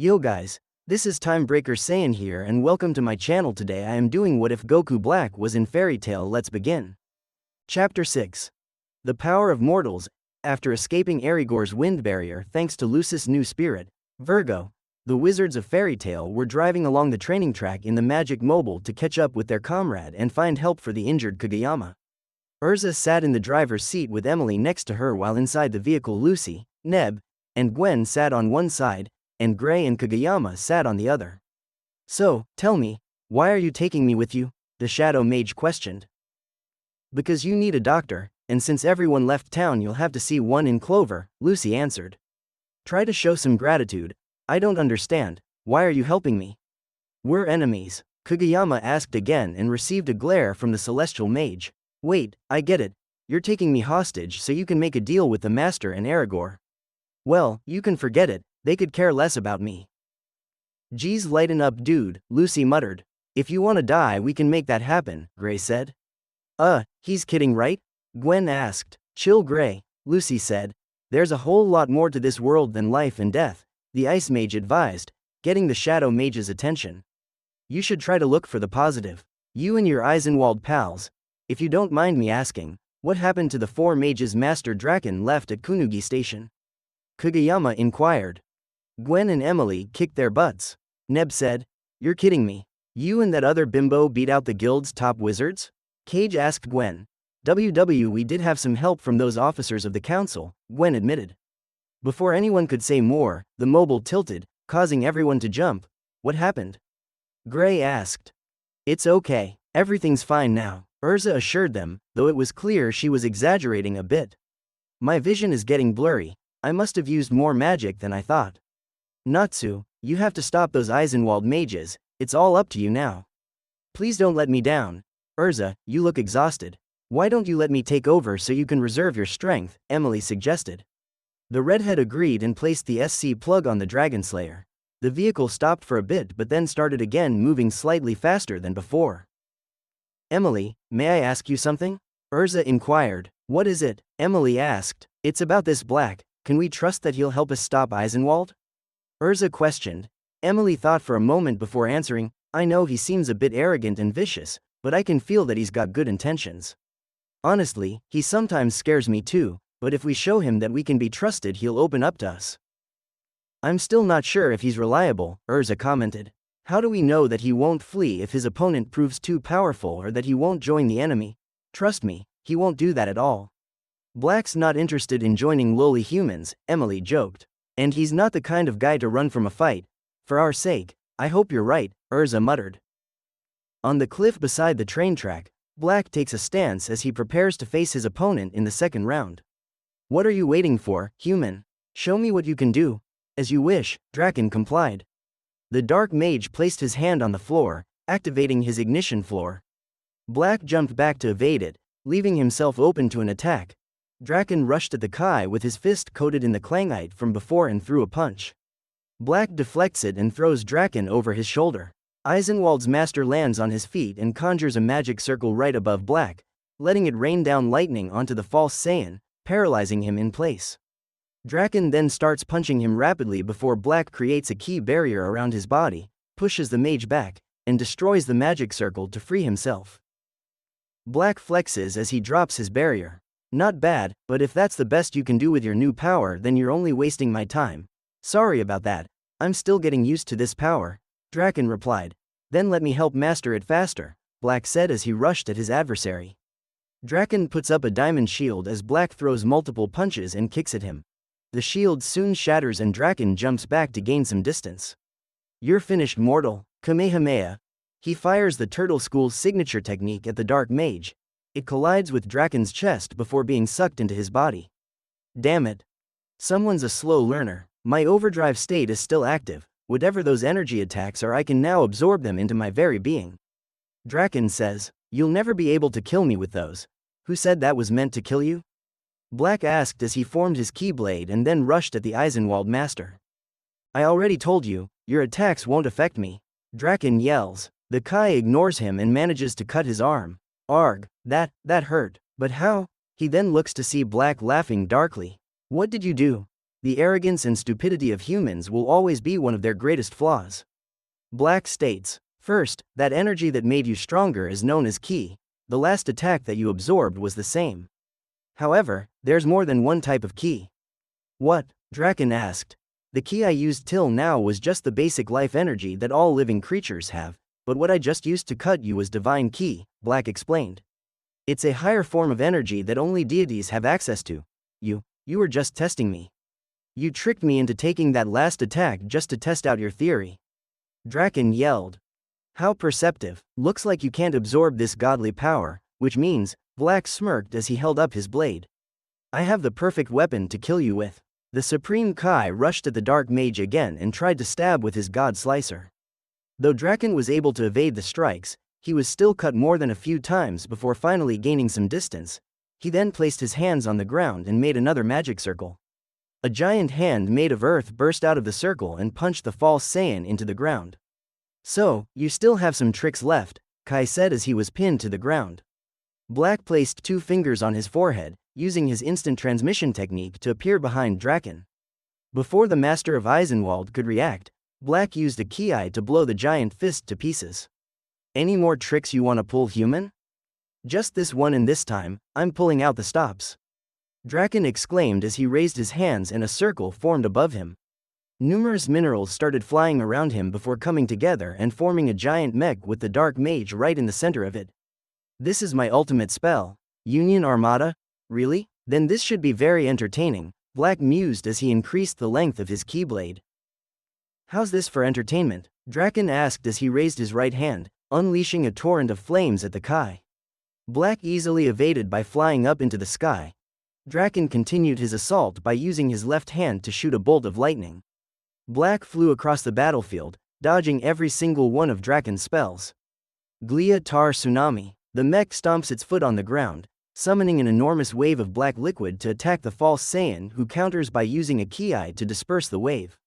Yo guys, this is Timebreaker Saiyan here and welcome to my channel. Today I am doing What If Goku Black was in Fairy Tail. Let's begin. Chapter 6. The Power of Mortals. After escaping Erigor's wind barrier thanks to Lucis' new spirit, Virgo, the wizards of Fairy Tail were driving along the training track in the Magic Mobile to catch up with their comrade and find help for the injured Kageyama. Urza sat in the driver's seat with Emily next to her, while inside the vehicle Lucy, Neb, and Gwen sat on one side, and Gray and Kageyama sat on the other. "So, tell me, why are you taking me with you?" the Shadow Mage questioned. "Because you need a doctor, and since everyone left town you'll have to see one in Clover," Lucy answered. "Try to show some gratitude. I don't understand, why are you helping me?" "We're enemies," Kageyama asked again and received a glare from the Celestial Mage. "Wait, I get it, you're taking me hostage so you can make a deal with the Master and Erigor. Well, you can forget it. They could care less about me." "Geez, lighten up dude," Lucy muttered. "If you wanna die we can make that happen," Gray said. He's kidding right?" Gwen asked. "Chill Gray," Lucy said. "There's a whole lot more to this world than life and death," the Ice Mage advised, getting the Shadow Mage's attention. "You should try to look for the positive. You and your Eisenwald pals. If you don't mind me asking, what happened to the four mages Master Draken left at Kunugi Station?" Kageyama inquired. Gwen and Emily kicked their butts. Neb said, "You're kidding me. You and that other bimbo beat out the guild's top wizards?" Cage asked Gwen. We did have some help from those officers of the council," Gwen admitted. Before anyone could say more, the mobile tilted, causing everyone to jump. "What happened?" Gray asked. "It's okay, everything's fine now," Urza assured them, though it was clear she was exaggerating a bit. "My vision is getting blurry. I must have used more magic than I thought. Natsu, you have to stop those Eisenwald mages, it's all up to you now. Please don't let me down. Urza, you look exhausted. Why don't you let me take over so you can reserve your strength?" Emily suggested. The redhead agreed and placed the SC plug on the Dragon Slayer. The vehicle stopped for a bit but then started again, moving slightly faster than before. "Emily, may I ask you something?" Urza inquired. "What is it?" Emily asked. "It's about this Black. Can we trust that he'll help us stop Eisenwald?" Urza questioned. Emily thought for a moment before answering. "I know he seems a bit arrogant and vicious, but I can feel that he's got good intentions. Honestly, he sometimes scares me too, but if we show him that we can be trusted he'll open up to us." "I'm still not sure if he's reliable," Urza commented. "How do we know that he won't flee if his opponent proves too powerful, or that he won't join the enemy? Trust me, he won't do that at all. Black's not interested in joining lowly humans," Emily joked. "And he's not the kind of guy to run from a fight. For our sake, I hope you're right," Urza muttered. On the cliff beside the train track, Black takes a stance as he prepares to face his opponent in the second round. "What are you waiting for, human? Show me what you can do." "As you wish," Draken complied. The Dark Mage placed his hand on the floor, activating his ignition floor. Black jumped back to evade it, leaving himself open to an attack. Draken rushed at the Kai with his fist coated in the clangite from before and threw a punch. Black deflects it and throws Draken over his shoulder. Eisenwald's master lands on his feet and conjures a magic circle right above Black, letting it rain down lightning onto the false Saiyan, paralyzing him in place. Draken then starts punching him rapidly before Black creates a key barrier around his body, pushes the mage back, and destroys the magic circle to free himself. Black flexes as he drops his barrier. "Not bad, but if that's the best you can do with your new power then you're only wasting my time. Sorry about that, I'm still getting used to this power," Draken replied. "Then let me help master it faster," Black said as he rushed at his adversary. Draken puts up a diamond shield as Black throws multiple punches and kicks at him. The shield soon shatters and Draken jumps back to gain some distance. "You're finished, mortal." Kamehameha. He fires the Turtle School's signature technique at the Dark Mage. It collides with Draken's chest before being sucked into his body. "Damn it. Someone's a slow learner. My overdrive state is still active. Whatever those energy attacks are, I can now absorb them into my very being." Draken says, "You'll never be able to kill me with those." "Who said that was meant to kill you?" Black asked as he formed his Keyblade and then rushed at the Eisenwald master. "I already told you, your attacks won't affect me," Draken yells. The Kai ignores him and manages to cut his arm. "Arg, that hurt. But how?" He then looks to see Black laughing darkly. "What did you do?" The arrogance and stupidity of humans will always be one of their greatest flaws. Black states, first, that energy that made you stronger is known as ki. The last attack that you absorbed was the same. However, there's more than one type of ki. What? Draken asked. The ki I used till now was just the basic life energy that all living creatures have, but what I just used to cut you was divine ki, Black explained. It's a higher form of energy that only deities have access to. You were just testing me. You tricked me into taking that last attack just to test out your theory. Draken yelled. How perceptive. Looks like you can't absorb this godly power, which means, Black smirked as he held up his blade. I have the perfect weapon to kill you with. The Supreme Kai rushed at the Dark Mage again and tried to stab with his God Slicer. Though Draken was able to evade the strikes, he was still cut more than a few times before finally gaining some distance. He then placed his hands on the ground and made another magic circle. A giant hand made of earth burst out of the circle and punched the false Saiyan into the ground. So, you still have some tricks left, Kai said as he was pinned to the ground. Black placed 2 fingers on his forehead, using his instant transmission technique to appear behind Draken. Before the Master of Eisenwald could react, Black used a ki to blow the giant fist to pieces. Any more tricks you want to pull, human? Just this one, and this time, I'm pulling out the stops. Draken exclaimed as he raised his hands and a circle formed above him. Numerous minerals started flying around him before coming together and forming a giant mech with the Dark Mage right in the center of it. This is my ultimate spell. Union Armada? Really? Then this should be very entertaining, Black mused as he increased the length of his keyblade. How's this for entertainment? Draken asked as he raised his right hand, unleashing a torrent of flames at the Kai. Black easily evaded by flying up into the sky. Draken continued his assault by using his left hand to shoot a bolt of lightning. Black flew across the battlefield, dodging every single one of Draken's spells. Glia Tar Tsunami. The mech stomps its foot on the ground, summoning an enormous wave of black liquid to attack the false Saiyan, who counters by using a ki to disperse the wave.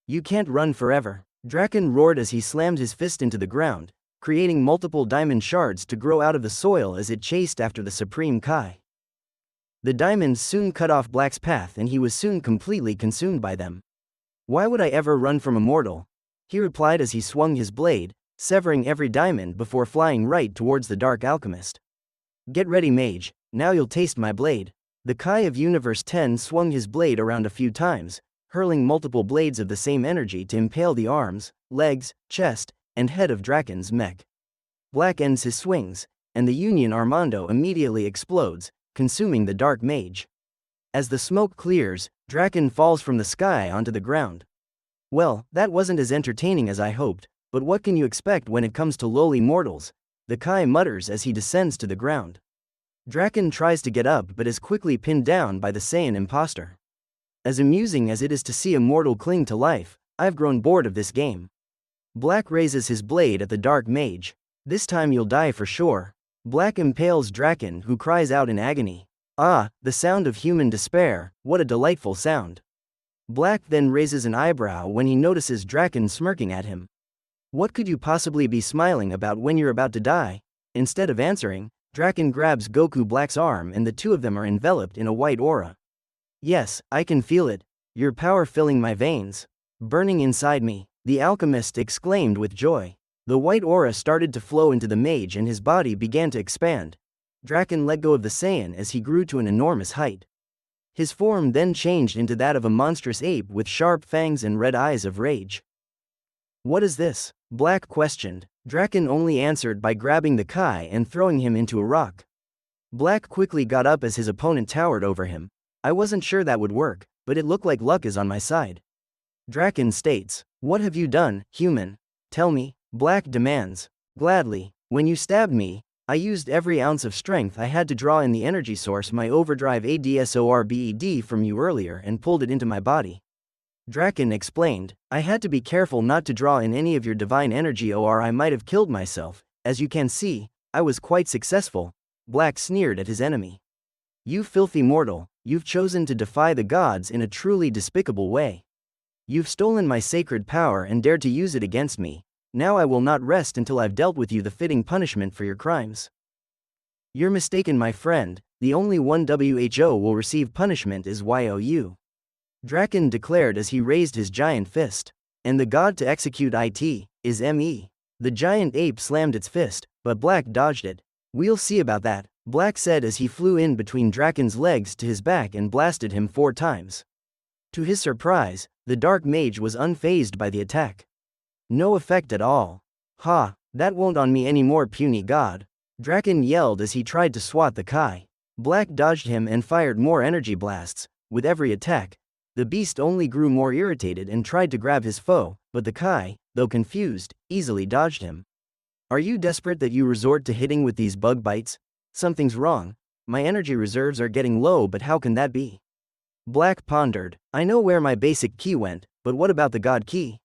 You can't run forever, Draken roared as he slammed his fist into the ground, creating multiple diamond shards to grow out of the soil as it chased after the Supreme Kai. The diamonds soon cut off Black's path and he was soon completely consumed by them. Why would I ever run from a mortal? He replied as he swung his blade, severing every diamond before flying right towards the Dark Alchemist. Get ready, mage, now you'll taste my blade. The Kai of Universe 10 swung his blade around a few times, hurling multiple blades of the same energy to impale the arms, legs, chest, and head of Draken's mech. Black ends his swings, and the Union Armando immediately explodes, consuming the Dark Mage. As the smoke clears, Draken falls from the sky onto the ground. Well, that wasn't as entertaining as I hoped, but what can you expect when it comes to lowly mortals? The Kai mutters as he descends to the ground. Draken tries to get up but is quickly pinned down by the Saiyan imposter. As amusing as it is to see a mortal cling to life, I've grown bored of this game. Black raises his blade at the Dark Mage. This time you'll die for sure. Black impales Draken, who cries out in agony. Ah, the sound of human despair, what a delightful sound. Black then raises an eyebrow when he notices Draken smirking at him. What could you possibly be smiling about when you're about to die? Instead of answering, Draken grabs Goku Black's arm and the two of them are enveloped in a white aura. Yes, I can feel it. Your power filling my veins. Burning inside me, the alchemist exclaimed with joy. The white aura started to flow into the mage and his body began to expand. Draken let go of the Saiyan as he grew to an enormous height. His form then changed into that of a monstrous ape with sharp fangs and red eyes of rage. What is this? Black questioned. Draken only answered by grabbing the Kai and throwing him into a rock. Black quickly got up as his opponent towered over him. I wasn't sure that would work, but it looked like luck is on my side. Draken states, what have you done, human? Tell me, Black demands. Gladly. When you stabbed me, I used every ounce of strength I had to draw in the energy source, my overdrive ADSORBED from you earlier, and pulled it into my body. Draken explained, I had to be careful not to draw in any of your divine energy or I might have killed myself. As you can see, I was quite successful. Black sneered at his enemy. You filthy mortal, you've chosen to defy the gods in a truly despicable way. You've stolen my sacred power and dared to use it against me. Now I will not rest until I've dealt with you the fitting punishment for your crimes. You're mistaken, my friend, the only one WHO will receive punishment is YOU. Draken declared as he raised his giant fist. And the god to execute it is me. The giant ape slammed its fist, but Black dodged it. We'll see about that, Black said as he flew in between Draken's legs to his back and blasted him 4 times. To his surprise, the dark mage was unfazed by the attack. No effect at all. Ha, that won't on me anymore, puny god. Draken yelled as he tried to swat the Kai. Black dodged him and fired more energy blasts. With every attack, the beast only grew more irritated and tried to grab his foe, but the Kai, though confused, easily dodged him. Are you desperate that you resort to hitting with these bug bites? Something's wrong. My energy reserves are getting low, but how can that be? Black pondered. I know where my basic ki went, but what about the god ki?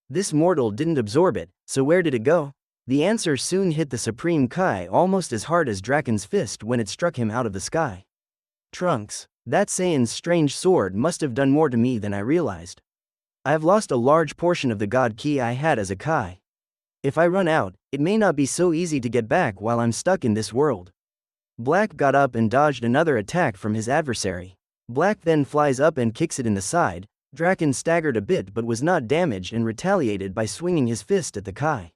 This mortal didn't absorb it, so where did it go? The answer soon hit the supreme Kai almost as hard as Draken's fist when it struck him out of the sky. Trunks, that Saiyan's strange sword must have done more to me than I realized. I've lost a large portion of the god ki I had as a Kai. If I run out, it may not be so easy to get back while I'm stuck in this world. Black got up and dodged another attack from his adversary. Black then flies up and kicks it in the side. Draken staggered a bit but was not damaged and retaliated by swinging his fist at the Kai.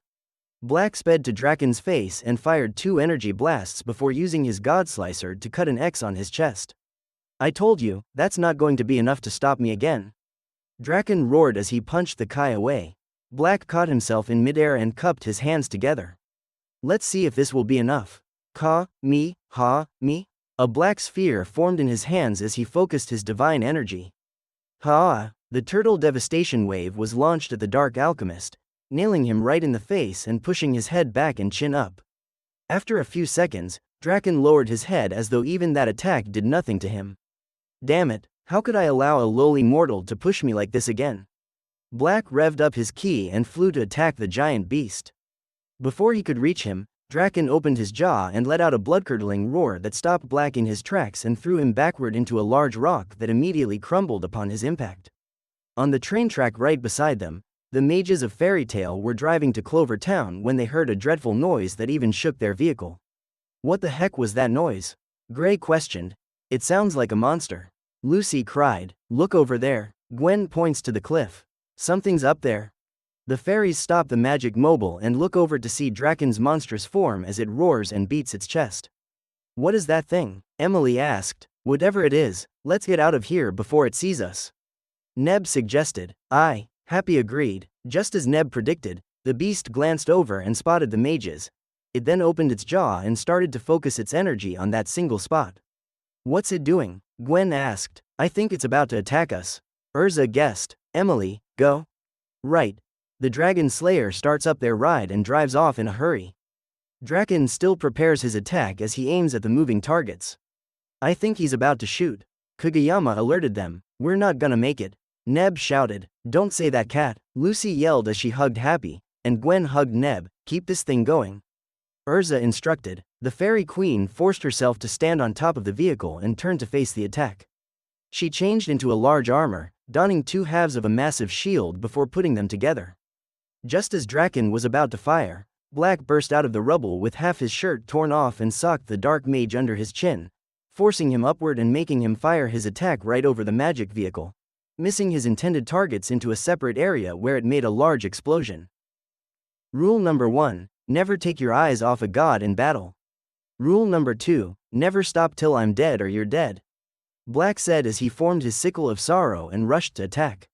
Black sped to Draken's face and fired 2 energy blasts before using his God Slicer to cut an X on his chest. I told you, that's not going to be enough to stop me again. Draken roared as he punched the Kai away. Black caught himself in midair and cupped his hands together. Let's see if this will be enough. Ka, me, ha, me. A black sphere formed in his hands as he focused his divine energy. Ha! The turtle devastation wave was launched at the Dark Alchemist, nailing him right in the face and pushing his head back and chin up. After a few seconds, Draken lowered his head as though even that attack did nothing to him. Damn it, how could I allow a lowly mortal to push me like this again? Black revved up his ki and flew to attack the giant beast. Before he could reach him, Draken opened his jaw and let out a blood-curdling roar that stopped Black in his tracks and threw him backward into a large rock that immediately crumbled upon his impact. On the train track right beside them, the mages of Fairy Tail were driving to Clover Town when they heard a dreadful noise that even shook their vehicle. What the heck was that noise? Gray questioned. It sounds like a monster. Lucy cried. Look over there. Gwen points to the cliff. Something's up there. The fairies stop the magic mobile and look over to see Draken's monstrous form as it roars and beats its chest. What is that thing? Emily asked. Whatever it is, let's get out of here before it sees us. Neb suggested. Aye, Happy agreed. Just as Neb predicted, the beast glanced over and spotted the mages. It then opened its jaw and started to focus its energy on that single spot. What's it doing? Gwen asked. I think it's about to attack us. Urza guessed. Emily, go. Right. The Dragon Slayer starts up their ride and drives off in a hurry. Draken still prepares his attack as he aims at the moving targets. I think he's about to shoot. Kageyama alerted them. We're not gonna make it. Neb shouted. Don't say that, cat. Lucy yelled as she hugged Happy, and Gwen hugged Neb. Keep this thing going. Urza instructed. The Fairy Queen forced herself to stand on top of the vehicle and turned to face the attack. She changed into a large armor, donning 2 halves of a massive shield before putting them together. Just as Draken was about to fire, Black burst out of the rubble with half his shirt torn off and socked the dark mage under his chin, forcing him upward and making him fire his attack right over the magic vehicle, missing his intended targets into a separate area where it made a large explosion. Rule number 1. Never take your eyes off a god in battle. Rule number 2. Never stop till I'm dead or you're dead. Black said as he formed his sickle of sorrow and rushed to attack.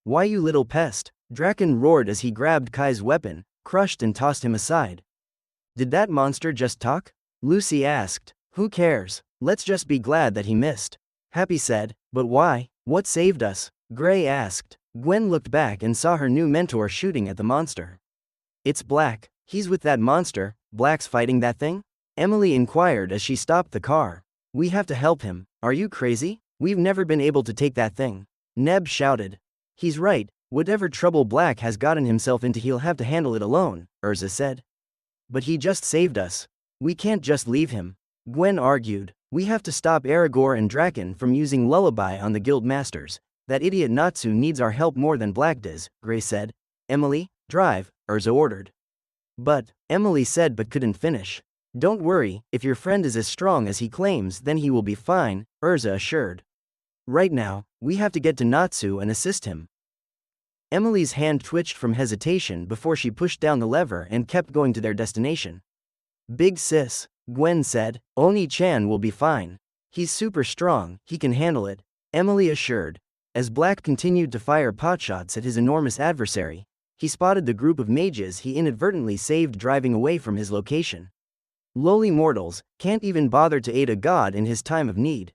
Why, you little pest? Draken roared as he grabbed Kai's weapon, crushed and tossed him aside. Did that monster just talk? Lucy asked. Who cares? Let's just be glad that he missed. Happy said. But why? What saved us? Gray asked. Gwen looked back and saw her new mentor shooting at the monster. It's Black. He's with that monster. Black's fighting that thing? Emily inquired as she stopped the car. We have to help him. Are you crazy? We've never been able to take that thing. Neb shouted. He's right. Whatever trouble Black has gotten himself into, he'll have to handle it alone, Urza said. But he just saved us. We can't just leave him. Gwen argued. We have to stop Aragorn and Draken from using Lullaby on the guild masters. That idiot Natsu needs our help more than Black does, Gray said. Emily, drive, Urza ordered. But, Emily said but couldn't finish. Don't worry, if your friend is as strong as he claims then he will be fine, Urza assured. Right now, We have to get to Natsu and assist him. Emily's hand twitched from hesitation before she pushed down the lever and kept going to their destination. Big sis, Gwen said, Oni-chan will be fine. He's super strong, he can handle it, Emily assured. As Black continued to fire potshots at his enormous adversary, he spotted the group of mages he inadvertently saved driving away from his location. Lowly mortals, can't even bother to aid a god in his time of need.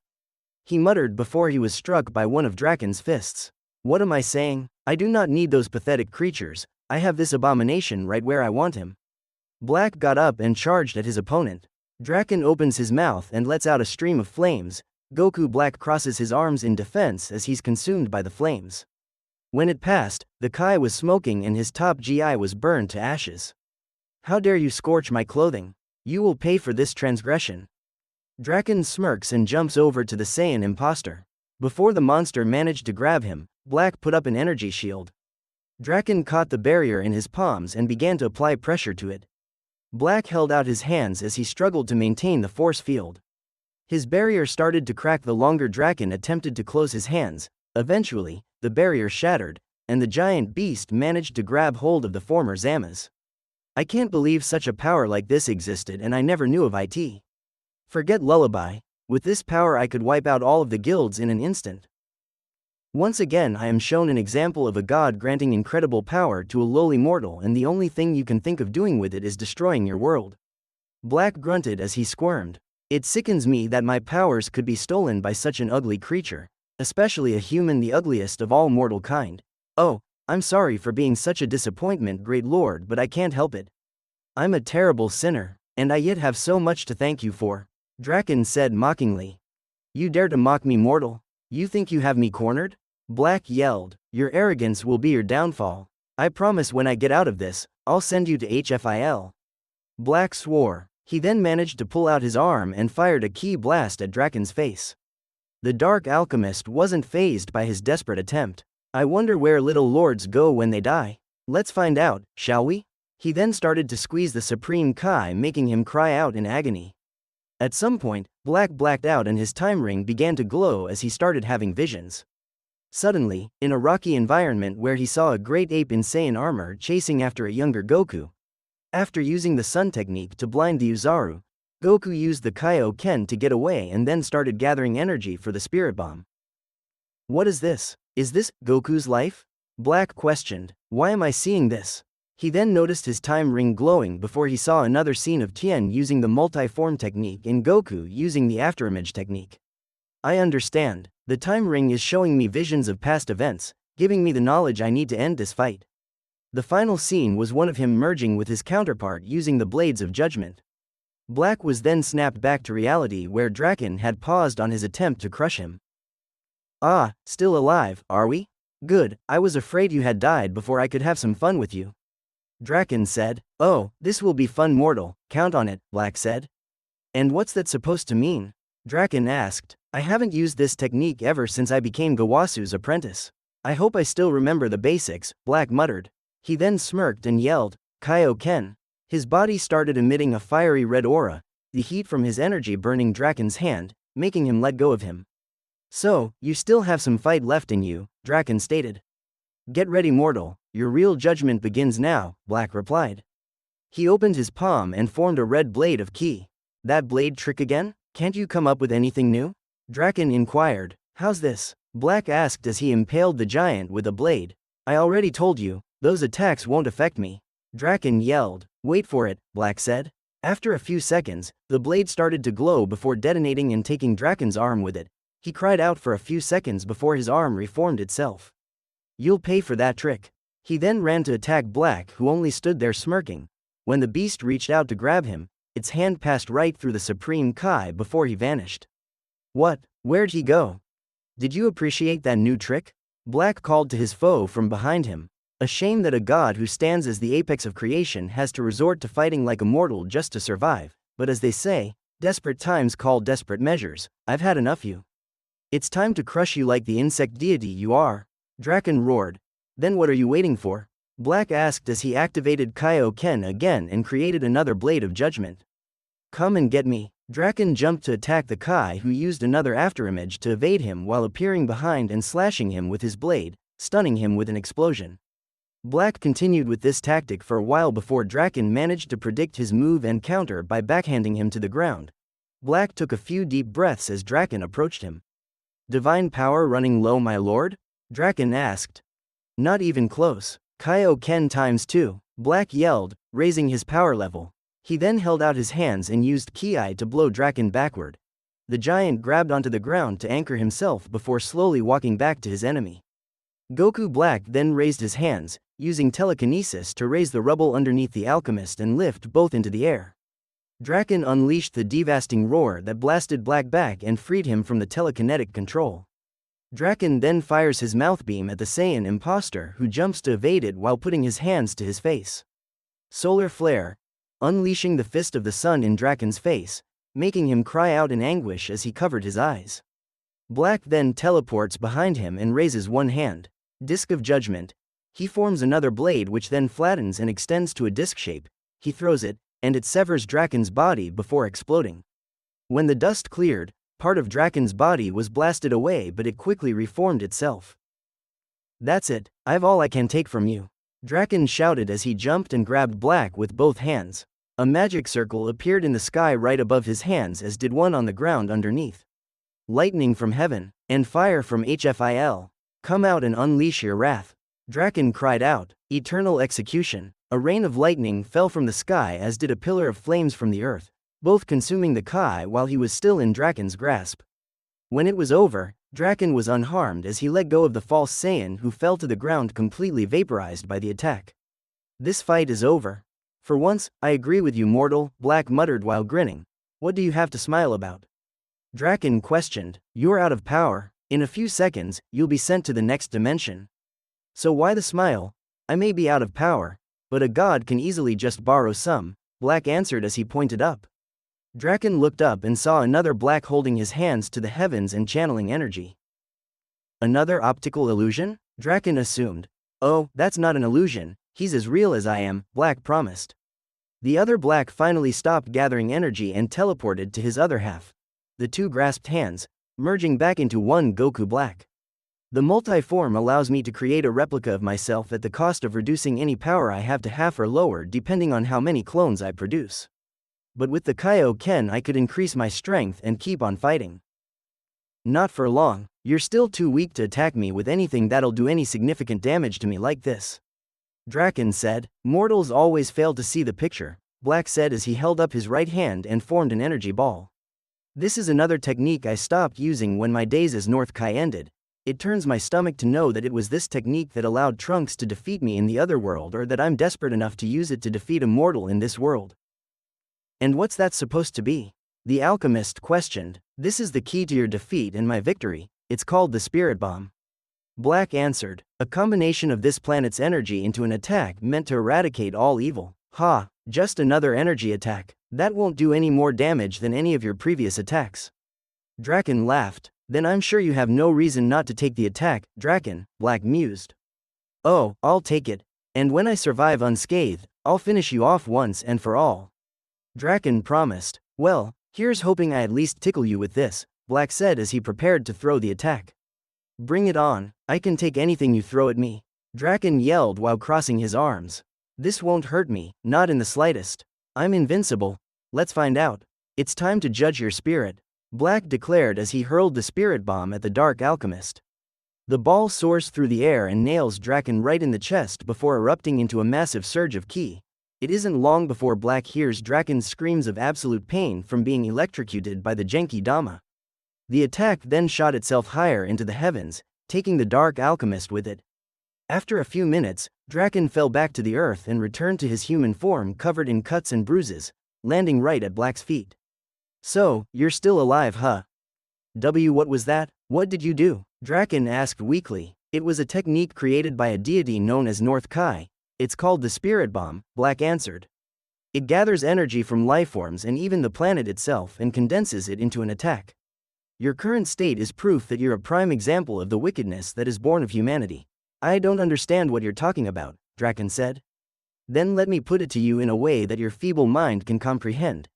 He muttered before he was struck by one of Draken's fists. What am I saying? I do not need those pathetic creatures, I have this abomination right where I want him. Black got up and charged at his opponent. Draken opens his mouth and lets out a stream of flames. Goku Black crosses his arms in defense as he's consumed by the flames. When it passed, the Kai was smoking and his top GI was burned to ashes. How dare you scorch my clothing? You will pay for this transgression. Draken smirks and jumps over to the Saiyan imposter. Before the monster managed to grab him, Black put up an energy shield. Draken caught the barrier in his palms and began to apply pressure to it. Black held out his hands as he struggled to maintain the force field. His barrier started to crack the longer Draken attempted to close his hands. Eventually, the barrier shattered, and the giant beast managed to grab hold of the former Zamas. I can't believe such a power like this existed and I never knew of it. Forget Lullaby, with this power I could wipe out all of the guilds in an instant. Once again I am shown an example of a god granting incredible power to a lowly mortal and the only thing you can think of doing with it is destroying your world. Black grunted as he squirmed. It sickens me that my powers could be stolen by such an ugly creature, especially a human, the ugliest of all mortal kind. Oh, I'm sorry for being such a disappointment, great lord, but I can't help it. I'm a terrible sinner, and I yet have so much to thank you for, Draken said mockingly. You dare to mock me, mortal? You think you have me cornered? Black yelled. Your arrogance will be your downfall. I promise when I get out of this, I'll send you to HFIL. Black swore. He then managed to pull out his arm and fired a ki blast at Draken's face. The Dark Alchemist wasn't fazed by his desperate attempt. I wonder where little lords go when they die. Let's find out, shall we? He then started to squeeze the Supreme Kai, making him cry out in agony. At some point, Black blacked out and his time ring began to glow as he started having visions. Suddenly, in a rocky environment where he saw a great ape in Saiyan armor chasing after a younger Goku. After using the sun technique to blind the Uzaru, Goku used the Kaioken to get away and then started gathering energy for the Spirit Bomb. What is this? Is this Goku's life? Black questioned. Why am I seeing this? He then noticed his time ring glowing before he saw another scene of Tien using the multi-form technique and Goku using the afterimage technique. I understand. The time ring is showing me visions of past events, giving me the knowledge I need to end this fight. The final scene was one of him merging with his counterpart using the Blades of Judgment. Black was then snapped back to reality where Draken had paused on his attempt to crush him. Ah, still alive, are we? Good, I was afraid you had died before I could have some fun with you. Draken said. Oh, this will be fun, mortal, count on it, Black said. And what's that supposed to mean? Draken asked. I haven't used this technique ever since I became Gawasu's apprentice. I hope I still remember the basics, Black muttered. He then smirked and yelled, Kaioken. His body started emitting a fiery red aura, the heat from his energy burning Draken's hand, making him let go of him. So, you still have some fight left in you, Draken stated. Get ready, mortal, your real judgment begins now, Black replied. He opened his palm and formed a red blade of ki. That blade trick again? Can't you come up with anything new? Draken inquired. How's this? Black asked as he impaled the giant with a blade. I already told you, those attacks won't affect me. Draken yelled. Wait for it, Black said. After a few seconds, the blade started to glow before detonating and taking Draken's arm with it. He cried out for a few seconds before his arm reformed itself. You'll pay for that trick. He then ran to attack Black, who only stood there smirking. When the beast reached out to grab him, its hand passed right through the Supreme Kai before he vanished. What? Where'd he go? Did you appreciate that new trick? Black called to his foe from behind him. A shame that a god who stands as the apex of creation has to resort to fighting like a mortal just to survive, but as they say, desperate times call desperate measures. I've had enough you. It's time to crush you like the insect deity you are. Draken roared. Then what are you waiting for? Black asked as he activated Kaioken again and created another blade of judgment. Come and get me. Draken jumped to attack the Kai, who used another afterimage to evade him while appearing behind and slashing him with his blade, stunning him with an explosion. Black continued with this tactic for a while before Draken managed to predict his move and counter by backhanding him to the ground. Black took a few deep breaths as Draken approached him. "Divine power running low, my lord?" Draken asked. "Not even close. Kaioken times 2, Black yelled, raising his power level. He then held out his hands and used Ki to blow Draken backward. The giant grabbed onto the ground to anchor himself before slowly walking back to his enemy. Goku Black then raised his hands, using telekinesis to raise the rubble underneath the alchemist and lift both into the air. Draken unleashed the devastating roar that blasted Black back and freed him from the telekinetic control. Draken then fires his mouth beam at the Saiyan imposter, who jumps to evade it while putting his hands to his face. Solar flare, unleashing the fist of the sun in Draken's face, making him cry out in anguish as he covered his eyes. Black then teleports behind him and raises one hand. Disc of Judgment. He forms another blade which then flattens and extends to a disc shape. He throws it, and it severs Draken's body before exploding. When the dust cleared, part of Draken's body was blasted away, but it quickly reformed itself. "That's it, I've all I can take from you," Draken shouted as he jumped and grabbed Black with both hands. A magic circle appeared in the sky right above his hands, as did one on the ground underneath. "Lightning from heaven, and fire from Hfil. Come out and unleash your wrath," Draken cried out. Eternal execution. A rain of lightning fell from the sky, as did a pillar of flames from the earth, both consuming the Kai while he was still in Draken's grasp. When it was over, Draken was unharmed as he let go of the false Saiyan, who fell to the ground completely vaporized by the attack. "This fight is over. For once, I agree with you, mortal," Black muttered while grinning. "What do you have to smile about?" Draken questioned. "You're out of power. In a few seconds, you'll be sent to the next dimension. So why the smile? I may be out of power, but a god can easily just borrow some," Black answered as he pointed up. Draken looked up and saw another Black holding his hands to the heavens and channeling energy. "Another optical illusion?" Draken assumed. "Oh, that's not an illusion, he's as real as I am," Black promised. The other Black finally stopped gathering energy and teleported to his other half. The two grasped hands, merging back into one Goku Black. "The multi-form allows me to create a replica of myself at the cost of reducing any power I have to half or lower depending on how many clones I produce. But with the Kaioken I could increase my strength and keep on fighting." "Not for long, you're still too weak to attack me with anything that'll do any significant damage to me like this," Draken said. "Mortals always fail to see the picture," Black said as he held up his right hand and formed an energy ball. "This is another technique I stopped using when my days as North Kai ended. It turns my stomach to know that it was this technique that allowed Trunks to defeat me in the other world, or that I'm desperate enough to use it to defeat a mortal in this world." "And what's that supposed to be?" the alchemist questioned. "This is the key to your defeat and my victory. It's called the Spirit Bomb," Black answered. "A combination of this planet's energy into an attack meant to eradicate all evil." "Ha, just another energy attack. That won't do any more damage than any of your previous attacks." Draken laughed. "Then I'm sure you have no reason not to take the attack, Draken," Black mused. "Oh, I'll take it. And when I survive unscathed, I'll finish you off once and for all," Draken promised. "Well, here's hoping I at least tickle you with this," Black said as he prepared to throw the attack. "Bring it on, I can take anything you throw at me," Draken yelled while crossing his arms. "This won't hurt me, not in the slightest. I'm invincible. Let's find out. It's time to judge your spirit," Black declared as he hurled the Spirit Bomb at the Dark Alchemist. The ball soars through the air and nails Draken right in the chest before erupting into a massive surge of ki. It isn't long before Black hears Draken's screams of absolute pain from being electrocuted by the Genki Dama. The attack then shot itself higher into the heavens, taking the Dark Alchemist with it. After a few minutes, Draken fell back to the earth and returned to his human form covered in cuts and bruises, landing right at Black's feet. "So, you're still alive, huh? What was that? What did you do?" Draken asked weakly. "It was a technique created by a deity known as North Kai. It's called the Spirit Bomb," Black answered. "It gathers energy from lifeforms and even the planet itself and condenses it into an attack. Your current state is proof that you're a prime example of the wickedness that is born of humanity." "I don't understand what you're talking about," Draken said. "Then let me put it to you in a way that your feeble mind can comprehend.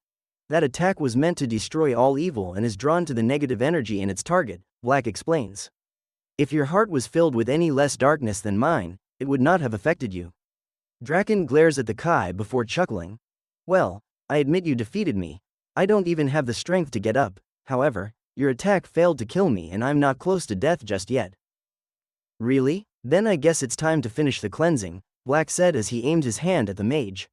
That attack was meant to destroy all evil and is drawn to the negative energy in its target, Black explains. If your heart was filled with any less darkness than mine, it would not have affected you. Draken glares at the Kai before chuckling. Well, I admit you defeated me. I don't even have the strength to get up, however, your attack failed to kill me and I'm not close to death just yet. Really? Then I guess it's time to finish the cleansing, Black said as he aimed his hand at the mage.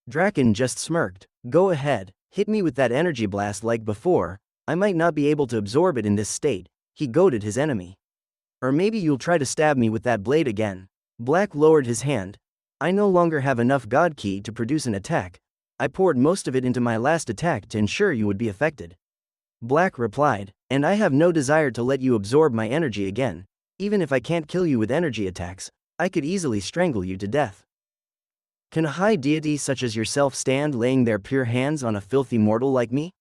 Draken just smirked. Go ahead, hit me with that energy blast like before, I might not be able to absorb it in this state, he goaded his enemy. Or maybe you'll try to stab me with that blade again. Black lowered his hand. I no longer have enough God Ki to produce an attack. I poured most of it into my last attack to ensure you would be affected. Black replied, and I have no desire to let you absorb my energy again. Even if I can't kill you with energy attacks, I could easily strangle you to death. Can a high deity such as yourself stand laying their pure hands on a filthy mortal like me?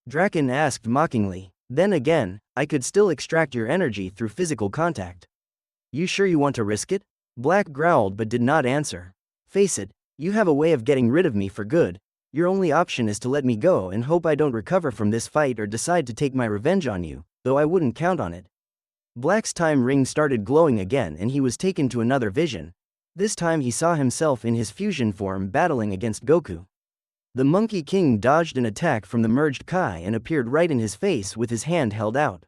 Draken asked mockingly. Then again, I could still extract your energy through physical contact. You sure you want to risk it? Black growled but did not answer. Face it, you have a way of getting rid of me for good. Your only option is to let me go and hope I don't recover from this fight or decide to take my revenge on you, though I wouldn't count on it. Black's time ring started glowing again and he was taken to another vision. This time he saw himself in his fusion form battling against Goku. The Monkey King dodged an attack from the merged Kai and appeared right in his face with his hand held out.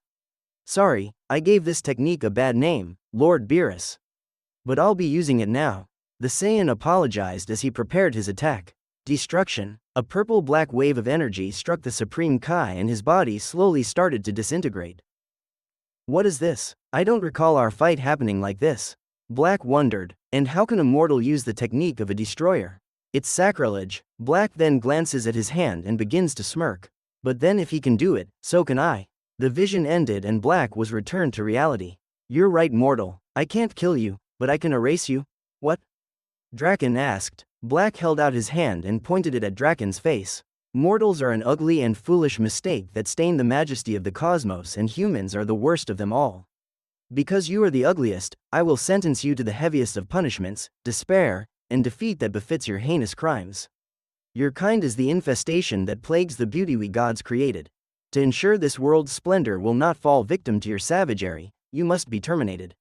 Sorry, I gave this technique a bad name, Lord Beerus. But I'll be using it now. The Saiyan apologized as he prepared his attack. Destruction. A purple-black wave of energy struck the Supreme Kai and his body slowly started to disintegrate. What is this? I don't recall our fight happening like this. Black wondered, and how can a mortal use the technique of a destroyer? It's sacrilege. Black then glances at his hand and begins to smirk. But then if he can do it, so can I. The vision ended and Black was returned to reality. You're right, mortal. I can't kill you, but I can erase you. What? Draken asked. Black held out his hand and pointed it at Draken's face. Mortals are an ugly and foolish mistake that stain the majesty of the cosmos, and humans are the worst of them all. Because you are the ugliest, I will sentence you to the heaviest of punishments, despair, and defeat that befits your heinous crimes. Your kind is the infestation that plagues the beauty we gods created. To ensure this world's splendor will not fall victim to your savagery, you must be terminated.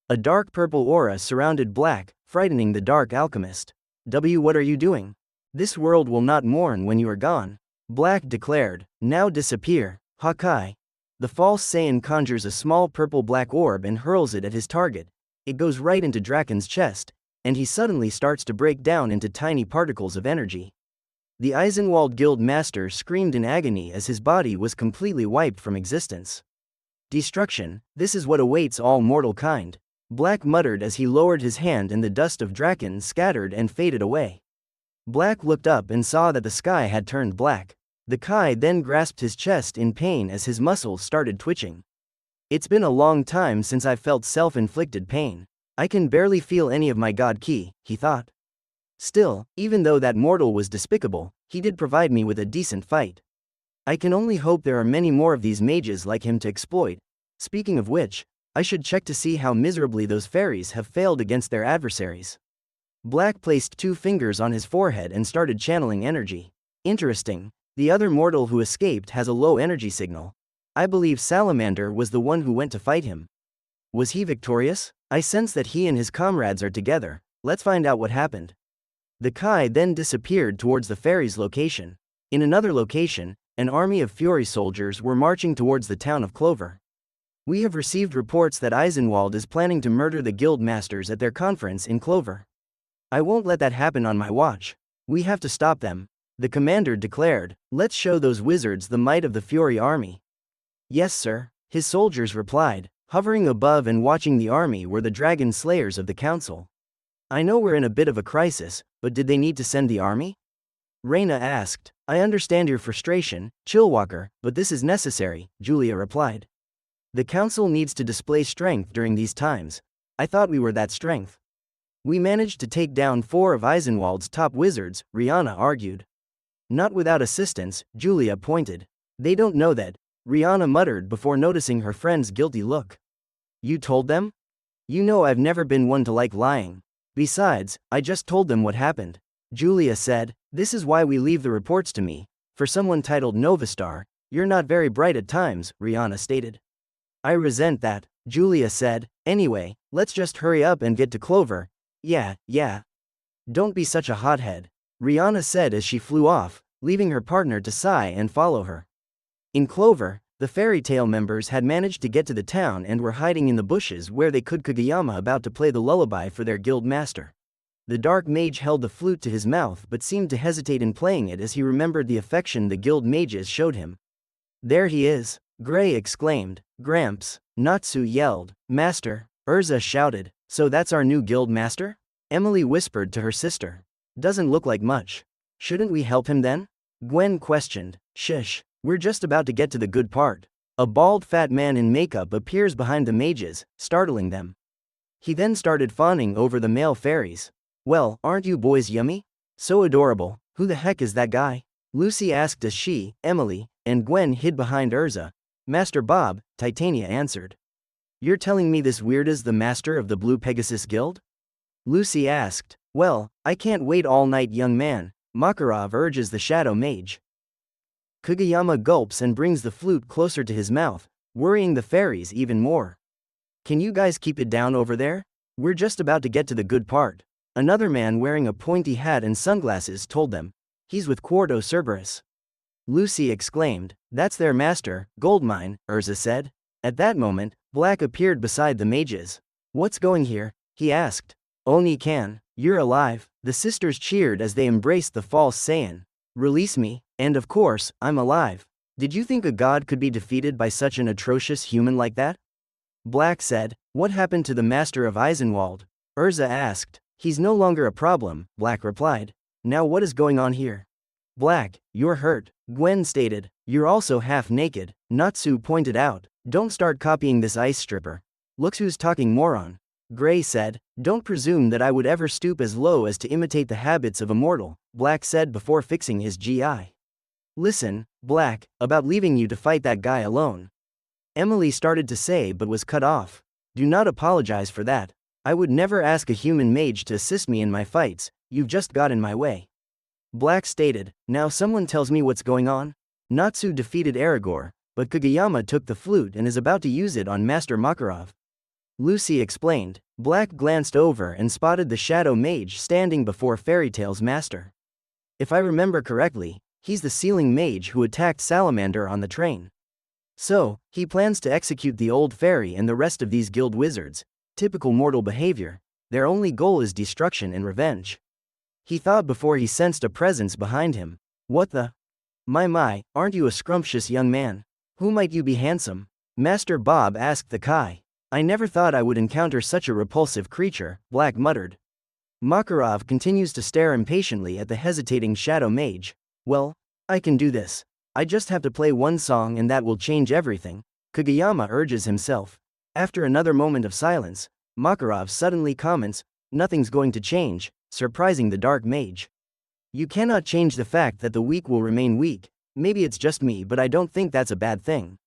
A dark purple aura surrounded Black, frightening the dark alchemist. What are you doing? This world will not mourn when you are gone. Black declared. Now disappear, Hawkeye. The false Saiyan conjures a small purple-black orb and hurls it at his target. It goes right into Draken's chest, and he suddenly starts to break down into tiny particles of energy. The Eisenwald Guild Master screamed in agony as his body was completely wiped from existence. Destruction, this is what awaits all mortal kind. Black muttered as he lowered his hand and the dust of Draken scattered and faded away. Black looked up and saw that the sky had turned black. The Kai then grasped his chest in pain as his muscles started twitching. It's been a long time since I felt self-inflicted pain. I can barely feel any of my God Ki, he thought. Still, even though that mortal was despicable, he did provide me with a decent fight. I can only hope there are many more of these mages like him to exploit. Speaking of which, I should check to see how miserably those fairies have failed against their adversaries. Black placed 2 fingers on his forehead and started channeling energy. Interesting, the other mortal who escaped has a low energy signal. I believe Salamander was the one who went to fight him. Was he victorious? I sense that he and his comrades are together. Let's find out what happened. The Kai then disappeared towards the fairy's location. In another location, an army of Fury soldiers were marching towards the town of Clover. We have received reports that Eisenwald is planning to murder the guild masters at their conference in Clover. I won't let that happen on my watch. We have to stop them. The commander declared. Let's show those wizards the might of the Fury army. Yes, sir, his soldiers replied. Hovering above and watching the army were the dragon slayers of the council. I know we're in a bit of a crisis, but did they need to send the army? Reina asked. I understand your frustration, Chillwalker, but this is necessary, Julia replied. The council needs to display strength during these times. I thought we were that strength. We managed to take down 4 of Eisenwald's top wizards, Rihanna argued. Not without assistance, Julia pointed. They don't know that, Rihanna muttered before noticing her friend's guilty look. You told them? You know I've never been one to like lying. Besides, I just told them what happened. Julia said, this is why we leave the reports to me. For someone titled Novastar, you're not very bright at times, Rihanna stated. I resent that, Julia said. Anyway, let's just hurry up and get to Clover. Yeah. Don't be such a hothead, Rihanna said as she flew off, leaving her partner to sigh and follow her. In Clover, the fairy tale members had managed to get to the town and were hiding in the bushes where they could Kageyama about to play the lullaby for their guild master. The dark mage held the flute to his mouth but seemed to hesitate in playing it as he remembered the affection the guild mages showed him. There he is, Gray exclaimed. Gramps, Natsu yelled. Master, Urza shouted. So that's our new guild master? Emily whispered to her sister. Doesn't look like much. Shouldn't we help him then? Gwen questioned. Shush, we're just about to get to the good part. A bald fat man in makeup appears behind the mages, startling them. He then started fawning over the male fairies. Well, aren't you boys yummy? So adorable. Who the heck is that guy? Lucy asked as she, Emily, and Gwen hid behind Urza. Master Bob, Titania answered. You're telling me this weird is the master of the Blue Pegasus Guild? Lucy asked. Well, I can't wait all night, young man, Makarov urges the shadow mage. Kageyama gulps and brings the flute closer to his mouth, worrying the fairies even more. Can you guys keep it down over there? We're just about to get to the good part. Another man wearing a pointy hat and sunglasses told them. He's with Quarto Cerberus. Lucy exclaimed. That's their master, Goldmine, Urza said. At that moment, Black appeared beside the mages. What's going here? He asked. Oni can, you're alive. The sisters cheered as they embraced the false Saiyan. Release me, and of course, I'm alive. Did you think a god could be defeated by such an atrocious human like that? Black said. What happened to the master of Eisenwald? Urza asked. He's no longer a problem, Black replied. Now what is going on here? Black, you're hurt, Gwen stated. You're also half naked, Natsu pointed out. Don't start copying this ice stripper. Looks who's talking, moron. Gray said. Don't presume that I would ever stoop as low as to imitate the habits of a mortal, Black said before fixing his GI. Listen, Black, about leaving you to fight that guy alone. Emily started to say but was cut off. Do not apologize for that. I would never ask a human mage to assist me in my fights, you've just got in my way. Black stated. Now someone tells me what's going on? Natsu defeated Aragorn, but Kageyama took the flute and is about to use it on Master Makarov. Lucy explained. Black glanced over and spotted the shadow mage standing before Fairy Tail's master. If I remember correctly, he's the sealing mage who attacked Salamander on the train. So, he plans to execute the old fairy and the rest of these guild wizards. Typical mortal behavior. Their only goal is destruction and revenge. He thought before he sensed a presence behind him. What the? My, aren't you a scrumptious young man? Who might you be, handsome? Master Bob asked the Kai. I never thought I would encounter such a repulsive creature, Black muttered. Makarov continues to stare impatiently at the hesitating shadow mage. Well, I can do this. I just have to play one song and that will change everything, Kageyama urges himself. After another moment of silence, Makarov suddenly comments, nothing's going to change, surprising the dark mage. You cannot change the fact that the weak will remain weak. Maybe it's just me, but I don't think that's a bad thing.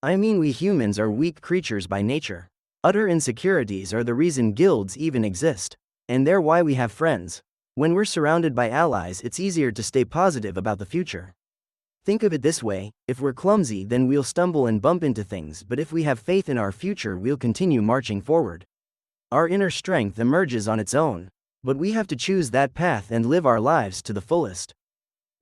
I mean, we humans are weak creatures by nature. Utter insecurities are the reason guilds even exist. And they're why we have friends. When we're surrounded by allies, it's easier to stay positive about the future. Think of it this way, if we're clumsy then we'll stumble and bump into things, but if we have faith in our future we'll continue marching forward. Our inner strength emerges on its own. But we have to choose that path and live our lives to the fullest.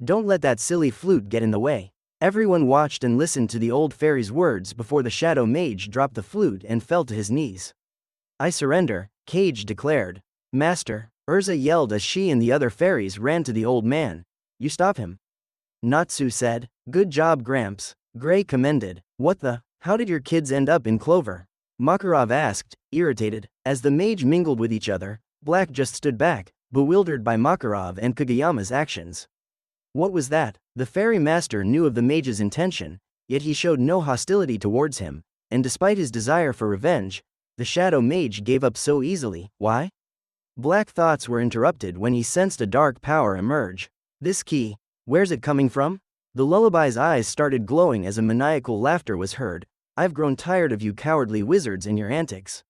Don't let that silly flute get in the way. Everyone watched and listened to the old fairy's words before the shadow mage dropped the flute and fell to his knees. I surrender, Cage declared. Master, Urza yelled as she and the other fairies ran to the old man. You stop him. Natsu said. Good job, Gramps, Gray commended. What the? How did your kids end up in Clover? Makarov asked, irritated. As the mage mingled with each other, Black just stood back, bewildered by Makarov and Kageyama's actions. What was that? The fairy master knew of the mage's intention, yet he showed no hostility towards him, and despite his desire for revenge, the shadow mage gave up so easily. Why? Black thoughts were interrupted when he sensed a dark power emerge. This key, where's it coming from? The lullaby's eyes started glowing as a maniacal laughter was heard. I've grown tired of you cowardly wizards and your antics.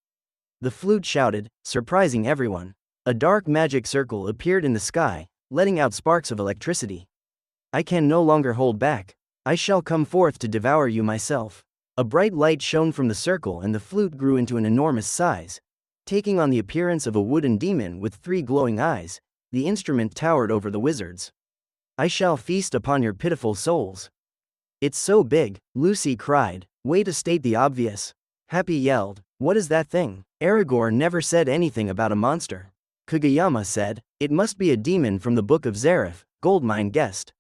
The flute shouted, surprising everyone. A dark magic circle appeared in the sky, letting out sparks of electricity. I can no longer hold back. I shall come forth to devour you myself. A bright light shone from the circle and the flute grew into an enormous size. Taking on the appearance of a wooden demon with 3 glowing eyes, the instrument towered over the wizards. I shall feast upon your pitiful souls. It's so big, Lucy cried. Way to state the obvious. Happy yelled. What is that thing? Aragorn never said anything about a monster. Kageyama said, it must be a demon from the Book of Zareth, Goldmine guessed.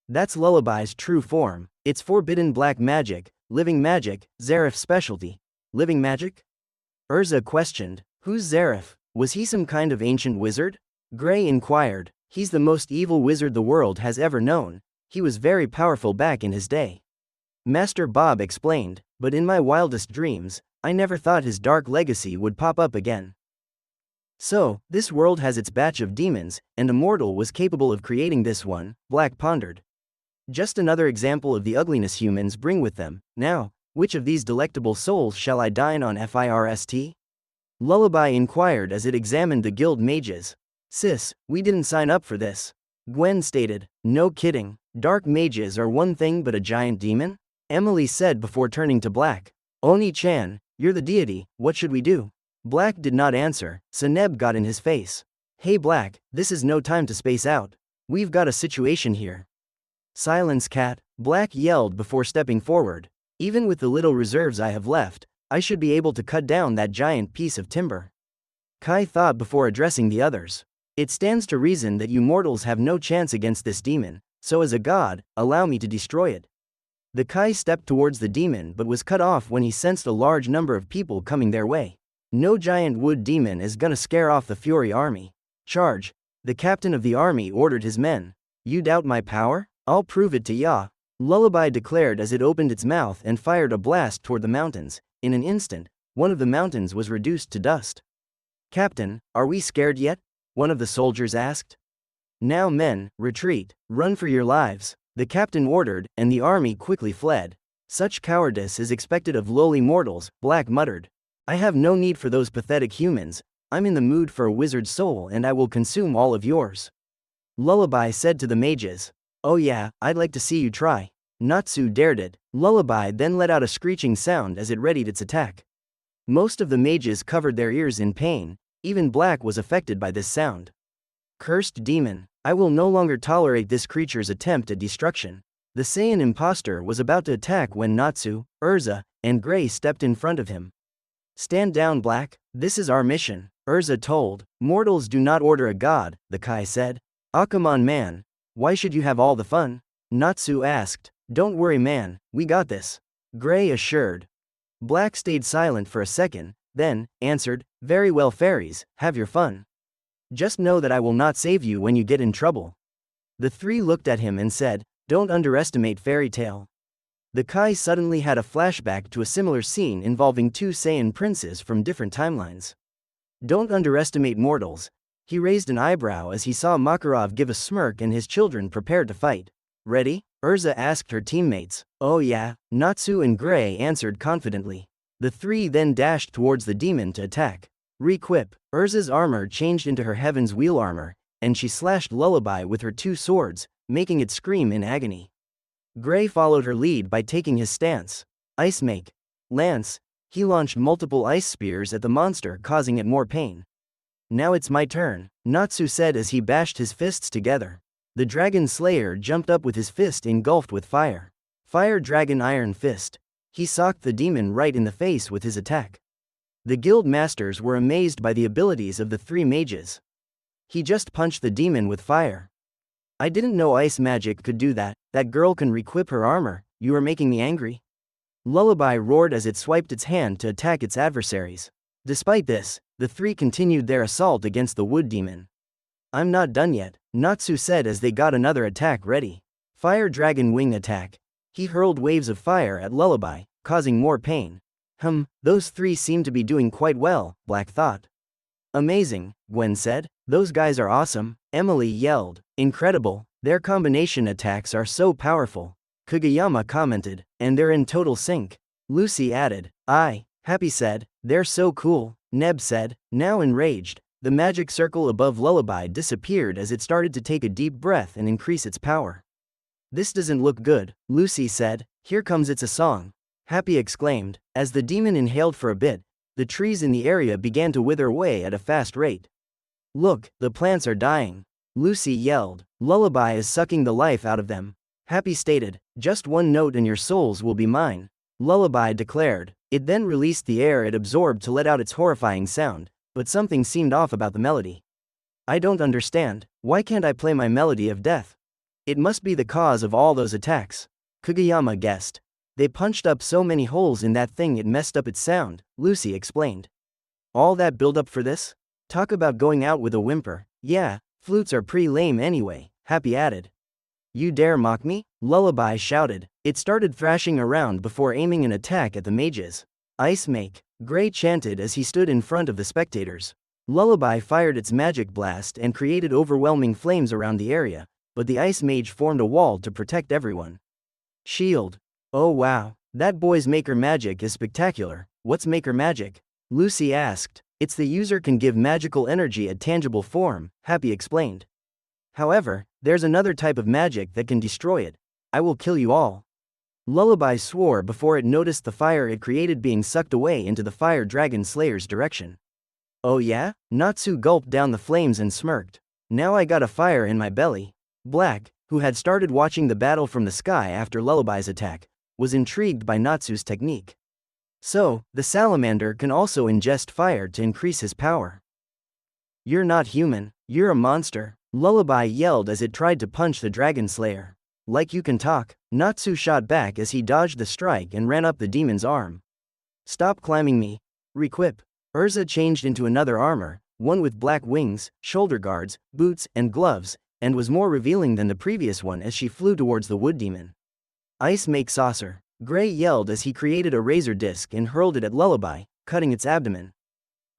That's Lullaby's true form. It's forbidden black magic, living magic, Zareth's specialty. Living magic? Urza questioned. Who's Zareth? Was he some kind of ancient wizard? Gray inquired. He's the most evil wizard the world has ever known. He was very powerful back in his day. Master Bob explained, but in my wildest dreams, I never thought his dark legacy would pop up again. So, this world has its batch of demons, and a mortal was capable of creating this one, Black pondered. Just another example of the ugliness humans bring with them. Now, which of these delectable souls shall I dine on first? Lullaby inquired as it examined the guild mages. Sis, we didn't sign up for this. Gwen stated. No kidding, dark mages are one thing but a giant demon? Emily said before turning to Black. Oni-chan, you're the deity, what should we do? Black did not answer, so Neb got in his face. Hey Black, this is no time to space out. We've got a situation here. Silence cat, Black yelled before stepping forward. Even with the little reserves I have left, I should be able to cut down that giant piece of timber. Kai thought before addressing the others. It stands to reason that you mortals have no chance against this demon, so as a god, allow me to destroy it. The Kai stepped towards the demon but was cut off when he sensed a large number of people coming their way. No giant wood demon is gonna scare off the Fury army. Charge! The captain of the army ordered his men. You doubt my power? I'll prove it to ya. Lullaby declared as it opened its mouth and fired a blast toward the mountains. In an instant, one of the mountains was reduced to dust. Captain, are we scared yet? One of the soldiers asked. Now men, retreat, run for your lives, the captain ordered, and the army quickly fled. Such cowardice is expected of lowly mortals, Black muttered. I have no need for those pathetic humans. I'm in the mood for a wizard's soul and I will consume all of yours. Lullaby said to the mages. Oh yeah, I'd like to see you try. Natsu dared it. Lullaby then let out a screeching sound as it readied its attack. Most of the mages covered their ears in pain, even Black was affected by this sound. Cursed demon, I will no longer tolerate this creature's attempt at destruction. The Saiyan imposter was about to attack when Natsu, Urza, and Gray stepped in front of him. Stand down Black, this is our mission, Urza told. Mortals do not order a god, the Kai said. Ah come on man, why should you have all the fun? Natsu asked. Don't worry man, we got this. Gray assured. Black stayed silent for a second, then answered, very well fairies, have your fun. Just know that I will not save you when you get in trouble. The 3 looked at him and said, don't underestimate Fairy Tail. The Kai suddenly had a flashback to a similar scene involving 2 Saiyan princes from different timelines. Don't underestimate mortals. He raised an eyebrow as he saw Makarov give a smirk and his children prepared to fight. Ready? Urza asked her teammates. Oh yeah, Natsu and Gray answered confidently. The 3 then dashed towards the demon to attack. Requip, Urza's armor changed into her Heaven's Wheel armor, and she slashed Lullaby with her 2 swords, making it scream in agony. Gray followed her lead by taking his stance. Ice Make. Lance. He launched multiple ice spears at the monster, causing it more pain. Now it's my turn, Natsu said as he bashed his fists together. The Dragon Slayer jumped up with his fist engulfed with fire. Fire Dragon Iron Fist. He socked the demon right in the face with his attack. The guild masters were amazed by the abilities of the 3 mages. He just punched the demon with fire. I didn't know ice magic could do that. That girl can requip her armor, you are making me angry. Lullaby roared as it swiped its hand to attack its adversaries. Despite this, the 3 continued their assault against the wood demon. I'm not done yet, Natsu said as they got another attack ready. Fire Dragon Wing Attack. He hurled waves of fire at Lullaby, causing more pain. Those 3 seem to be doing quite well, Black thought. Amazing, Gwen said. Those guys are awesome, Emily yelled. Incredible, their combination attacks are so powerful. Kageyama commented, and they're in total sync. Lucy added. Happy said, they're so cool. Neb said, now enraged. The magic circle above Lullaby disappeared as it started to take a deep breath and increase its power. This doesn't look good, Lucy said. Here comes it's a song. Happy exclaimed. As the demon inhaled for a bit, the trees in the area began to wither away at a fast rate. Look, the plants are dying. Lucy yelled. Lullaby is sucking the life out of them. Happy stated. Just one note and your souls will be mine. Lullaby declared. It then released the air it absorbed to let out its horrifying sound, but something seemed off about the melody. I don't understand. Why can't I play my melody of death? It must be the cause of all those attacks. Kageyama guessed. They punched up so many holes in that thing it messed up its sound, Lucy explained. All that build-up for this? Talk about going out with a whimper. Yeah, flutes are pretty lame anyway, Happy added. You dare mock me? Lullaby shouted. It started thrashing around before aiming an attack at the mages. Ice make, Gray chanted as he stood in front of the spectators. Lullaby fired its magic blast and created overwhelming flames around the area, but the ice mage formed a wall to protect everyone. Shield. Oh wow, that boy's maker magic is spectacular. What's maker magic? Lucy asked. It's the user can give magical energy a tangible form, Happy explained. However, there's another type of magic that can destroy it. I will kill you all. Lullaby swore before it noticed the fire it created being sucked away into the fire dragon slayer's direction. Oh yeah? Natsu gulped down the flames and smirked. Now I got a fire in my belly. Black, who had started watching the battle from the sky after Lullaby's attack, was intrigued by Natsu's technique. So, the salamander can also ingest fire to increase his power. You're not human, you're a monster, Lullaby yelled as it tried to punch the dragon slayer. Like you can talk, Natsu shot back as he dodged the strike and ran up the demon's arm. Stop climbing me. Requip. Urza changed into another armor, one with black wings, shoulder guards, boots, and gloves, and was more revealing than the previous one as she flew towards the wood demon. Ice make saucer. Gray yelled as he created a razor disc and hurled it at Lullaby, cutting its abdomen.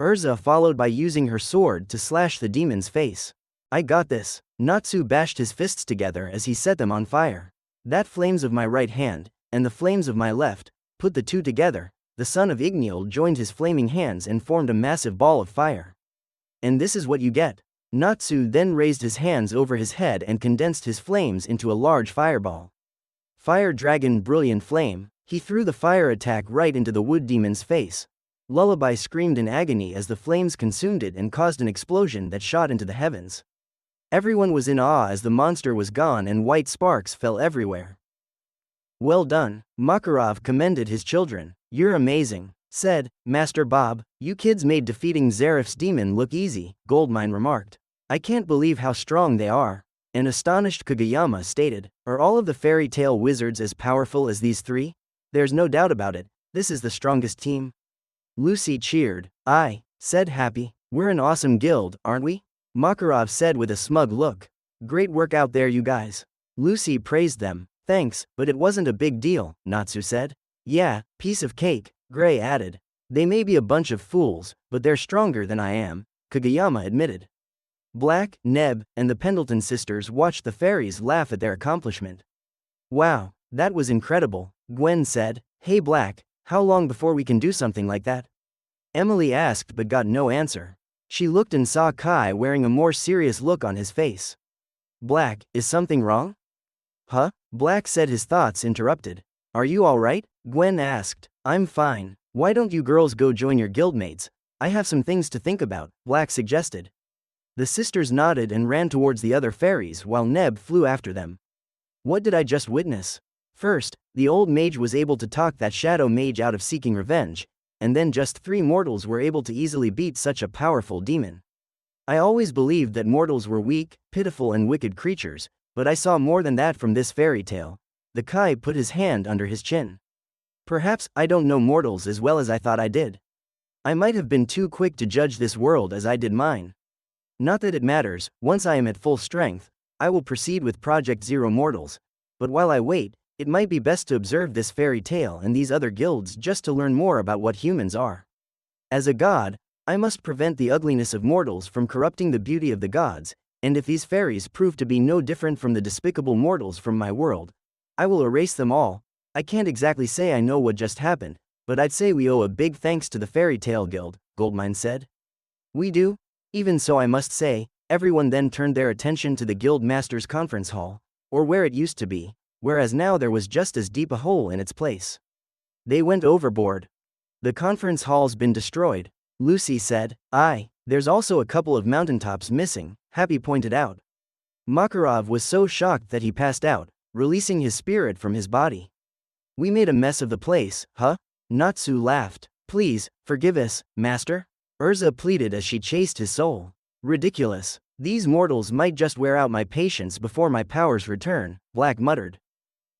Urza followed by using her sword to slash the demon's face. I got this. Natsu bashed his fists together as he set them on fire. That flames of my right hand, and the flames of my left, put the two together, the son of Igniel joined his flaming hands and formed a massive ball of fire. And this is what you get. Natsu then raised his hands over his head and condensed his flames into a large fireball. Fire Dragon Brilliant Flame, he threw the fire attack right into the wood demon's face. Lullaby screamed in agony as the flames consumed it and caused an explosion that shot into the heavens. Everyone was in awe as the monster was gone and white sparks fell everywhere. Well done, Makarov commended his children. You're amazing, said Master Bob. You kids made defeating Zaref's demon look easy, Goldmine remarked. I can't believe how strong they are. An astonished Kageyama stated, are all of the fairy tale wizards as powerful as these three? There's no doubt about it, this is the strongest team. Lucy cheered. Aye, said Happy. We're an awesome guild, aren't we? Makarov said with a smug look. Great work out there you guys. Lucy praised them. Thanks, but it wasn't a big deal, Natsu said. Yeah, piece of cake, Gray added. They may be a bunch of fools, but they're stronger than I am, Kageyama admitted. Black, Neb, and the Pendleton sisters watched the fairies laugh at their accomplishment. Wow, that was incredible, Gwen said. Hey Black, how long before we can do something like that? Emily asked but got no answer. She looked and saw Kai wearing a more serious look on his face. Black, is something wrong? Huh? Black said his thoughts interrupted. Are you alright? Gwen asked. I'm fine. Why don't you girls go join your guildmates? I have some things to think about, Black suggested. The sisters nodded and ran towards the other fairies while Neb flew after them. What did I just witness? First, the old mage was able to talk that shadow mage out of seeking revenge, and then just 3 mortals were able to easily beat such a powerful demon. I always believed that mortals were weak, pitiful and wicked creatures, but I saw more than that from this fairy tale. The Kai put his hand under his chin. Perhaps I don't know mortals as well as I thought I did. I might have been too quick to judge this world as I did mine. Not that it matters, once I am at full strength, I will proceed with Project Zero Mortals, but while I wait, it might be best to observe this fairy tale and these other guilds just to learn more about what humans are. As a god, I must prevent the ugliness of mortals from corrupting the beauty of the gods, and if these fairies prove to be no different from the despicable mortals from my world, I will erase them all. I can't exactly say I know what just happened, but I'd say we owe a big thanks to the Fairy Tale Guild, Goldmine said. We do? Even so I must say, everyone then turned their attention to the guild master's conference hall, or where it used to be, whereas now there was just as deep a hole in its place. They went overboard. The conference hall's been destroyed, Lucy said. Aye, there's also a couple of mountaintops missing, Happy pointed out. Makarov was so shocked that he passed out, releasing his spirit from his body. We made a mess of the place, huh? Natsu laughed. Please, forgive us, master? Urza pleaded as she chased his soul. Ridiculous. These mortals might just wear out my patience before my powers return, Black muttered.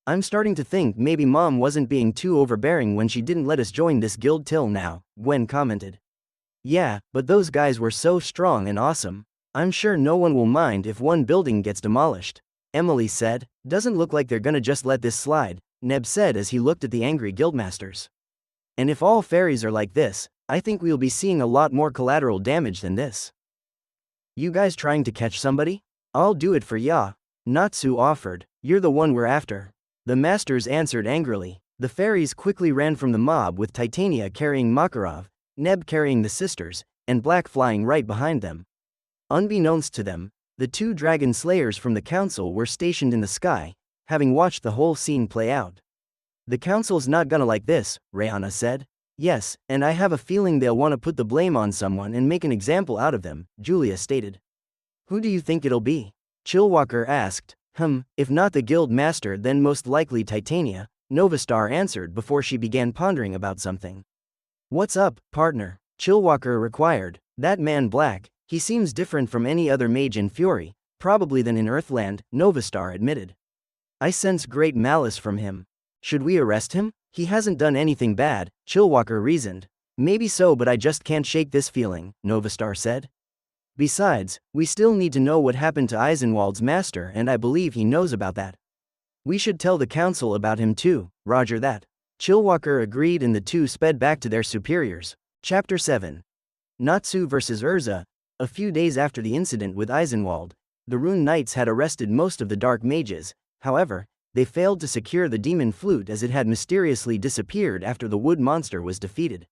I'm starting to think maybe Mom wasn't being too overbearing when she didn't let us join this guild till now, Gwen commented. Yeah, but those guys were so strong and awesome. I'm sure no one will mind if one building gets demolished, Emily said. Doesn't look like they're gonna just let this slide, Neb said as he looked at the angry guildmasters. And if all fairies are like this, I think we'll be seeing a lot more collateral damage than this. You guys trying to catch somebody? I'll do it for ya, Natsu offered. You're the one we're after. The masters answered angrily. The fairies quickly ran from the mob with Titania carrying Makarov, Neb carrying the sisters, and Black flying right behind them. Unbeknownst to them, the two dragon slayers from the council were stationed in the sky, having watched the whole scene play out. The council's not gonna like this, Rayana said. Yes, and I have a feeling they'll want to put the blame on someone and make an example out of them, Julia stated. Who do you think it'll be? Chillwalker asked. If not the guild master then most likely Titania, Novastar answered before she began pondering about something. What's up, partner? Chillwalker required. That man Black, he seems different from any other mage in Fury, probably than in Earthland, Novastar admitted. I sense great malice from him. Should we arrest him? He hasn't done anything bad, Chillwalker reasoned. Maybe so, but I just can't shake this feeling, Novastar said. Besides, we still need to know what happened to Eisenwald's master, and I believe he knows about that. We should tell the council about him too, roger that. Chillwalker agreed and the two sped back to their superiors. Chapter 7. Natsu vs. Urza. A few days after the incident with Eisenwald, the Rune Knights had arrested most of the Dark Mages. However, they failed to secure the demon flute as it had mysteriously disappeared after the wood monster was defeated.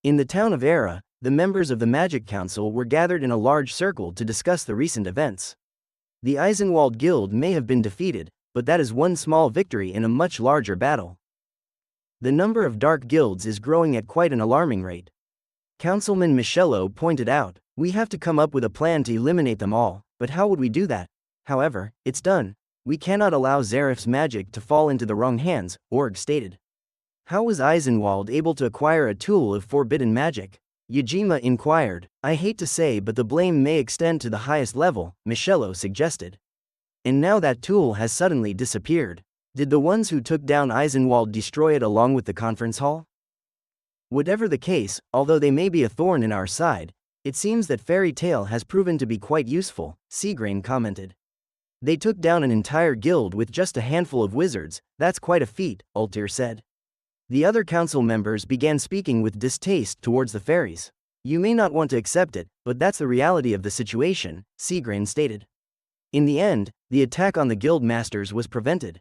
In the town of Era, the members of the Magic Council were gathered in a large circle to discuss the recent events. The Eisenwald Guild may have been defeated, but that is one small victory in a much larger battle. The number of dark guilds is growing at quite an alarming rate. Councilman Michello pointed out, we have to come up with a plan to eliminate them all, but how would we do that? However, it's done. We cannot allow Zaref's magic to fall into the wrong hands, Org stated. How was Eisenwald able to acquire a tool of forbidden magic? Yajima inquired. I hate to say, but the blame may extend to the highest level, Michello suggested. And now that tool has suddenly disappeared. Did the ones who took down Eisenwald destroy it along with the conference hall? Whatever the case, although they may be a thorn in our side, it seems that Fairy Tail has proven to be quite useful, Seagrain commented. They took down an entire guild with just a handful of wizards, that's quite a feat, Altair said. The other council members began speaking with distaste towards the fairies. You may not want to accept it, but that's the reality of the situation, Seagrain stated. In the end, the attack on the guild masters was prevented.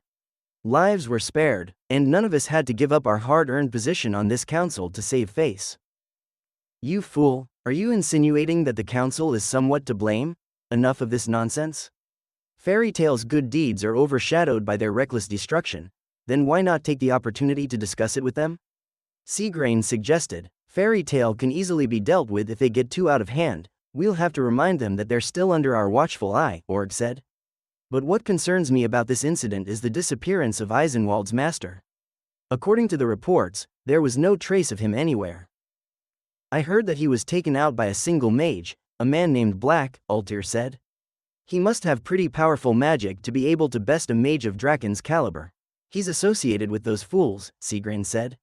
Lives were spared, and none of us had to give up our hard-earned position on this council to save face. You fool, are you insinuating that the council is somewhat to blame? Enough of this nonsense. Fairy Tail's good deeds are overshadowed by their reckless destruction. Then why not take the opportunity to discuss it with them? Seagrain suggested. Fairy Tail can easily be dealt with if they get too out of hand. We'll have to remind them that they're still under our watchful eye, Org said. But what concerns me about this incident is the disappearance of Eisenwald's master. According to the reports, there was no trace of him anywhere. I heard that he was taken out by a single mage, a man named Black, Altair said. He must have pretty powerful magic to be able to best a mage of Draken's caliber. He's associated with those fools, Seagrain said.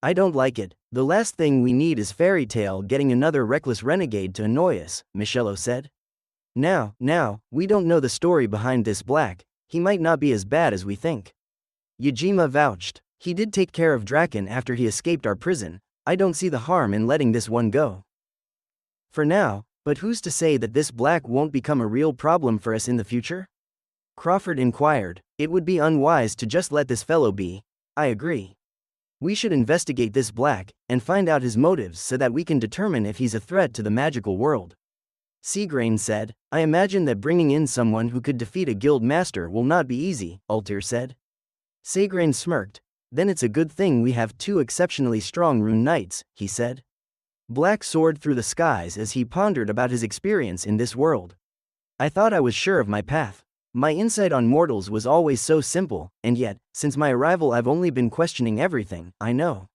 I don't like it. The last thing we need is Fairy Tail getting another reckless renegade to annoy us, Michello said. Now, we don't know the story behind this Black, he might not be as bad as we think. Yajima vouched. He did take care of Draken after he escaped our prison. I don't see the harm in letting this one go. For now, but who's to say that this Black won't become a real problem for us in the future? Crawford inquired. It would be unwise to just let this fellow be. I agree. We should investigate this Black, and find out his motives so that we can determine if he's a threat to the magical world. Seagrain said, I imagine that bringing in someone who could defeat a guild master will not be easy, Altair said. Sagrain smirked. Then it's a good thing we have two exceptionally strong rune knights, he said. Black soared through the skies as he pondered about his experience in this world. I thought I was sure of my path. My insight on mortals was always so simple, and yet, since my arrival I've only been questioning everything I know.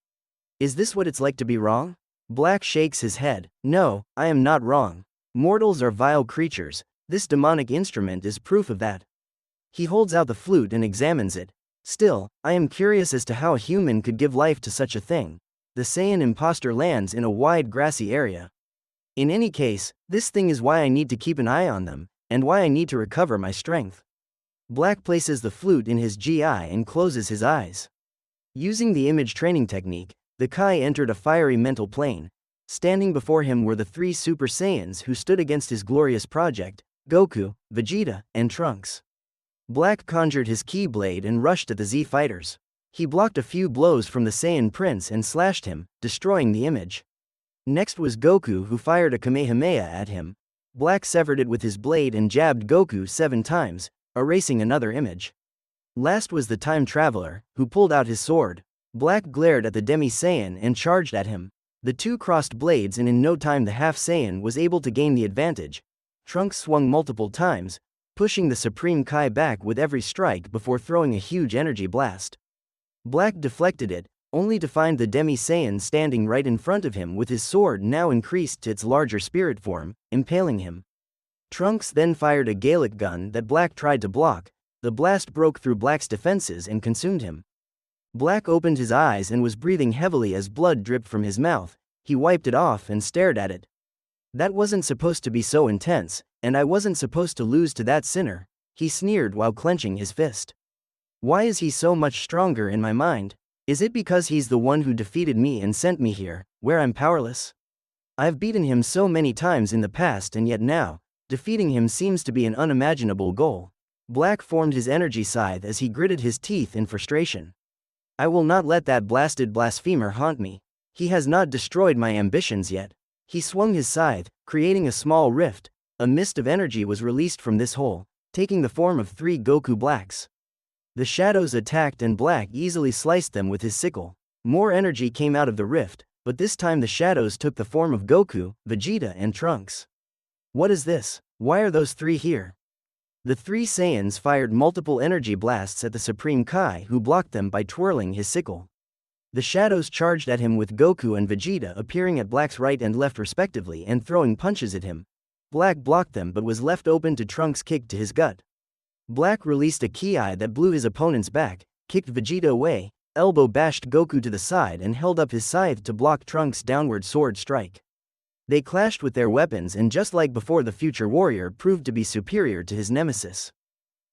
Is this what it's like to be wrong? Black shakes his head. No, I am not wrong. Mortals are vile creatures. This demonic instrument is proof of that. He holds out the flute and examines it. Still, I am curious as to how a human could give life to such a thing. The Saiyan imposter lands in a wide grassy area. In any case, this thing is why I need to keep an eye on them, and why I need to recover my strength. Black places the flute in his GI and closes his eyes. Using the image training technique, the Kai entered a fiery mental plane. Standing before him were the three Super Saiyans who stood against his glorious project: Goku, Vegeta, and Trunks. Black conjured his Keyblade and rushed at the Z fighters. He blocked a few blows from the Saiyan Prince and slashed him, destroying the image. Next was Goku, who fired a Kamehameha at him. Black severed it with his blade and jabbed Goku 7 times, erasing another image. Last was the Time Traveler, who pulled out his sword. Black glared at the Demi Saiyan and charged at him. The two crossed blades and in no time the Half Saiyan was able to gain the advantage. Trunks swung multiple times, pushing the Supreme Kai back with every strike before throwing a huge energy blast. Black deflected it, only to find the Demi Saiyan standing right in front of him with his sword now increased to its larger spirit form, impaling him. Trunks then fired a Gallic gun that Black tried to block. The blast broke through Black's defenses and consumed him. Black opened his eyes and was breathing heavily as blood dripped from his mouth. He wiped it off and stared at it. That wasn't supposed to be so intense, and I wasn't supposed to lose to that sinner, he sneered while clenching his fist. Why is he so much stronger in my mind? Is it because he's the one who defeated me and sent me here, where I'm powerless? I've beaten him so many times in the past, and yet now, defeating him seems to be an unimaginable goal. Black formed his energy scythe as he gritted his teeth in frustration. I will not let that blasted blasphemer haunt me. He has not destroyed my ambitions yet. He swung his scythe, creating a small rift. A mist of energy was released from this hole, taking the form of 3 Goku Blacks. The shadows attacked and Black easily sliced them with his sickle. More energy came out of the rift, but this time the shadows took the form of Goku, Vegeta, and Trunks. What is this? Why are those 3 here? The 3 Saiyans fired multiple energy blasts at the Supreme Kai, who blocked them by twirling his sickle. The shadows charged at him with Goku and Vegeta appearing at Black's right and left respectively and throwing punches at him. Black blocked them but was left open to Trunks' kick to his gut. Black released a Ki that blew his opponent's back, kicked Vegeta away, elbow bashed Goku to the side and held up his scythe to block Trunks' downward sword strike. They clashed with their weapons, and just like before, the future warrior proved to be superior to his nemesis.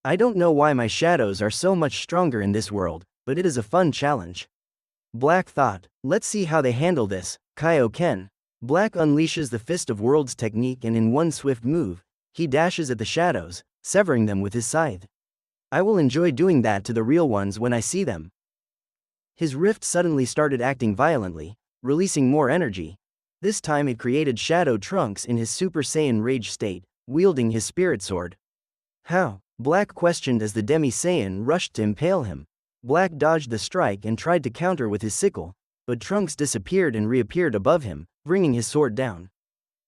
I don't know why my shadows are so much stronger in this world, but it is a fun challenge. Black thought, let's see how they handle this. Kaioken. Black unleashes the Fist of Worlds technique, and in one swift move, he dashes at the shadows, severing them with his scythe. I will enjoy doing that to the real ones when I see them. His rift suddenly started acting violently, releasing more energy. This time it created Shadow Trunks in his Super Saiyan rage state, wielding his spirit sword. How? Black questioned as the Demi Saiyan rushed to impale him. Black dodged the strike and tried to counter with his sickle, but Trunks disappeared and reappeared above him, bringing his sword down.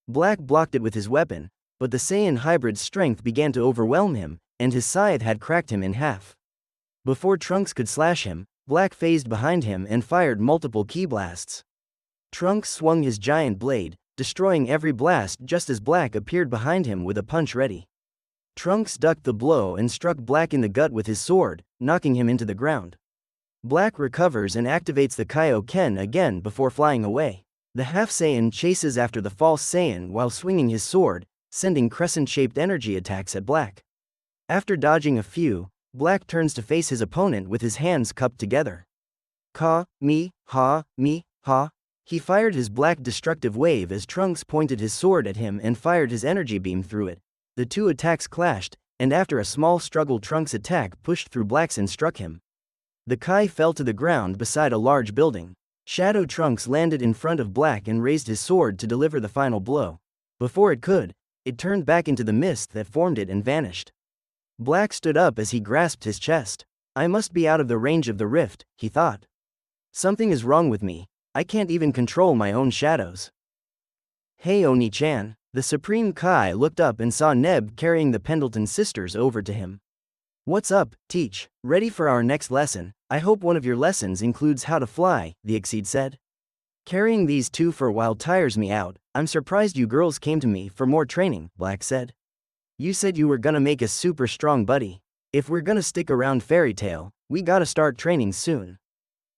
Black blocked it with his weapon, but the Saiyan hybrid's strength began to overwhelm him, and his scythe had cracked him in half. Before Trunks could slash him, Black phased behind him and fired multiple ki blasts. Trunks swung his giant blade, destroying every blast just as Black appeared behind him with a punch ready. Trunks ducked the blow and struck Black in the gut with his sword, knocking him into the ground. Black recovers and activates the Kaioken again before flying away. The Half Saiyan chases after the False Saiyan while swinging his sword, sending crescent-shaped energy attacks at Black. After dodging a few, Black turns to face his opponent with his hands cupped together. Ka, me, ha, me, ha. He fired his black destructive wave as Trunks pointed his sword at him and fired his energy beam through it. The two attacks clashed, and after a small struggle Trunks' attack pushed through Black's and struck him. The Kai fell to the ground beside a large building. Shadow Trunks landed in front of Black and raised his sword to deliver the final blow. Before it could, it turned back into the mist that formed it and vanished. Black stood up as he grasped his chest. I must be out of the range of the rift, he thought. Something is wrong with me. I can't even control my own shadows. Hey Oni-chan. The Supreme Kai looked up and saw Neb carrying the Pendleton sisters over to him. What's up, Teach? Ready for our next lesson? I hope one of your lessons includes how to fly, the Exceed said. Carrying these two for a while tires me out. I'm surprised you girls came to me for more training, Black said. You said you were gonna make us super strong, buddy. If we're gonna stick around Fairy Tail, we gotta start training soon.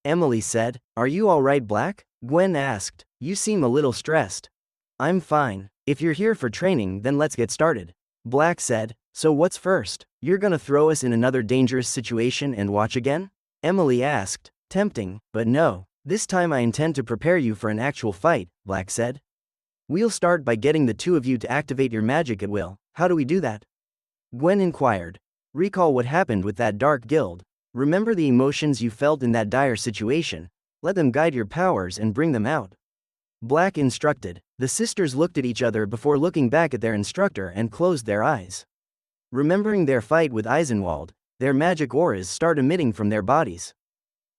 Emily said. Are you alright, Black? Gwen asked. You seem a little stressed. I'm fine. If you're here for training, then let's get started. Black said. So what's first? You're gonna throw us in another dangerous situation and watch again? Emily asked. Tempting, but no. This time I intend to prepare you for an actual fight, Black said. We'll start by getting the two of you to activate your magic at will. How do we do that? Gwen inquired. Recall what happened with that dark guild. Remember the emotions you felt in that dire situation. Let them guide your powers and bring them out. Black instructed. The sisters looked at each other before looking back at their instructor and closed their eyes. Remembering their fight with Eisenwald, their magic auras start emitting from their bodies.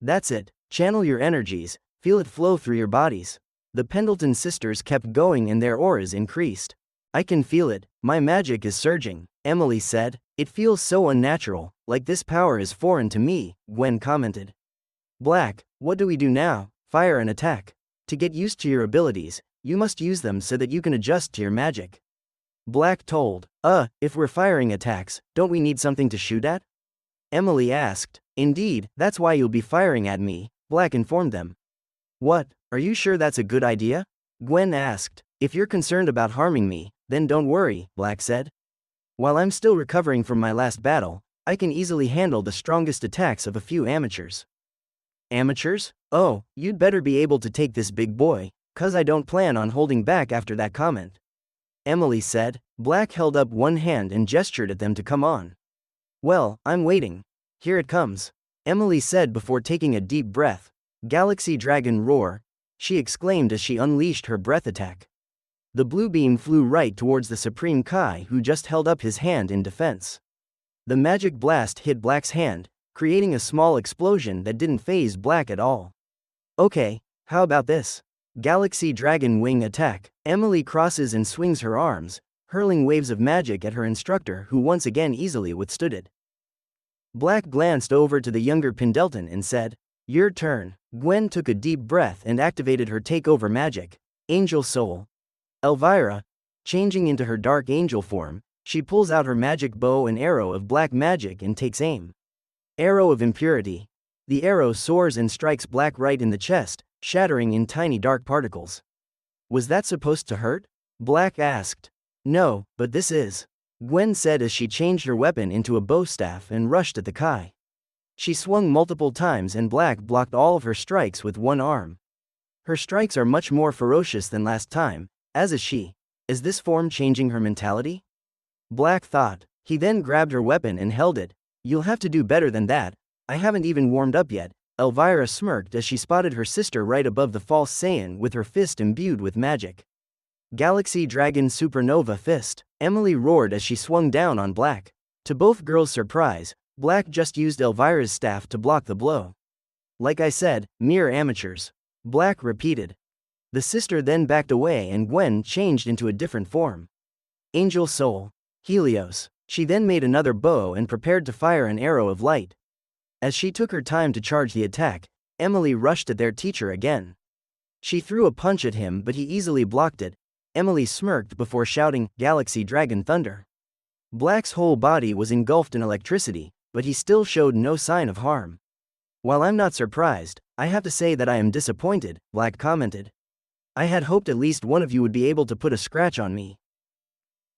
That's it. Channel your energies, feel it flow through your bodies. The Pendleton sisters kept going and their auras increased. I can feel it, my magic is surging, Emily said. It feels so unnatural, like this power is foreign to me, Gwen commented. Black, what do we do now? Fire and attack. To get used to your abilities, you must use them so that you can adjust to your magic. Black told. If we're firing attacks, don't we need something to shoot at? Emily asked. Indeed, that's why you'll be firing at me, Black informed them. What, are you sure that's a good idea? Gwen asked. If you're concerned about harming me, then don't worry, Black said. While I'm still recovering from my last battle, I can easily handle the strongest attacks of a few amateurs. Amateurs? Oh, you'd better be able to take this big boy, 'cause I don't plan on holding back after that comment. Emily said. Black held up one hand and gestured at them to come on. Well, I'm waiting. Here it comes, Emily said before taking a deep breath. Galaxy Dragon Roar, she exclaimed as she unleashed her breath attack. The blue beam flew right towards the Supreme Kai, who just held up his hand in defense. The magic blast hit Black's hand, creating a small explosion that didn't faze Black at all. Okay, how about this? Galaxy Dragon Wing Attack. Emily crosses and swings her arms, hurling waves of magic at her instructor, who once again easily withstood it. Black glanced over to the younger Pendleton and said, Your turn. Gwen took a deep breath and activated her takeover magic, Angel Soul. Elvira, changing into her dark angel form, she pulls out her magic bow and arrow of black magic and takes aim. Arrow of Impurity. The arrow soars and strikes Black right in the chest, shattering in tiny dark particles. Was that supposed to hurt? Black asked. No, but this is, Gwen said as she changed her weapon into a bow staff and rushed at the Kai. She swung multiple times and Black blocked all of her strikes with one arm. Her strikes are much more ferocious than last time, as is she. Is this form changing her mentality? Black thought. He then grabbed her weapon and held it. You'll have to do better than that. I haven't even warmed up yet. Elvira smirked as she spotted her sister right above the false Saiyan with her fist imbued with magic. Galaxy Dragon Supernova Fist. Emily roared as she swung down on Black. To both girls' surprise, Black just used Elvira's staff to block the blow. Like I said, mere amateurs. Black repeated. The sister then backed away and Gwen changed into a different form. Angel Soul. Helios. She then made another bow and prepared to fire an arrow of light. As she took her time to charge the attack, Emily rushed at their teacher again. She threw a punch at him but he easily blocked it. Emily smirked before shouting, Galaxy Dragon Thunder. Black's whole body was engulfed in electricity, but he still showed no sign of harm. While I'm not surprised, I have to say that I am disappointed, Black commented. I had hoped at least one of you would be able to put a scratch on me.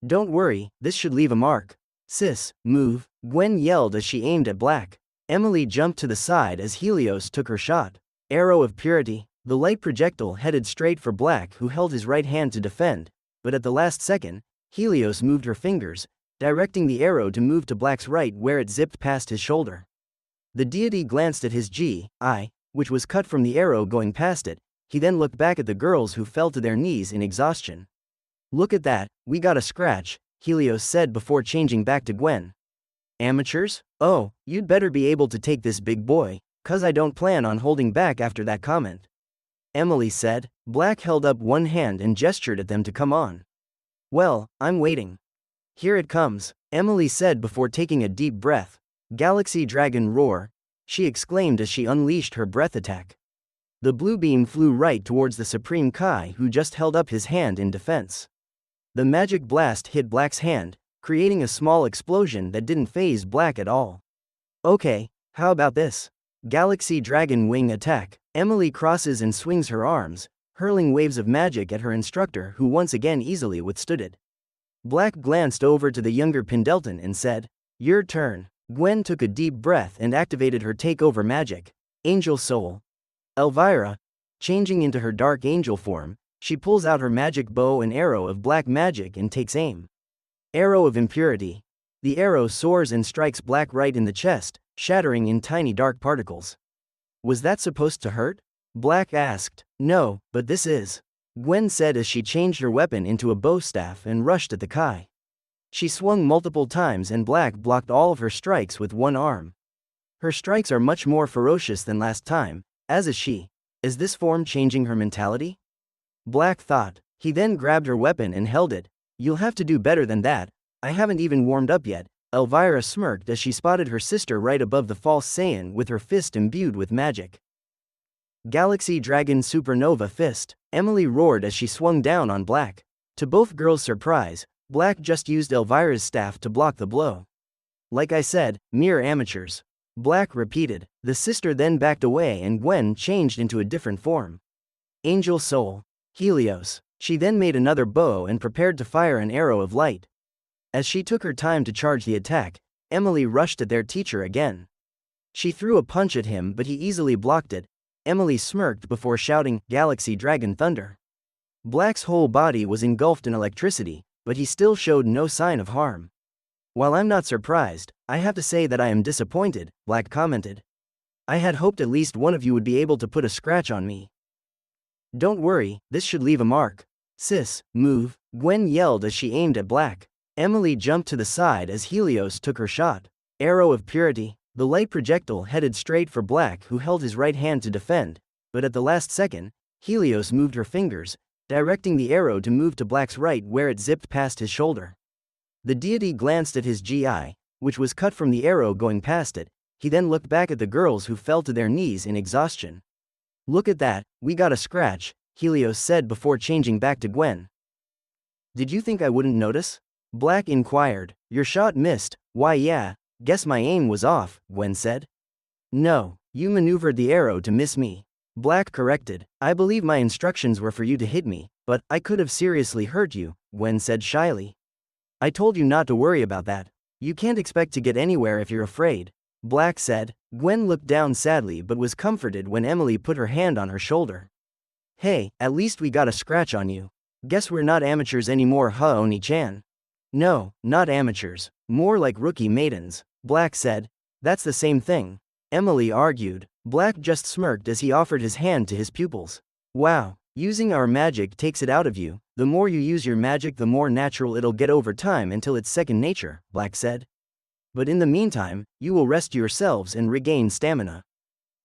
Don't worry, this should leave a mark. Sis, move, Gwen yelled as she aimed at Black. Emily jumped to the side as Helios took her shot. Arrow of Purity. The light projectile headed straight for Black, who held his right hand to defend, but at the last second, Helios moved her fingers, directing the arrow to move to Black's right where it zipped past his shoulder. The deity glanced at his eye, which was cut from the arrow going past it. He then looked back at the girls who fell to their knees in exhaustion. Look at that, we got a scratch, Helios said before changing back to Gwen. Amateurs? Oh, you'd better be able to take this big boy, 'cause I don't plan on holding back after that comment. Emily said. Black held up one hand and gestured at them to come on. Well, I'm waiting. Here it comes, Emily said before taking a deep breath. Galaxy Dragon Roar, she exclaimed as she unleashed her breath attack. The blue beam flew right towards the Supreme Kai, who just held up his hand in defense. The magic blast hit Black's hand, creating a small explosion that didn't faze Black at all. Okay, how about this? Galaxy Dragon Wing Attack. Emily crosses and swings her arms, hurling waves of magic at her instructor, who once again easily withstood it. Black glanced over to the younger Pendleton and said, Your turn. Gwen took a deep breath and activated her takeover magic, Angel Soul. Elvira, changing into her dark angel form, she pulls out her magic bow and arrow of black magic and takes aim. Arrow of Impurity. The arrow soars and strikes Black right in the chest, shattering in tiny dark particles. Was that supposed to hurt? Black asked. No, but this is. Gwen said as she changed her weapon into a bow staff and rushed at the Kai. She swung multiple times and Black blocked all of her strikes with one arm. Her strikes are much more ferocious than last time, as is she. Is this form changing her mentality? Black thought. He then grabbed her weapon and held it. You'll have to do better than that. I haven't even warmed up yet. Elvira smirked as she spotted her sister right above the false Saiyan with her fist imbued with magic. Galaxy Dragon Supernova Fist. Emily roared as she swung down on Black. To both girls' surprise, Black just used Elvira's staff to block the blow. Like I said, mere amateurs. Black repeated. The sister then backed away and Gwen changed into a different form. Angel Soul. Helios. She then made another bow and prepared to fire an arrow of light. As she took her time to charge the attack, Emily rushed at their teacher again. She threw a punch at him but he easily blocked it. Emily smirked before shouting, Galaxy Dragon Thunder. Black's whole body was engulfed in electricity, but he still showed no sign of harm. While I'm not surprised, I have to say that I am disappointed, Black commented. I had hoped at least one of you would be able to put a scratch on me. Don't worry, this should leave a mark. Sis, move, Gwen yelled as she aimed at Black. Emily jumped to the side as Helios took her shot. Arrow of Purity. The light projectile headed straight for Black, who held his right hand to defend, but at the last second, Helios moved her fingers, directing the arrow to move to Black's right where it zipped past his shoulder. The deity glanced at his GI, which was cut from the arrow going past it. He then looked back at the girls who fell to their knees in exhaustion. Look at that, we got a scratch, Helios said before changing back to Gwen. Did you think I wouldn't notice? Black inquired. Your shot missed. Why yeah, guess my aim was off, Gwen said. No, you maneuvered the arrow to miss me. Black corrected. I believe my instructions were for you to hit me, but I could have seriously hurt you, Gwen said shyly. I told you not to worry about that. You can't expect to get anywhere if you're afraid, Black said. Gwen looked down sadly but was comforted when Emily put her hand on her shoulder. Hey, at least we got a scratch on you. Guess we're not amateurs anymore, huh, Oni-chan? No, not amateurs, more like rookie maidens, Black said. That's the same thing, Emily argued. Black just smirked as he offered his hand to his pupils. Wow, using our magic takes it out of you. The more you use your magic, the more natural it'll get over time until it's second nature, Black said. But in the meantime, you will rest yourselves and regain stamina.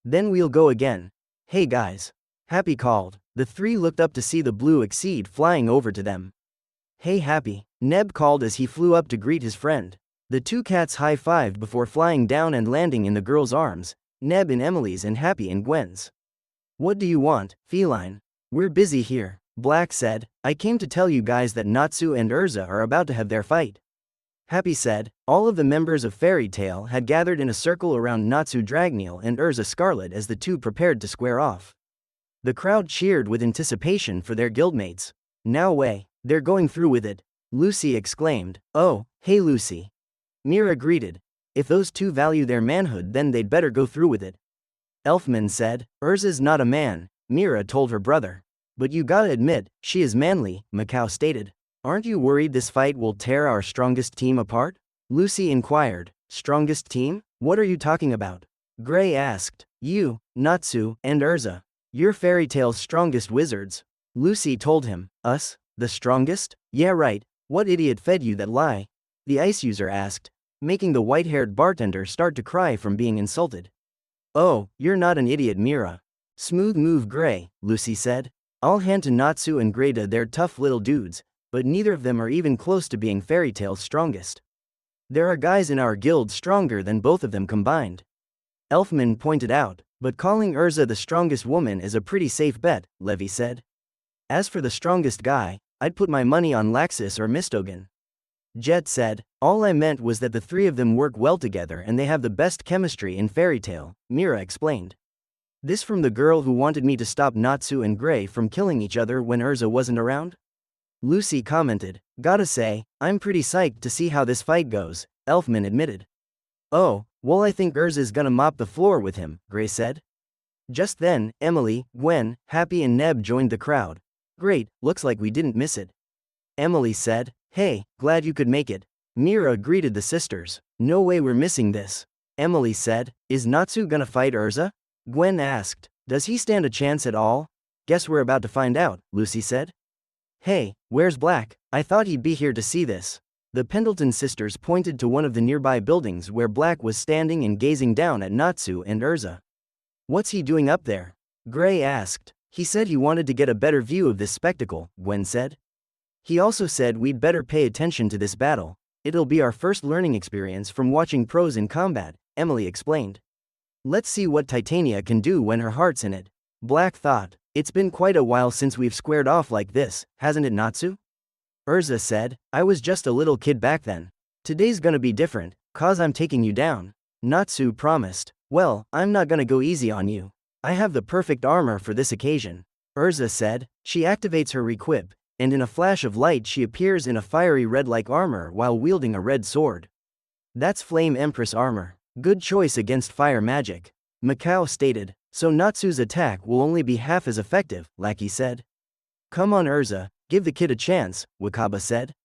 Then we'll go again. Hey guys. Happy called. The three looked up to see the blue exceed flying over to them. Hey Happy, Neb called as he flew up to greet his friend. The two cats high-fived before flying down and landing in the girls' arms, Neb in Emily's and Happy in Gwen's. What do you want, Feline? We're busy here, Black said. I came to tell you guys that Natsu and Urza are about to have their fight. Happy said. All of the members of Fairy Tail had gathered in a circle around Natsu Dragneel and Urza Scarlet as the two prepared to square off. The crowd cheered with anticipation for their guildmates. No way, they're going through with it, Lucy exclaimed. Oh, hey Lucy. Mira greeted. If those two value their manhood then they'd better go through with it. Elfman said. Urza's not a man, Mira told her brother. But you gotta admit, she is manly, Macau stated. Aren't you worried this fight will tear our strongest team apart? Lucy inquired. Strongest team? What are you talking about? Gray asked. You, Natsu, and Urza. You're Fairy Tail's strongest wizards. Lucy told him. Us? The strongest? Yeah right, what idiot fed you that lie? The ice user asked. making the white-haired bartender start to cry from being insulted. "Oh, you're not an idiot, Mira. Smooth move, Gray," Lucy said. "I'll hand to Natsu and Greta, they're tough little dudes, but neither of them are even close to being Fairy Tail's strongest. There are guys in our guild stronger than both of them combined." Elfman pointed out, "But calling Urza the strongest woman is a pretty safe bet," Levi said. "As for the strongest guy, I'd put my money on Laxus or Mistogen." Jet said, "All I meant was that the three of them work well together and they have the best chemistry in Fairy Tail," Mira explained. "This from the girl who wanted me to stop Natsu and Gray from killing each other when Urza wasn't around?" Lucy commented, "Gotta say, I'm pretty psyched to see how this fight goes," Elfman admitted. "Oh, well, I think Urza's gonna mop the floor with him," Gray said. Just then, Emily, Gwen, Happy and Neb joined the crowd. "Great, looks like we didn't miss it," Emily said. "Hey, glad you could make it." Mira greeted the sisters. "No way we're missing this," Emily said. "Is Natsu gonna fight Urza?" Gwen asked. "Does he stand a chance at all?" "Guess we're about to find out," Lucy said. "Hey, where's Black? I thought he'd be here to see this." The Pendleton sisters pointed to one of the nearby buildings where Black was standing and gazing down at Natsu and Urza. "What's he doing up there?" Gray asked. "He said he wanted to get a better view of this spectacle," Gwen said. "He also said we'd better pay attention to this battle. It'll be our first learning experience from watching pros in combat," Emily explained. "Let's see what Titania can do when her heart's in it." Black thought. "It's been quite a while since we've squared off like this, hasn't it, Natsu?" Urza said, "I was just a little kid back then. Today's gonna be different, 'cause I'm taking you down." Natsu promised. "Well, I'm not gonna go easy on you. I have the perfect armor for this occasion," Urza said. She activates her requip, and in a flash of light she appears in a fiery red-like armor while wielding a red sword. "That's Flame Empress armor. Good choice against fire magic," Mikao stated. "So Natsu's attack will only be half as effective," Lackey said. "Come on, Urza, give the kid a chance," Wakaba said.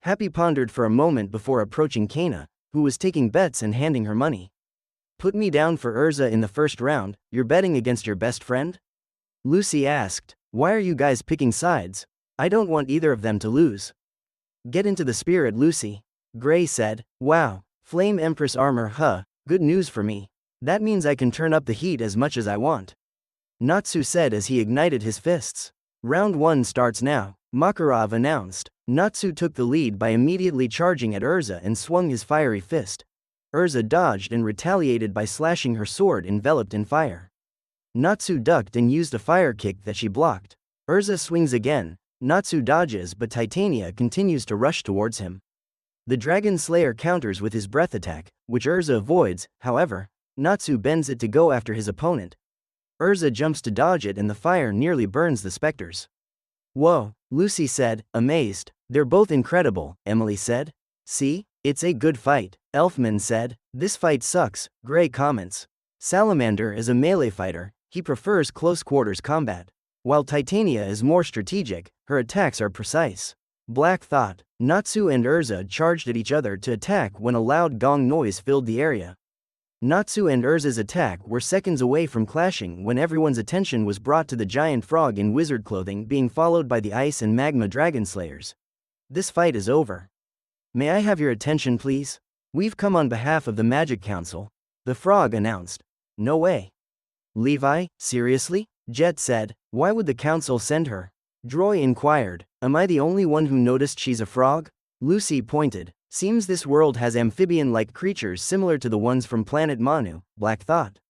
Happy pondered for a moment before approaching Kana, who was taking bets and handing her money. "Put me down for Urza in the first round. You're betting against your best friend?" Lucy asked. "Why are you guys picking sides? I don't want either of them to lose." "Get into the spirit, Lucy," Gray said. "Wow, Flame Empress armor, huh? Good news for me. That means I can turn up the heat as much as I want," Natsu said as he ignited his fists. "Round 1 starts now," Makarov announced. Natsu took the lead by immediately charging at Urza and swung his fiery fist. Urza dodged and retaliated by slashing her sword enveloped in fire. Natsu ducked and used a fire kick that she blocked. Urza swings again. Natsu dodges, but Titania continues to rush towards him. The Dragon Slayer counters with his breath attack, which Urza avoids. However, Natsu bends it to go after his opponent. Urza jumps to dodge it and the fire nearly burns the specters. "Whoa," Lucy said, amazed. "They're both incredible," Emily said. "See? It's a good fight," Elfman said. "This fight sucks," Gray comments. "Salamander is a melee fighter, he prefers close-quarters combat. While Titania is more strategic, her attacks are precise." Black thought. Natsu and Urza charged at each other to attack when a loud gong noise filled the area. Natsu and Urza's attack were seconds away from clashing when everyone's attention was brought to the giant frog in wizard clothing being followed by the ice and magma dragon slayers. "This fight is over. May I have your attention, please? We've come on behalf of the Magic Council," the frog announced. "No way. Levi, seriously?" Jet said. "Why would the council send her?" Droy inquired. "Am I the only one who noticed she's a frog?" Lucy pointed. "Seems this world has amphibian-like creatures similar to the ones from planet Manu," Black thought.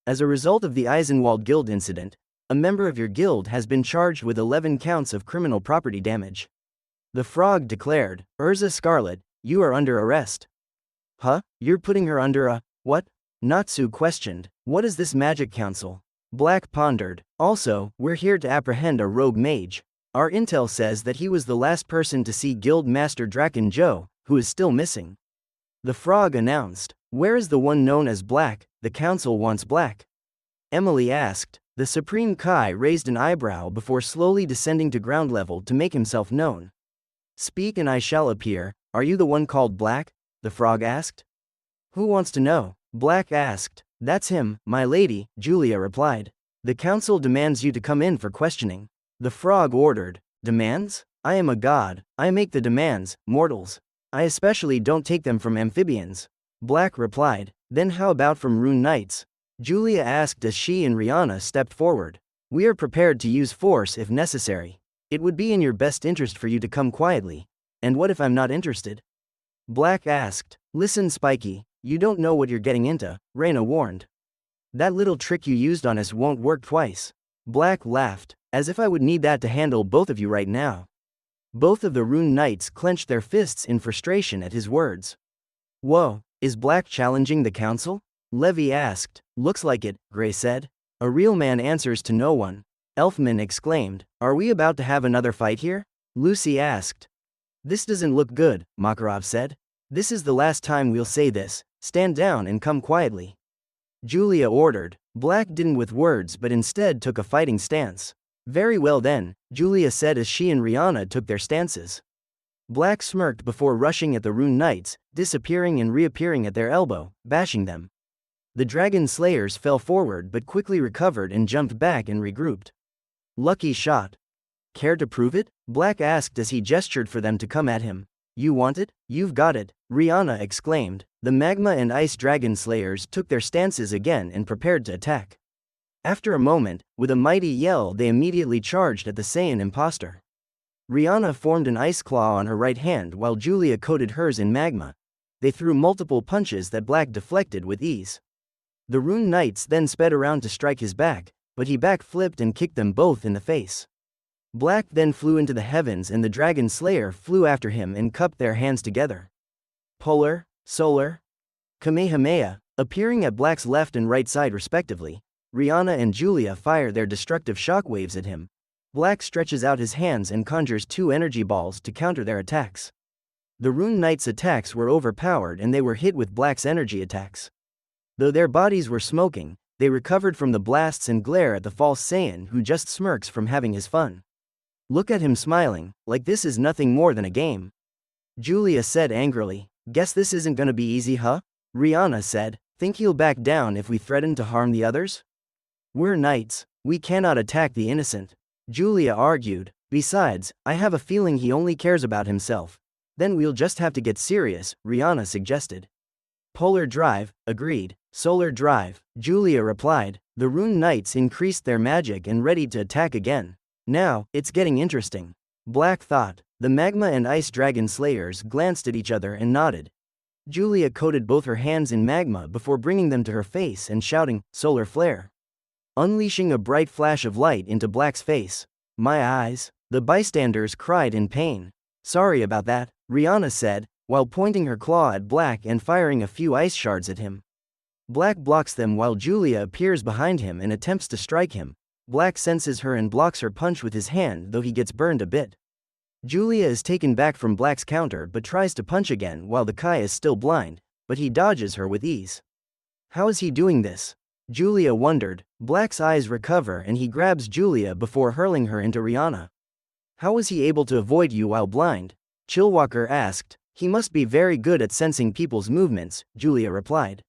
"As a result of the Eisenwald Guild incident, a member of your guild has been charged with 11 counts of criminal property damage," the frog declared. "Urza Scarlet, you are under arrest." "Huh? You're putting her under a what?" Natsu questioned. "What is this Magic Council?" Black pondered. "Also, we're here to apprehend a rogue mage. Our intel says that he was the last person to see Guild Master Draken Joe, who is still missing," the frog announced. "Where is the one known as Black? The council wants Black," Emily asked. The Supreme Kai raised an eyebrow before slowly descending to ground level to make himself known. "Speak and I shall appear. Are you the one called Black?" the frog asked. "Who wants to know?" Black asked. "That's him, my lady," Julia replied. "The council demands you to come in for questioning," the frog ordered. "Demands? I am a god, I make the demands, mortals. I especially don't take them from amphibians. Black replied. Then how about from Rune Knights? Julia asked as she and Rihanna stepped forward. We are prepared to use force if necessary. It would be in your best interest for you to come quietly. And what if I'm not interested? Black asked. Listen, Spiky, you don't know what you're getting into, Reina warned. That little trick you used on us won't work twice. Black laughed, as if I would need that to handle both of you right now. Both of the Rune Knights clenched their fists in frustration at his words. Whoa, is Black challenging the council? Levi asked. Looks like it, Gray said. A real man answers to no one. Elfman exclaimed. Are we about to have another fight here? Lucy asked. This doesn't look good, Makarov said. This is the last time we'll say this. Stand down and come quietly. Julia ordered. Black didn't with words but instead took a fighting stance. Very well then, Julia said as she and Rihanna took their stances. Black smirked before rushing at the Rune Knights, disappearing and reappearing at their elbow, bashing them. The Dragon Slayers fell forward but quickly recovered and jumped back and regrouped. Lucky shot. Care to prove it? Black asked as he gestured for them to come at him. You want it? You've got it, Rihanna exclaimed. The Magma and Ice Dragon Slayers took their stances again and prepared to attack. After a moment, with a mighty yell they immediately charged at the Saiyan imposter. Rihanna formed an ice claw on her right hand while Julia coated hers in magma. They threw multiple punches that Black deflected with ease. The Rune Knights then sped around to strike his back, but he backflipped and kicked them both in the face. Black then flew into the heavens and the Dragon Slayer flew after him and cupped their hands together. Polar, Solar, Kamehameha, appearing at Black's left and right side respectively. Rihanna and Julia fire their destructive shockwaves at him. Black stretches out his hands and conjures 2 energy balls to counter their attacks. The Rune Knights' attacks were overpowered and they were hit with Black's energy attacks. Though their bodies were smoking, they recovered from the blasts and glare at the false Saiyan who just smirks from having his fun. Look at him smiling, like this is nothing more than a game. Julia said angrily. Guess this isn't gonna be easy, huh? Rihanna said. Think he'll back down if we threaten to harm the others? We're knights, we cannot attack the innocent. Julia argued. Besides, I have a feeling he only cares about himself. Then we'll just have to get serious, Rihanna suggested. Polar Drive, agreed. Solar Drive, Julia replied. The Rune Knights increased their magic and readied to attack again. Now, it's getting interesting. Black thought. The Magma and Ice Dragon Slayers glanced at each other and nodded. Julia coated both her hands in magma before bringing them to her face and shouting, Solar Flare. Unleashing a bright flash of light into Black's face. My eyes. The bystanders cried in pain. Sorry about that, Rihanna said, while pointing her claw at Black and firing a few ice shards at him. Black blocks them while Julia appears behind him and attempts to strike him. Black senses her and blocks her punch with his hand though he gets burned a bit. Julia is taken back from Black's counter but tries to punch again while the Kai is still blind, but he dodges her with ease. How is he doing this? Julia wondered. Black's eyes recover and he grabs Julia before hurling her into Rihanna. How was he able to avoid you while blind? Chillwalker asked. He must be very good at sensing people's movements, Julia replied.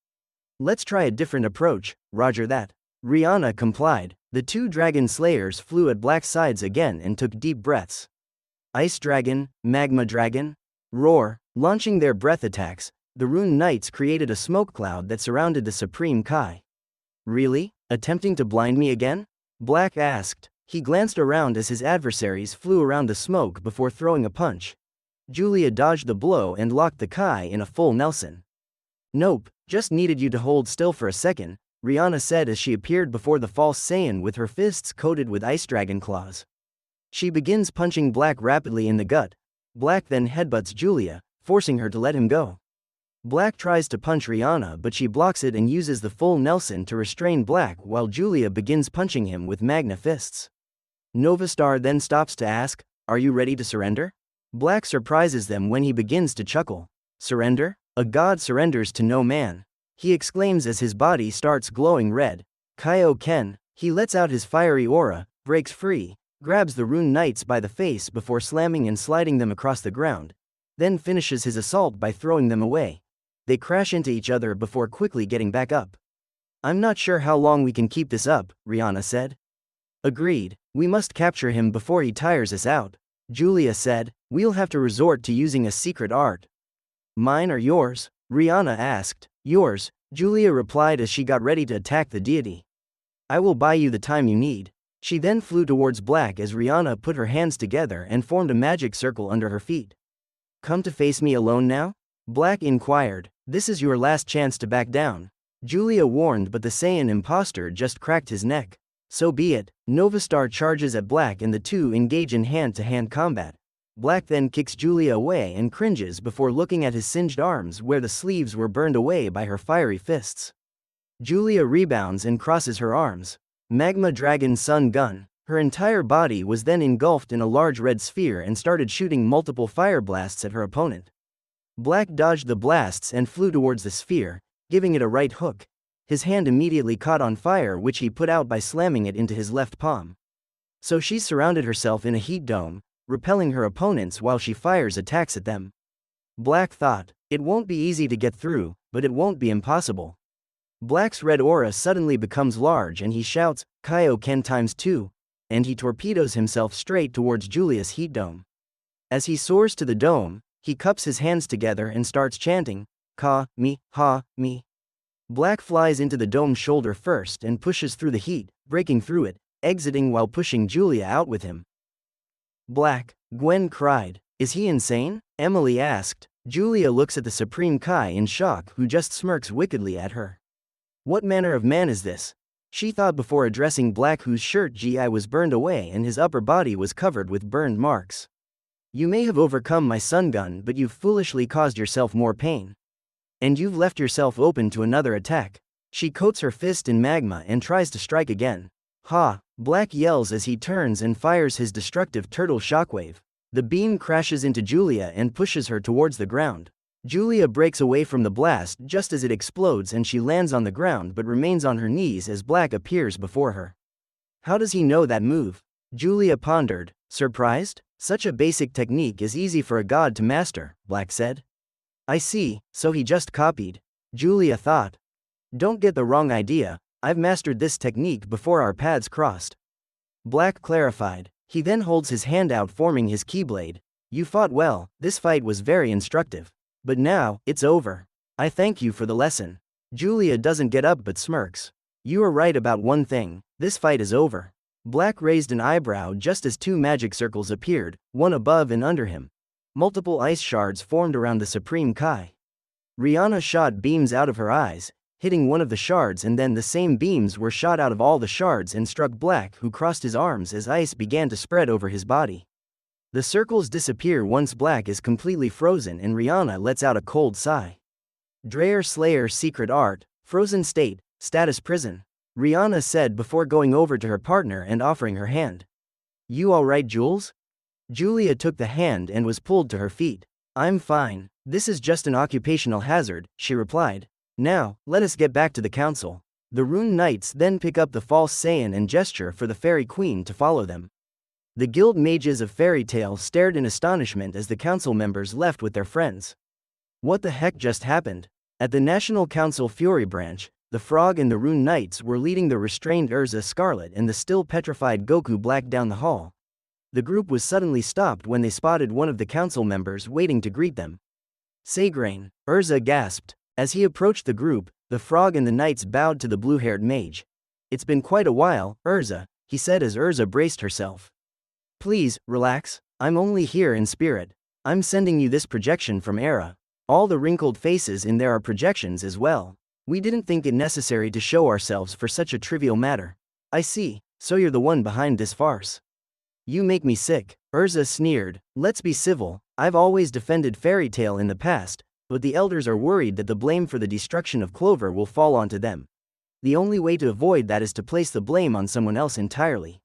Let's try a different approach, roger that. Rihanna complied. The 2 Dragon Slayers flew at Black's sides again and took deep breaths. Ice Dragon, Magma Dragon, Roar, launching their breath attacks, the Rune Knights created a smoke cloud that surrounded the Supreme Kai. Really? Attempting to blind me again? Black asked. He glanced around as his adversaries flew around the smoke before throwing a punch. Julia dodged the blow and locked the Kai in a full Nelson. Nope, just needed you to hold still for a second, Rihanna said as she appeared before the false Saiyan with her fists coated with ice dragon claws. She begins punching Black rapidly in the gut. Black then headbutts Julia, forcing her to let him go. Black tries to punch Rihanna but she blocks it and uses the full Nelson to restrain Black while Julia begins punching him with magna fists. Novastar then stops to ask, Are you ready to surrender? Black surprises them when he begins to chuckle. Surrender? A god surrenders to no man. He exclaims as his body starts glowing red. Kaioken, he lets out his fiery aura, breaks free, grabs the Rune Knights by the face before slamming and sliding them across the ground, then finishes his assault by throwing them away. They crash into each other before quickly getting back up. I'm not sure how long we can keep this up, Rihanna said. Agreed, we must capture him before he tires us out. Julia said, we'll have to resort to using a secret art. Mine or yours? Rihanna asked. Yours, Julia replied as she got ready to attack the deity. I will buy you the time you need. She then flew towards Black as Rihanna put her hands together and formed a magic circle under her feet. Come to face me alone now? Black inquired. This is your last chance to back down. Julia warned, but the Saiyan imposter just cracked his neck. So be it. Novastar charges at Black and the two engage in hand-to-hand combat. Black then kicks Julia away and cringes before looking at his singed arms where the sleeves were burned away by her fiery fists. Julia rebounds and crosses her arms. Magma Dragon Sun Gun. Her entire body was then engulfed in a large red sphere and started shooting multiple fire blasts at her opponent. Black dodged the blasts and flew towards the sphere, giving it a right hook. His hand immediately caught on fire, which he put out by slamming it into his left palm. So she surrounded herself in a heat dome, repelling her opponents while she fires attacks at them. Black thought, it won't be easy to get through, but it won't be impossible. Black's red aura suddenly becomes large and he shouts, Kaioken ×2, and he torpedoes himself straight towards Julia's heat dome. As he soars to the dome, he cups his hands together and starts chanting, Ka, mi, ha, mi. Black flies into the dome's shoulder first and pushes through the heat, breaking through it, exiting while pushing Julia out with him. Black, Gwen cried. Is he insane? Emily asked. Julia looks at the Supreme Kai in shock, who just smirks wickedly at her. What manner of man is this? She thought before addressing Black, whose shirt GI was burned away and his upper body was covered with burned marks. You may have overcome my sun gun, but you've foolishly caused yourself more pain. And you've left yourself open to another attack. She coats her fist in magma and tries to strike again. Ha! Black yells as he turns and fires his destructive turtle shockwave. The beam crashes into Julia and pushes her towards the ground. Julia breaks away from the blast just as it explodes and she lands on the ground but remains on her knees as Black appears before her. How does he know that move? Julia pondered. Surprised? Such a basic technique is easy for a god to master, Black said. I see, so he just copied. Julia thought. Don't get the wrong idea, I've mastered this technique before our paths crossed. Black clarified. He then holds his hand out forming his keyblade. You fought well, this fight was very instructive. But now, it's over. I thank you for the lesson. Julia doesn't get up but smirks. You are right about one thing, this fight is over. Black raised an eyebrow just as two magic circles appeared, one above and under him. Multiple ice shards formed around the Supreme Kai. Rihanna shot beams out of her eyes, hitting one of the shards, and then the same beams were shot out of all the shards and struck Black, who crossed his arms as ice began to spread over his body. The circles disappear once Black is completely frozen and Rihanna lets out a cold sigh. Dreyer Slayer Secret Art, Frozen State, Status Prison. Rihanna said before going over to her partner and offering her hand. You alright, Jules? Julia took the hand and was pulled to her feet. I'm fine, this is just an occupational hazard, she replied. Now, let us get back to the council. The Rune Knights then pick up the false Saiyan and gesture for the Fairy Queen to follow them. The guild mages of Fairy Tail stared in astonishment as the council members left with their friends. What the heck just happened? At the National Council Fury Branch, the Frog and the Rune Knights were leading the restrained Urza Scarlet and the still petrified Goku Black down the hall. The group was suddenly stopped when they spotted one of the council members waiting to greet them. Sagrain, Urza gasped. As he approached the group, the Frog and the Knights bowed to the blue-haired mage. It's been quite a while, Urza, he said as Urza braced herself. Please, relax, I'm only here in spirit. I'm sending you this projection from Era. All the wrinkled faces in there are projections as well. We didn't think it necessary to show ourselves for such a trivial matter. I see, so you're the one behind this farce. You make me sick, Urza sneered. Let's be civil, I've always defended Fairy Tail in the past, but the elders are worried that the blame for the destruction of Clover will fall onto them. The only way to avoid that is to place the blame on someone else entirely.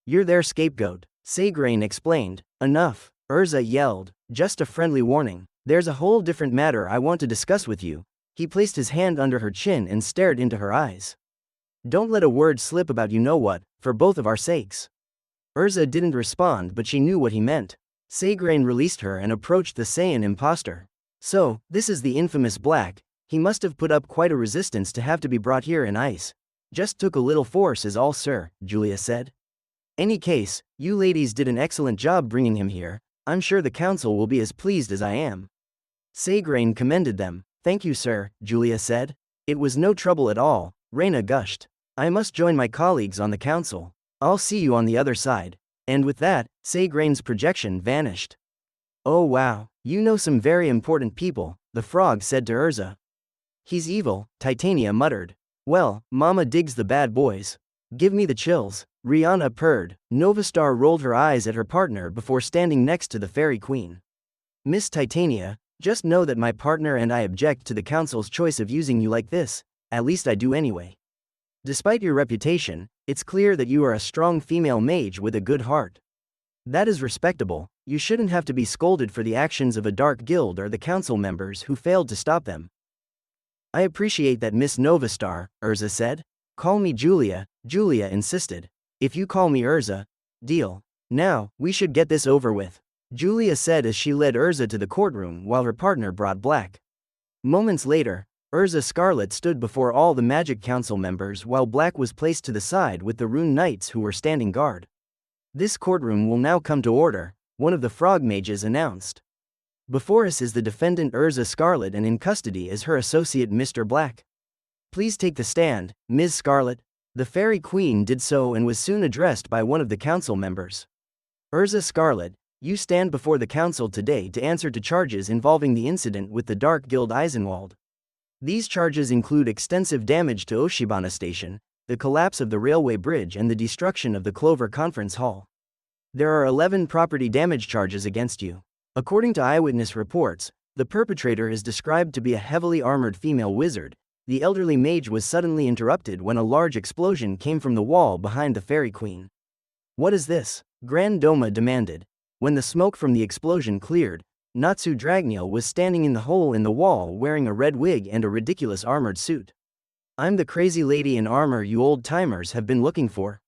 You're their scapegoat, Sagrain explained. Enough, Urza yelled. Just a friendly warning. There's a whole different matter I want to discuss with you. He placed his hand under her chin and stared into her eyes. Don't let a word slip about you know what, for both of our sakes. Urza didn't respond, but she knew what he meant. Sagrain released her and approached the Saiyan imposter. So, this is the infamous Black. He must have put up quite a resistance to have to be brought here in ice. Just took a little force is all, sir, Julia said. Any case, you ladies did an excellent job bringing him here. I'm sure the council will be as pleased as I am. Sagrain commended them. "Thank you, sir," Julia said. "It was no trouble at all," Reina gushed. "I must join my colleagues on the council. I'll see you on the other side." And with that, Sagrain's projection vanished. "Oh wow, you know some very important people," the frog said to Urza. "He's evil," Titania muttered. "Well, Mama digs the bad boys. Give me the chills," Rihanna purred. Novastar rolled her eyes at her partner before standing next to the Fairy Queen. "Miss Titania, just know that my partner and I object to the council's choice of using you like this, at least I do anyway. Despite your reputation, it's clear that you are a strong female mage with a good heart. That is respectable. You shouldn't have to be scolded for the actions of a dark guild or the council members who failed to stop them." "I appreciate that, Miss Novastar," Urza said. "Call me Julia," Julia insisted. "If you call me Urza, deal. Now, we should get this over with," Julia said as she led Urza to the courtroom while her partner brought Black. Moments later, Urza Scarlet stood before all the Magic Council members while Black was placed to the side with the Rune Knights who were standing guard. "This courtroom will now come to order," one of the frog mages announced. "Before us is the defendant Urza Scarlet and in custody is her associate Mr. Black. Please take the stand, Ms. Scarlet." The Fairy Queen did so and was soon addressed by one of the council members. "Urza Scarlet, you stand before the council today to answer to charges involving the incident with the Dark Guild Eisenwald. These charges include extensive damage to Oshibana Station, the collapse of the railway bridge and the destruction of the Clover Conference Hall. There are 11 property damage charges against you. According to eyewitness reports, the perpetrator is described to be a heavily armored female wizard. The elderly mage was suddenly interrupted when a large explosion came from the wall behind the Fairy Queen." "What is this?" Grand Doma demanded. When the smoke from the explosion cleared, Natsu Dragneel was standing in the hole in the wall wearing a red wig and a ridiculous armored suit. "I'm the crazy lady in armor you old-timers have been looking for.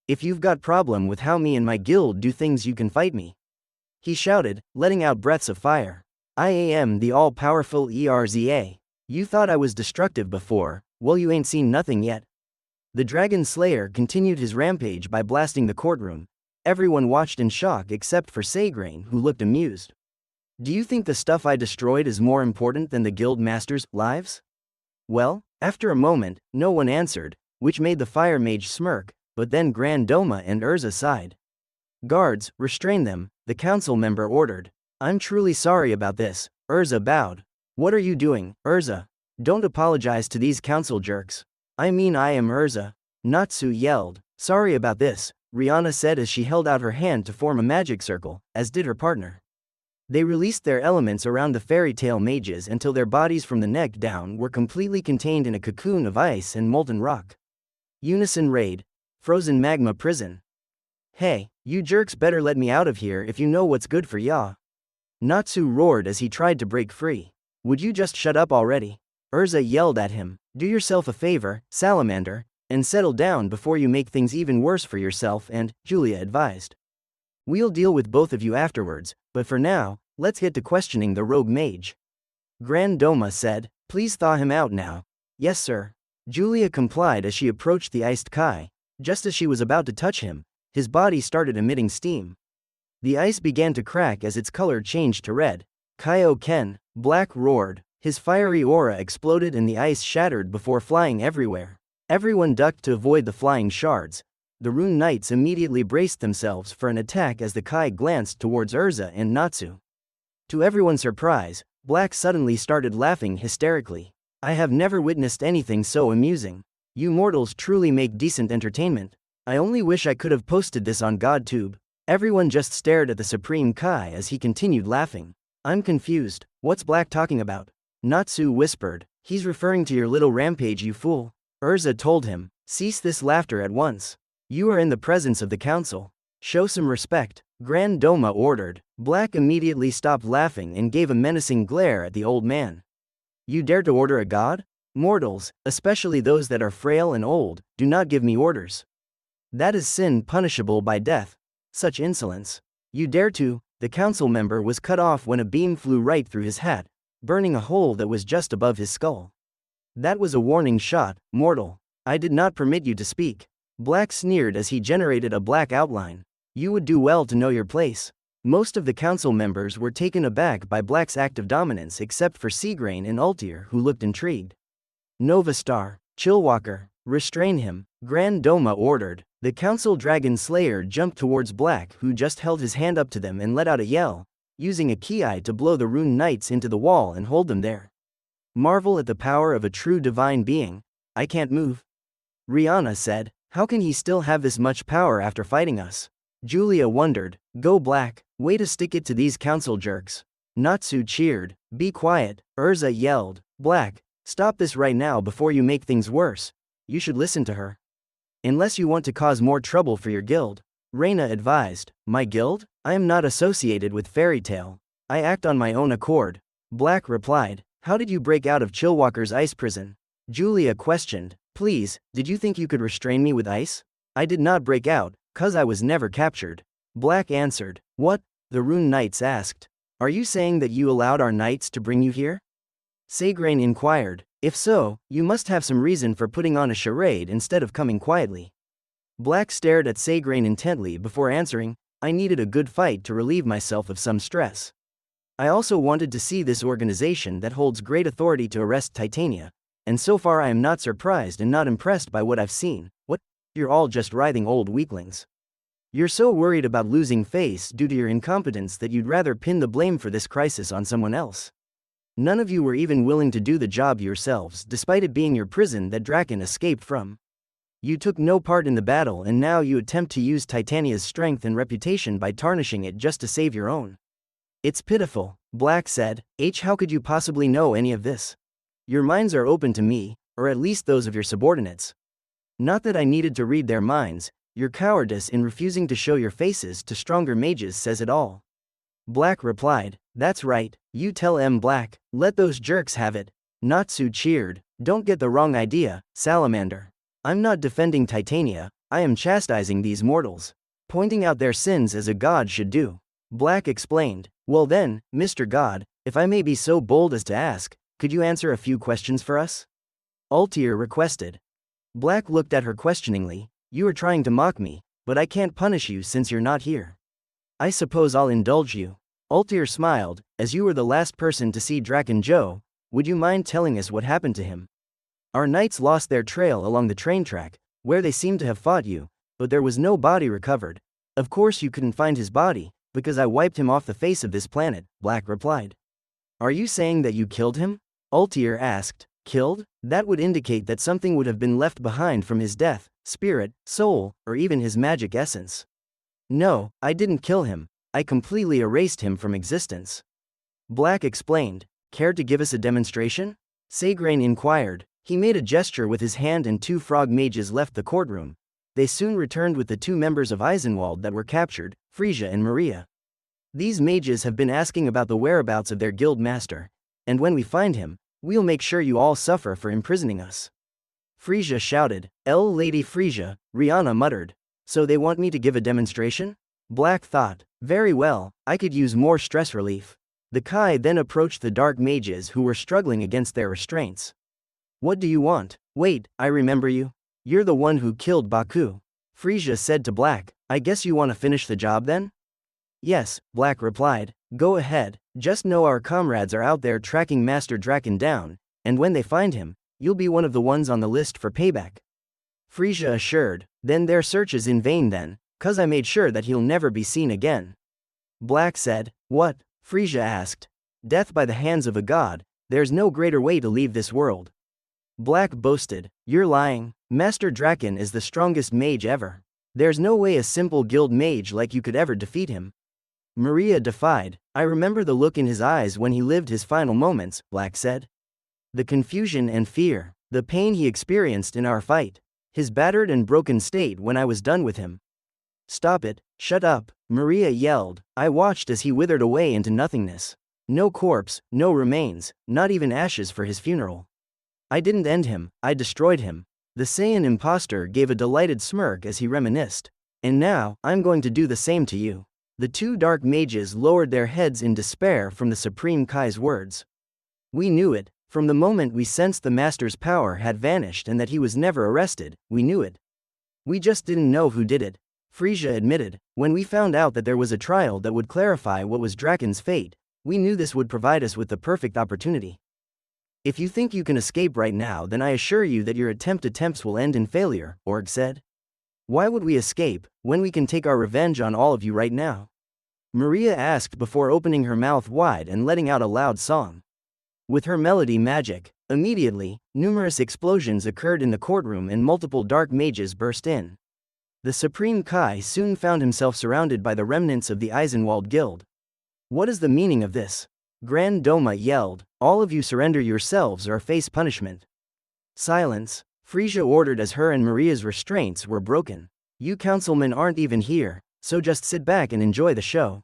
If you've got problem with how me and my guild do things, you can fight me," he shouted, letting out breaths of fire. "I am the all-powerful Erza. You thought I was destructive before, well you ain't seen nothing yet." The Dragon Slayer continued his rampage by blasting the courtroom. Everyone watched in shock except for Sagrain, who looked amused. "Do you think the stuff I destroyed is more important than the guild masters' lives?" Well, after a moment, no one answered, which made the fire mage smirk, but then Grand Doma and Urza sighed. "Guards, restrain them," the council member ordered. "I'm truly sorry about this," Urza bowed. "What are you doing, Urza? Don't apologize to these council jerks." "I mean I am Urza," Natsu yelled. "Sorry about this," Rihanna said as she held out her hand to form a magic circle, as did her partner. They released their elements around the fairy tale mages until their bodies from the neck down were completely contained in a cocoon of ice and molten rock. Unison raid. Frozen magma prison. "Hey, you jerks better let me out of here if you know what's good for ya." Natsu roared as he tried to break free. "Would you just shut up already?" Urza yelled at him. "Do yourself a favor, Salamander, and settle down before you make things even worse for yourself," and Julia advised. "We'll deal with both of you afterwards, but for now, let's get to questioning the rogue mage." Grand Doma said. "Please thaw him out now." "Yes sir." Julia complied as she approached the iced Kai. Just as she was about to touch him, his body started emitting steam. The ice began to crack as its color changed to red. Kaioken, Black roared. His fiery aura exploded and the ice shattered before flying everywhere. Everyone ducked to avoid the flying shards. The Rune Knights immediately braced themselves for an attack as the Kai glanced towards Urza and Natsu. To everyone's surprise, Black suddenly started laughing hysterically. "I have never witnessed anything so amusing. You mortals truly make decent entertainment. I only wish I could have posted this on GodTube." Everyone just stared at the Supreme Kai as he continued laughing. "I'm confused, what's Black talking about?" Natsu whispered. "He's referring to your little rampage, you fool." Urza told him. "Cease this laughter at once. You are in the presence of the council. Show some respect," Grand Doma ordered. Black immediately stopped laughing and gave a menacing glare at the old man. "You dare to order a god? Mortals, especially those that are frail and old, do not give me orders. That is sin punishable by death. Such insolence. You dare to..." The council member was cut off when a beam flew right through his hat, burning a hole that was just above his skull. "That was a warning shot, mortal. I did not permit you to speak." Black sneered as he generated a black outline. "You would do well to know your place." Most of the council members were taken aback by Black's act of dominance except for Seagrain and Altier, who looked intrigued. Nova Star, Chillwalker, restrain him, Grand Doma ordered. The council dragon slayer jumped towards Black, who just held his hand up to them and let out a yell, using a ki to blow the rune knights into the wall and hold them there. Marvel at the power of a true divine being. I can't move. Rihanna said, how can he still have this much power after fighting us? Julia wondered, go Black, way to stick it to these council jerks. Natsu cheered, be quiet. Urza yelled, Black, stop this right now before you make things worse. You should listen to her. Unless you want to cause more trouble for your guild. Reina advised, my guild? I am not associated with Fairy Tail. I act on my own accord. Black replied, how did you break out of Chillwalker's ice prison? Julia questioned, please, did you think you could restrain me with ice? I did not break out, 'cause I was never captured. Black answered, what? The Rune Knights asked. Are you saying that you allowed our knights to bring you here? Seagrain inquired, if so, you must have some reason for putting on a charade instead of coming quietly. Black stared at Seagrain intently before answering, I needed a good fight to relieve myself of some stress. I also wanted to see this organization that holds great authority to arrest Titania, and so far I am not surprised and not impressed by what I've seen. What? You're all just writhing old weaklings. You're so worried about losing face due to your incompetence that you'd rather pin the blame for this crisis on someone else. None of you were even willing to do the job yourselves, despite it being your prison that Draken escaped from. You took no part in the battle and now you attempt to use Titania's strength and reputation by tarnishing it just to save your own. It's pitiful, Black said. How could you possibly know any of this? Your minds are open to me, or at least those of your subordinates. Not that I needed to read their minds, your cowardice in refusing to show your faces to stronger mages says it all. Black replied, that's right, you tell Black, let those jerks have it. Natsu cheered, don't get the wrong idea, Salamander. I'm not defending Titania, I am chastising these mortals. Pointing out their sins as a god should do. Black explained, well then, Mr. God, if I may be so bold as to ask, could you answer a few questions for us? Altier requested. Black looked at her questioningly, you are trying to mock me, but I can't punish you since you're not here. I suppose I'll indulge you. Altier smiled, as you were the last person to see Draken Joe, would you mind telling us what happened to him? Our knights lost their trail along the train track, where they seemed to have fought you, but there was no body recovered. Of course you couldn't find his body, because I wiped him off the face of this planet, Black replied. Are you saying that you killed him? Altier asked. Killed? That would indicate that something would have been left behind from his death, spirit, soul, or even his magic essence. No, I didn't kill him, I completely erased him from existence. Black explained. Care to give us a demonstration? Seagrain inquired. He made a gesture with his hand and two frog mages left the courtroom. They soon returned with the two members of Eisenwald that were captured, Frisia and Maria. These mages have been asking about the whereabouts of their guild master, and when we find him, we'll make sure you all suffer for imprisoning us. Frisia shouted. Lady Frisia, Rihanna muttered. So they want me to give a demonstration? Black thought, very well, I could use more stress relief. The Kai then approached the dark mages who were struggling against their restraints. What do you want? Wait, I remember you. You're the one who killed Baku. Frisia said to Black, I guess you want to finish the job then? Yes, Black replied, go ahead, just know our comrades are out there tracking Master Draken down, and when they find him, you'll be one of the ones on the list for payback. Frisia assured, then their search is in vain then, 'cause I made sure that he'll never be seen again. Black said, what? Frisia asked. Death by the hands of a god, there's no greater way to leave this world. Black boasted, you're lying, Master Draken is the strongest mage ever. There's no way a simple guild mage like you could ever defeat him. Maria defied, I remember the look in his eyes when he lived his final moments, Black said. The confusion and fear, the pain he experienced in our fight, his battered and broken state when I was done with him. Stop it, shut up, Maria yelled. I watched as he withered away into nothingness. No corpse, no remains, not even ashes for his funeral. I didn't end him, I destroyed him. The Saiyan imposter gave a delighted smirk as he reminisced. And now, I'm going to do the same to you. The two dark mages lowered their heads in despair from the Supreme Kai's words. We knew it, from the moment we sensed the Master's power had vanished and that he was never arrested, we knew it. We just didn't know who did it. Frisia admitted. When we found out that there was a trial that would clarify what was Draken's fate, we knew this would provide us with the perfect opportunity. If you think you can escape right now, then I assure you that your attempts will end in failure, Org said. Why would we escape, when we can take our revenge on all of you right now? Maria asked before opening her mouth wide and letting out a loud song. With her melody magic, immediately, numerous explosions occurred in the courtroom and multiple dark mages burst in. The Supreme Kai soon found himself surrounded by the remnants of the Eisenwald Guild. What is the meaning of this? Grand Doma yelled, all of you surrender yourselves or face punishment. Silence, Frisia ordered as her and Maria's restraints were broken. You councilmen aren't even here, so just sit back and enjoy the show.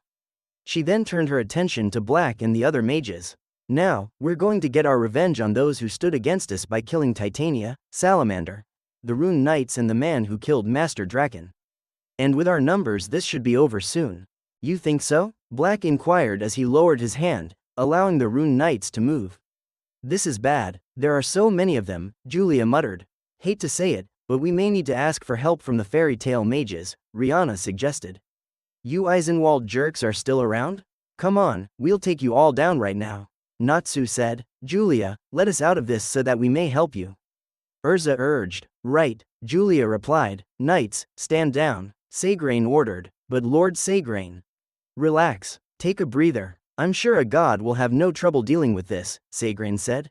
She then turned her attention to Black and the other mages. Now, we're going to get our revenge on those who stood against us by killing Titania, Salamander, the Rune Knights and the man who killed Master Draken. And with our numbers this should be over soon. You think so? Black inquired as he lowered his hand, allowing the Rune Knights to move. This is bad, there are so many of them, Julia muttered. Hate to say it, but we may need to ask for help from the fairy tale mages, Rihanna suggested. You Eisenwald jerks are still around? Come on, we'll take you all down right now. Natsu said, Julia, let us out of this so that we may help you. Urza urged. Right, Julia replied. Knights, stand down, Sagrain ordered, but Lord Sagrain. Relax, take a breather, I'm sure a god will have no trouble dealing with this, Sagrain said.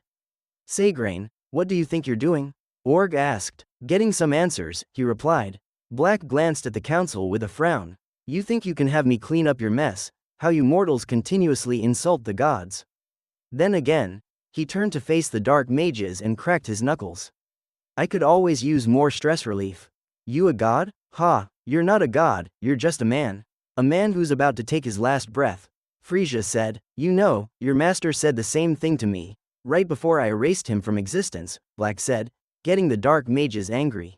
Sagrain, what do you think you're doing? Org asked. Getting some answers, he replied. Black glanced at the council with a frown. You think you can have me clean up your mess, how you mortals continuously insult the gods. Then again, he turned to face the dark mages and cracked his knuckles. I could always use more stress relief. You a god? Ha, you're not a god, you're just a man. A man who's about to take his last breath. Frisia said, you know, your master said the same thing to me, right before I erased him from existence, Black said, getting the dark mages angry.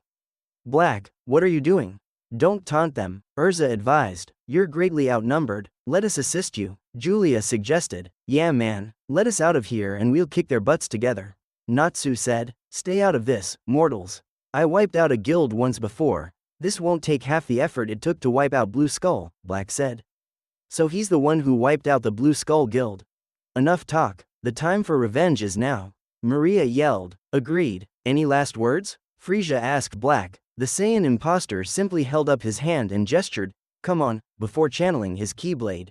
Black, what are you doing? Don't taunt them, Urza advised. You're greatly outnumbered, let us assist you, Julia suggested. Yeah man, let us out of here and we'll kick their butts together. Natsu said, stay out of this, mortals. I wiped out a guild once before, this won't take half the effort it took to wipe out Blue Skull, Black said. So he's the one who wiped out the Blue Skull Guild. Enough talk, the time for revenge is now. Maria yelled. Agreed, any last words? Frisia asked Black. The Saiyan imposter simply held up his hand and gestured, come on, before channeling his Keyblade.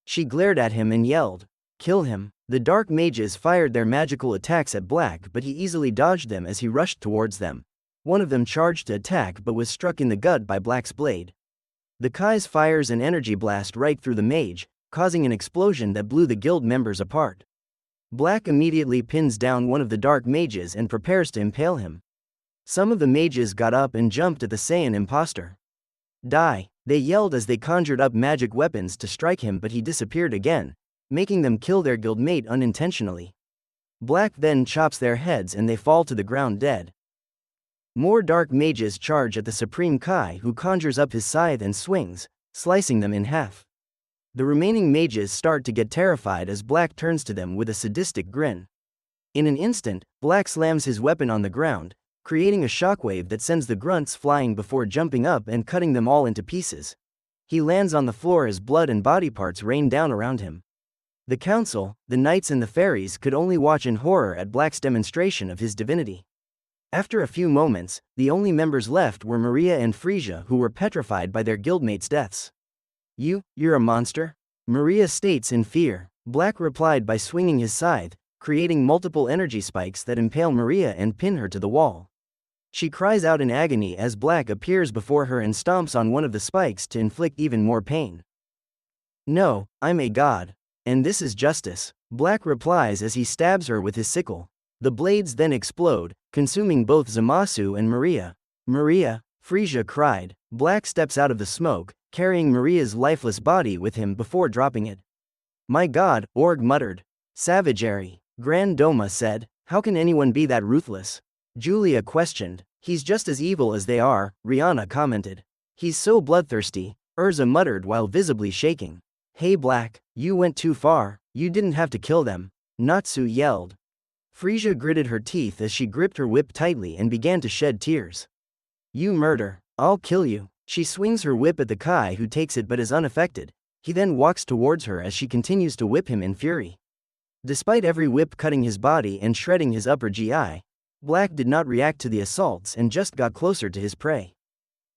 She glared at him and yelled, kill him. The dark mages fired their magical attacks at Black but he easily dodged them as he rushed towards them. One of them charged to attack but was struck in the gut by Black's blade. The Kai's fires an energy blast right through the mage, causing an explosion that blew the guild members apart. Black immediately pins down one of the dark mages and prepares to impale him. Some of the mages got up and jumped at the Saiyan imposter. Die, they yelled as they conjured up magic weapons to strike him but he disappeared again, making them kill their guildmate unintentionally. Black then chops their heads and they fall to the ground dead. More dark mages charge at the Supreme Kai who conjures up his scythe and swings, slicing them in half. The remaining mages start to get terrified as Black turns to them with a sadistic grin. In an instant, Black slams his weapon on the ground, creating a shockwave that sends the grunts flying before jumping up and cutting them all into pieces. He lands on the floor as blood and body parts rain down around him. The council, the knights and the fairies could only watch in horror at Black's demonstration of his divinity. After a few moments, the only members left were Maria and Frisia who were petrified by their guildmates' deaths. You're a monster? Maria states in fear. Black replied by swinging his scythe, creating multiple energy spikes that impale Maria and pin her to the wall. She cries out in agony as Black appears before her and stomps on one of the spikes to inflict even more pain. No, I'm a god. And this is justice, Black replies as he stabs her with his sickle. The blades then explode, consuming both Zamasu and Maria. Maria, Frisia cried. Black steps out of the smoke, carrying Maria's lifeless body with him before dropping it. My god, Org muttered. Savagery, Grand Doma said, how can anyone be that ruthless? Julia questioned. He's just as evil as they are, Rihanna commented. He's so bloodthirsty, Urza muttered while visibly shaking. Hey Black, you went too far, you didn't have to kill them, Natsu yelled. Frisia gritted her teeth as she gripped her whip tightly and began to shed tears. You murder, I'll kill you, She swings her whip at the Kai, who takes it but is unaffected. He then walks towards her as she continues to whip him in fury. Despite every whip cutting his body and shredding his upper GI, Black did not react to the assaults and just got closer to his prey.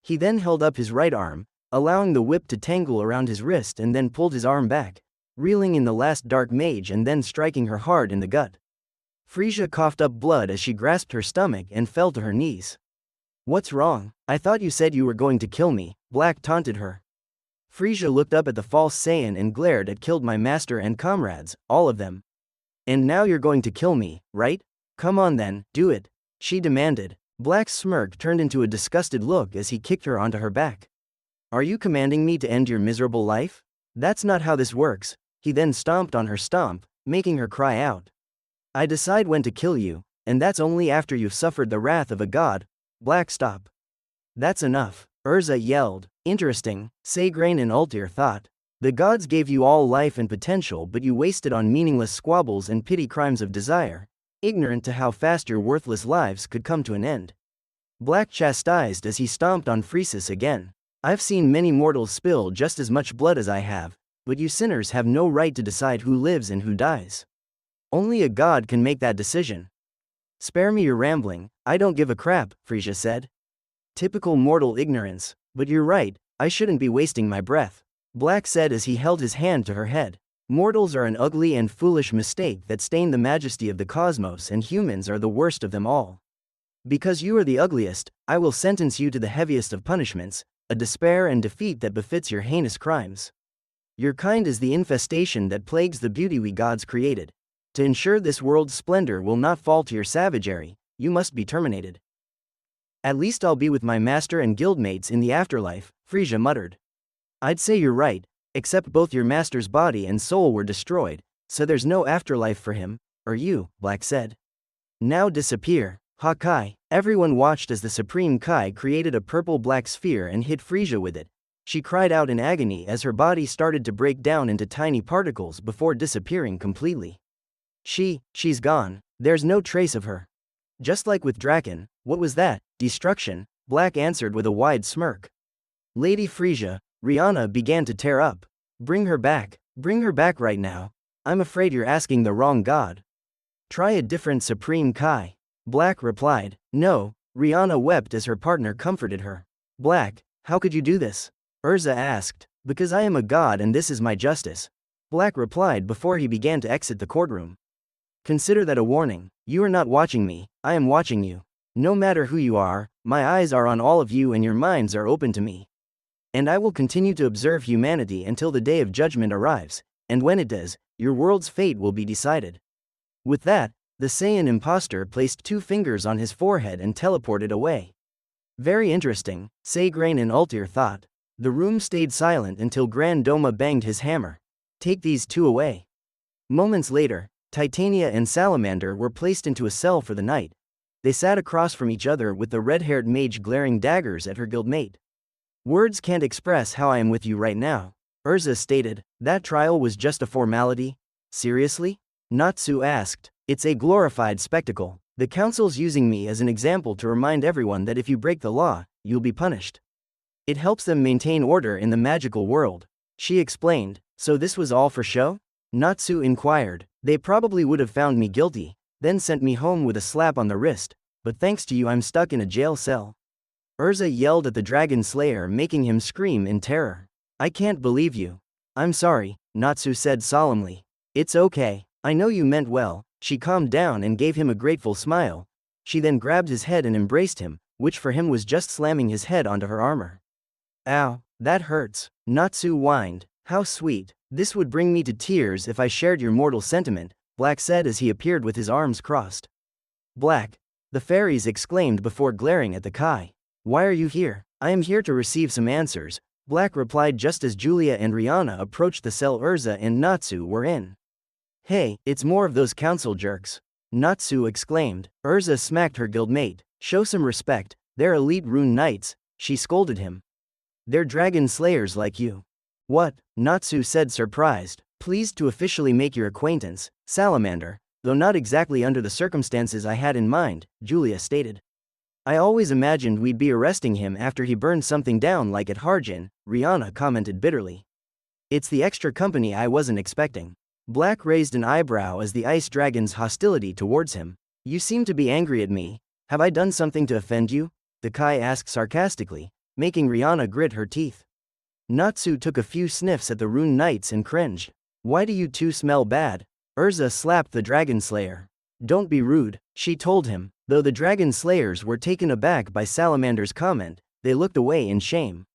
He then held up his right arm, allowing the whip to tangle around his wrist, and then pulled his arm back, reeling in the last dark mage and then striking her hard in the gut. Frisia coughed up blood as she grasped her stomach and fell to her knees. "What's wrong? I thought you said you were going to kill me," Black taunted her. Frisia looked up at the false Saiyan and glared at "Killed my master and comrades, all of them. And now you're going to kill me, right? Come on then, do it," she demanded. Black's smirk turned into a disgusted look as he kicked her onto her back. "Are you commanding me to end your miserable life? That's not how this works." He then stomped on her stomp, making her cry out. "I decide when to kill you, and that's only after you've suffered the wrath of a god." Black, stop. "That's enough," Urza yelled. Interesting, Sagrain and Altair thought. The gods gave you all life and potential, but you wasted on meaningless squabbles and petty crimes of desire, ignorant to how fast your worthless lives could come to an end. Black chastised as he stomped on Friesis again. "I've seen many mortals spill just as much blood as I have, but you sinners have no right to decide who lives and who dies. Only a god can make that decision." "Spare me your rambling, I don't give a crap," Frisia said. "Typical mortal ignorance, but you're right, I shouldn't be wasting my breath," Black said as he held his hand to her head. "Mortals are an ugly and foolish mistake that stain the majesty of the cosmos, and humans are the worst of them all. Because you are the ugliest, I will sentence you to the heaviest of punishments, a despair and defeat that befits your heinous crimes. Your kind is the infestation that plagues the beauty we gods created. To ensure this world's splendor will not fall to your savagery, you must be terminated." "At least I'll be with my master and guildmates in the afterlife," Frisia muttered. "I'd say you're right, except both your master's body and soul were destroyed, so there's no afterlife for him, or you," Black said. "Now disappear, Hakai." Everyone watched as the Supreme Kai created a purple-black sphere and hit Frisia with it. She cried out in agony as her body started to break down into tiny particles before disappearing completely. She's gone. There's no trace of her." "Just like with Draken, what was that? Destruction?" Black answered with a wide smirk. Lady Frisia, Rihanna began to tear up. Bring her back right now. I'm afraid you're asking the wrong god. Try a different Supreme Kai." Black replied. "No," Rihanna wept as her partner comforted her. "Black, how could you do this?" Urza asked. "Because I am a god and this is my justice," Black replied before he began to exit the courtroom. "Consider that a warning. You are not watching me, I am watching you. No matter who you are, my eyes are on all of you and your minds are open to me. And I will continue to observe humanity until the day of judgment arrives, and when it does, your world's fate will be decided." With that, the Saiyan imposter placed 2 fingers on his forehead and teleported away. Very interesting, Sagrain and Altair thought. The room stayed silent until Grand Doma banged his hammer. "Take these 2 away." Moments later, Titania and Salamander were placed into a cell for the night. They sat across from each other with the red-haired mage glaring daggers at her guildmate. "Words can't express how I am with you right now," Urza stated. "That trial was just a formality?" "Seriously?" Natsu asked. "It's a glorified spectacle. The council's using me as an example to remind everyone that if you break the law, you'll be punished. It helps them maintain order in the magical world," she explained. "So this was all for show?" Natsu inquired. "They probably would have found me guilty, then sent me home with a slap on the wrist, but thanks to you I'm stuck in a jail cell." Urza yelled at the Dragon Slayer, making him scream in terror. "I can't believe you." "I'm sorry," Natsu said solemnly. "It's okay, I know you meant well." She calmed down and gave him a grateful smile. She then grabbed his head and embraced him, which for him was just slamming his head onto her armor. "Ow, that hurts," Natsu whined. "How sweet. This would bring me to tears if I shared your mortal sentiment," Black said as he appeared with his arms crossed. "Black," the fairies exclaimed before glaring at the Kai. "Why are you here?" "I am here to receive some answers," Black replied just as Julia and Rihanna approached the cell Urza and Natsu were in. "Hey, it's more of those council jerks," Natsu exclaimed. Urza smacked her guildmate. "Show some respect, they're elite rune knights," she scolded him. "They're dragon slayers like you." "What?" Natsu said surprised. "Pleased to officially make your acquaintance, Salamander, though not exactly under the circumstances I had in mind," Julia stated. I always imagined we'd be arresting him after he burned something down like at Harjin, Rihanna commented bitterly. It's the extra company I wasn't expecting. Black raised an eyebrow as the ice dragon's hostility towards him. You seem to be angry at me. Have I done something to offend you? The Kai asked sarcastically, making Rihanna grit her teeth. Natsu took a few sniffs at the Rune Knights and cringed. Why do you two smell bad? Urza slapped the Dragon Slayer. Don't be rude, she told him. Though the Dragon Slayers were taken aback by Salamander's comment, they looked away in shame.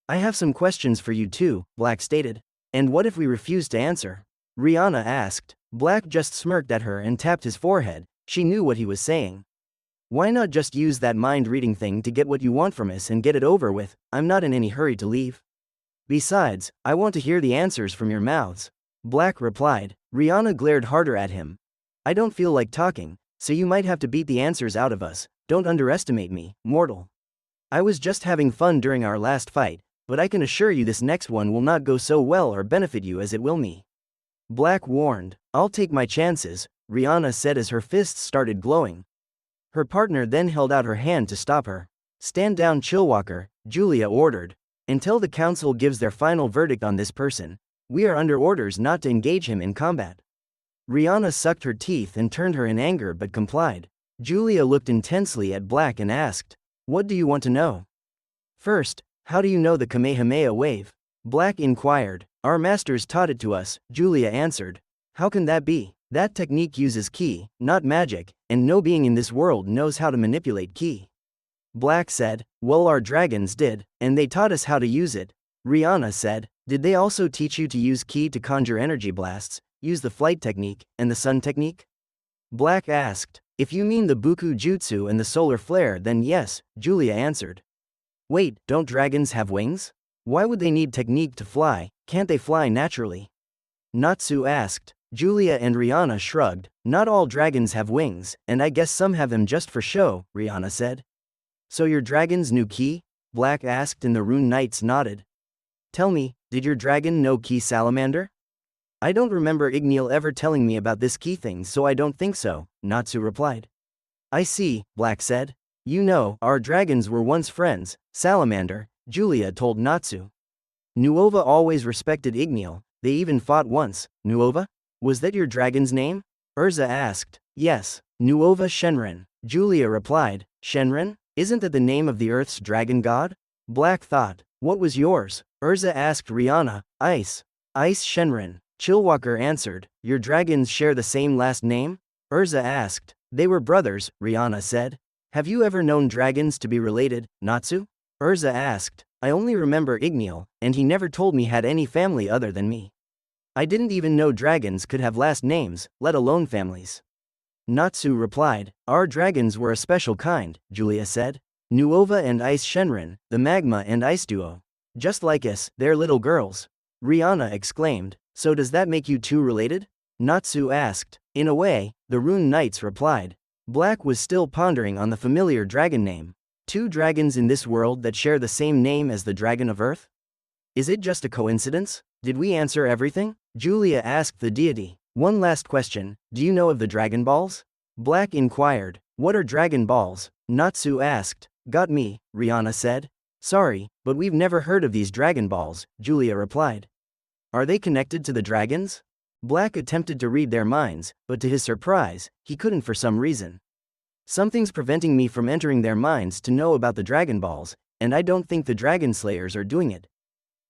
I have some questions for you too, Black stated. And what if we refuse to answer? Rihanna asked. Black just smirked at her and tapped his forehead. She knew what he was saying. Why not just use that mind-reading thing to get what you want from us and get it over with? I'm not in any hurry to leave. Besides, I want to hear the answers from your mouths. Black replied. Rihanna glared harder at him. I don't feel like talking, so you might have to beat the answers out of us. Don't underestimate me, mortal. I was just having fun during our last fight, but I can assure you this next one will not go so well or benefit you as it will me. Black warned. I'll take my chances, Rihanna said as her fists started glowing. Her partner then held out her hand to stop her. Stand down, Chillwalker, Julia ordered. Until the council gives their final verdict on this person, we are under orders not to engage him in combat. Rihanna sucked her teeth and turned her in anger but complied. Julia looked intensely at Black and asked, what do you want to know? First, how do you know the Kamehameha wave? Black inquired. Our masters taught it to us, Julia answered. How can that be? That technique uses ki, not magic, and no being in this world knows how to manipulate ki. Black said, well, our dragons did, and they taught us how to use it. Rihanna said, did they also teach you to use ki to conjure energy blasts, use the flight technique, and the sun technique? Black asked. If you mean the Buku Jutsu and the solar flare, then yes, Julia answered. Wait, don't dragons have wings? Why would they need technique to fly? Can't they fly naturally? Natsu asked. Julia and Rihanna shrugged. Not all dragons have wings, and I guess some have them just for show, Rihanna said. So your dragons knew ki? Black asked and the Rune Knights nodded. Tell me, did your dragon know ki, Salamander? I don't remember Igneal ever telling me about this ki thing, so I don't think so, Natsu replied. I see, Black said. You know, our dragons were once friends, Salamander, Julia told Natsu. Nuova always respected Igneal, they even fought once. Nuova? Was that your dragon's name? Urza asked. Yes, Nuova Shenren, Julia replied. Shenren? Isn't that the name of the Earth's dragon god? Black thought. What was yours? Urza asked Rihanna. Ice. Ice Shenren. Chillwalker answered. Your dragons share the same last name? Urza asked. They were brothers, Rihanna said. Have you ever known dragons to be related, Natsu? Urza asked. I only remember Igneal, and he never told me had any family other than me. I didn't even know dragons could have last names, let alone families. Natsu replied. Our dragons were a special kind, Julia said. Nuova and Ice Shenren, the magma and ice duo. Just like us, they're little girls. Rihanna exclaimed. So does that make you two related? Natsu asked. In a way, the Rune Knights replied. Black was still pondering on the familiar dragon name. Two dragons in this world that share the same name as the Dragon of Earth? Is it just a coincidence? Did we answer everything? Julia asked the deity. One last question, do you know of the Dragon Balls? Black inquired. What are Dragon Balls? Natsu asked. Got me, Rihanna said. Sorry, but we've never heard of these Dragon Balls, Julia replied. Are they connected to the dragons? Black attempted to read their minds, but to his surprise, he couldn't for some reason. Something's preventing me from entering their minds to know about the Dragon Balls, and I don't think the Dragon Slayers are doing it.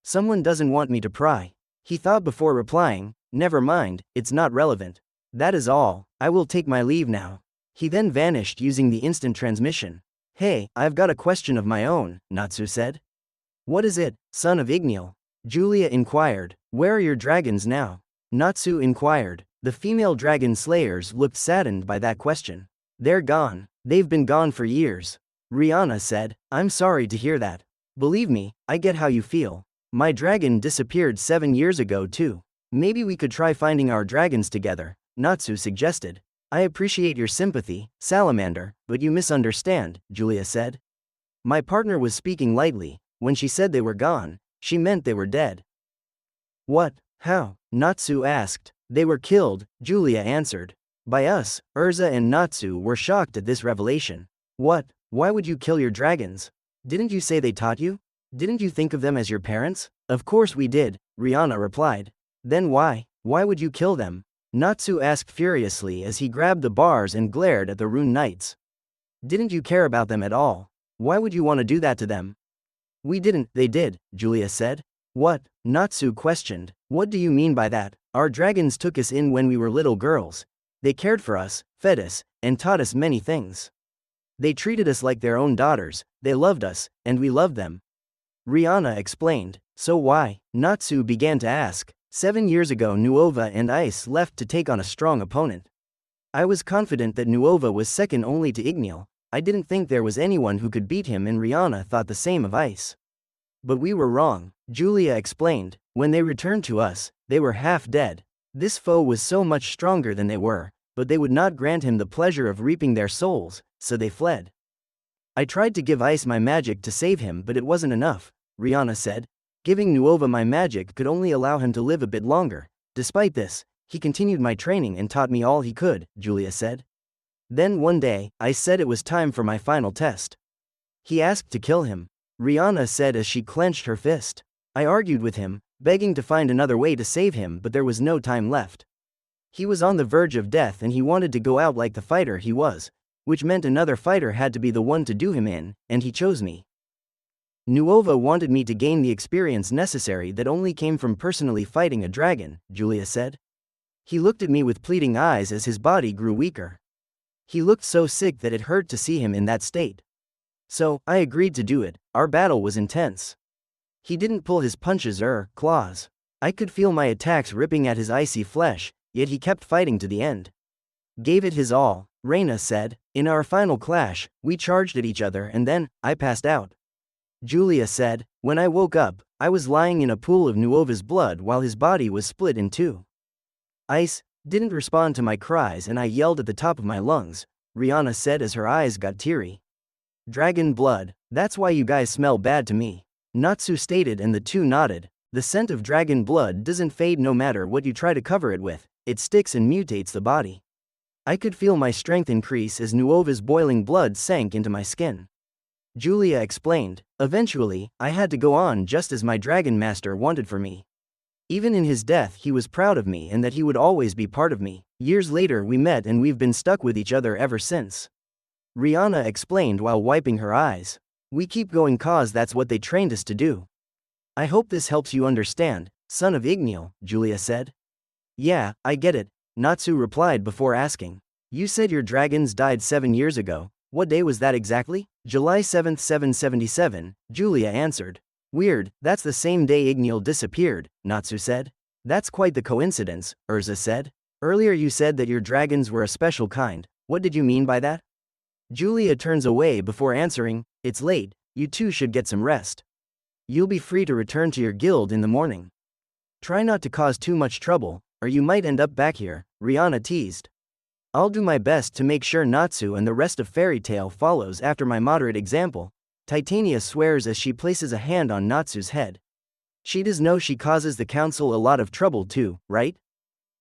Someone doesn't want me to pry. He thought before replying, never mind, it's not relevant. That is all, I will take my leave now. He then vanished using the instant transmission. Hey, I've got a question of my own, Natsu said. What is it, son of Igneal? Julia inquired. Where are your dragons now? Natsu inquired. The female dragon slayers looked saddened by that question. They're gone. They've been gone for years. Rihanna said. I'm sorry to hear that. Believe me, I get how you feel. My dragon disappeared 7 years ago too. Maybe we could try finding our dragons together, Natsu suggested. I appreciate your sympathy, Salamander, but you misunderstand, Julia said. My partner was speaking lightly. When she said they were gone, she meant they were dead. What? How? Natsu asked. They were killed, Julia answered. By us. Urza and Natsu were shocked at this revelation. What? Why would you kill your dragons? Didn't you say they taught you? Didn't you think of them as your parents? Of course we did, Rihanna replied. Then why? Why would you kill them? Natsu asked furiously as he grabbed the bars and glared at the Rune Knights. Didn't you care about them at all? Why would you want to do that to them? We didn't, they did, Julia said. What? Natsu questioned. What do you mean by that? Our dragons took us in when we were little girls. They cared for us, fed us, and taught us many things. They treated us like their own daughters, they loved us, and we loved them. Rihanna explained. So why? Natsu began to ask. 7 years ago Nuova and Ice left to take on a strong opponent. I was confident that Nuova was second only to Igneel. I didn't think there was anyone who could beat him, and Rihanna thought the same of Ice. But we were wrong, Julia explained. When they returned to us, they were half dead. This foe was so much stronger than they were, but they would not grant him the pleasure of reaping their souls, so they fled. I tried to give Ice my magic to save him, but it wasn't enough, Rihanna said. Giving Nuova my magic could only allow him to live a bit longer. Despite this, he continued my training and taught me all he could, Julia said. Then one day, I said it was time for my final test. He asked to kill him, Rihanna said as she clenched her fist. I argued with him, begging to find another way to save him, but there was no time left. He was on the verge of death and he wanted to go out like the fighter he was, which meant another fighter had to be the one to do him in, and he chose me. Nuova wanted me to gain the experience necessary that only came from personally fighting a dragon, Julia said. He looked at me with pleading eyes as his body grew weaker. He looked so sick that it hurt to see him in that state. So, I agreed to do it. Our battle was intense. He didn't pull his punches or claws. I could feel my attacks ripping at his icy flesh, yet he kept fighting to the end. Gave it his all, Reina said. In our final clash, we charged at each other and then, I passed out. Julia said. When I woke up, I was lying in a pool of Nuova's blood while his body was split in two. Ice didn't respond to my cries and I yelled at the top of my lungs, Rihanna said as her eyes got teary. Dragon blood, that's why you guys smell bad to me, Natsu stated, and the two nodded. The scent of dragon blood doesn't fade no matter what you try to cover it with, it sticks and mutates the body. I could feel my strength increase as Nuova's boiling blood sank into my skin. Julia explained. Eventually, I had to go on just as my dragon master wanted for me. Even in his death he was proud of me and that he would always be part of me. Years later we met and we've been stuck with each other ever since. Rihanna explained while wiping her eyes. We keep going cause that's what they trained us to do. I hope this helps you understand, son of Igneel, Julia said. Yeah, I get it, Natsu replied before asking. You said your dragons died 7 years ago. What day was that exactly? July 7th, 777, Julia answered. Weird, that's the same day Igneel disappeared, Natsu said. That's quite the coincidence, Urza said. Earlier you said that your dragons were a special kind. What did you mean by that? Julia turns away before answering. It's late, you two should get some rest. You'll be free to return to your guild in the morning. Try not to cause too much trouble, or you might end up back here, Rihanna teased. I'll do my best to make sure Natsu and the rest of Fairy Tail follows after my moderate example, Titania swears as she places a hand on Natsu's head. She does know she causes the council a lot of trouble too, right?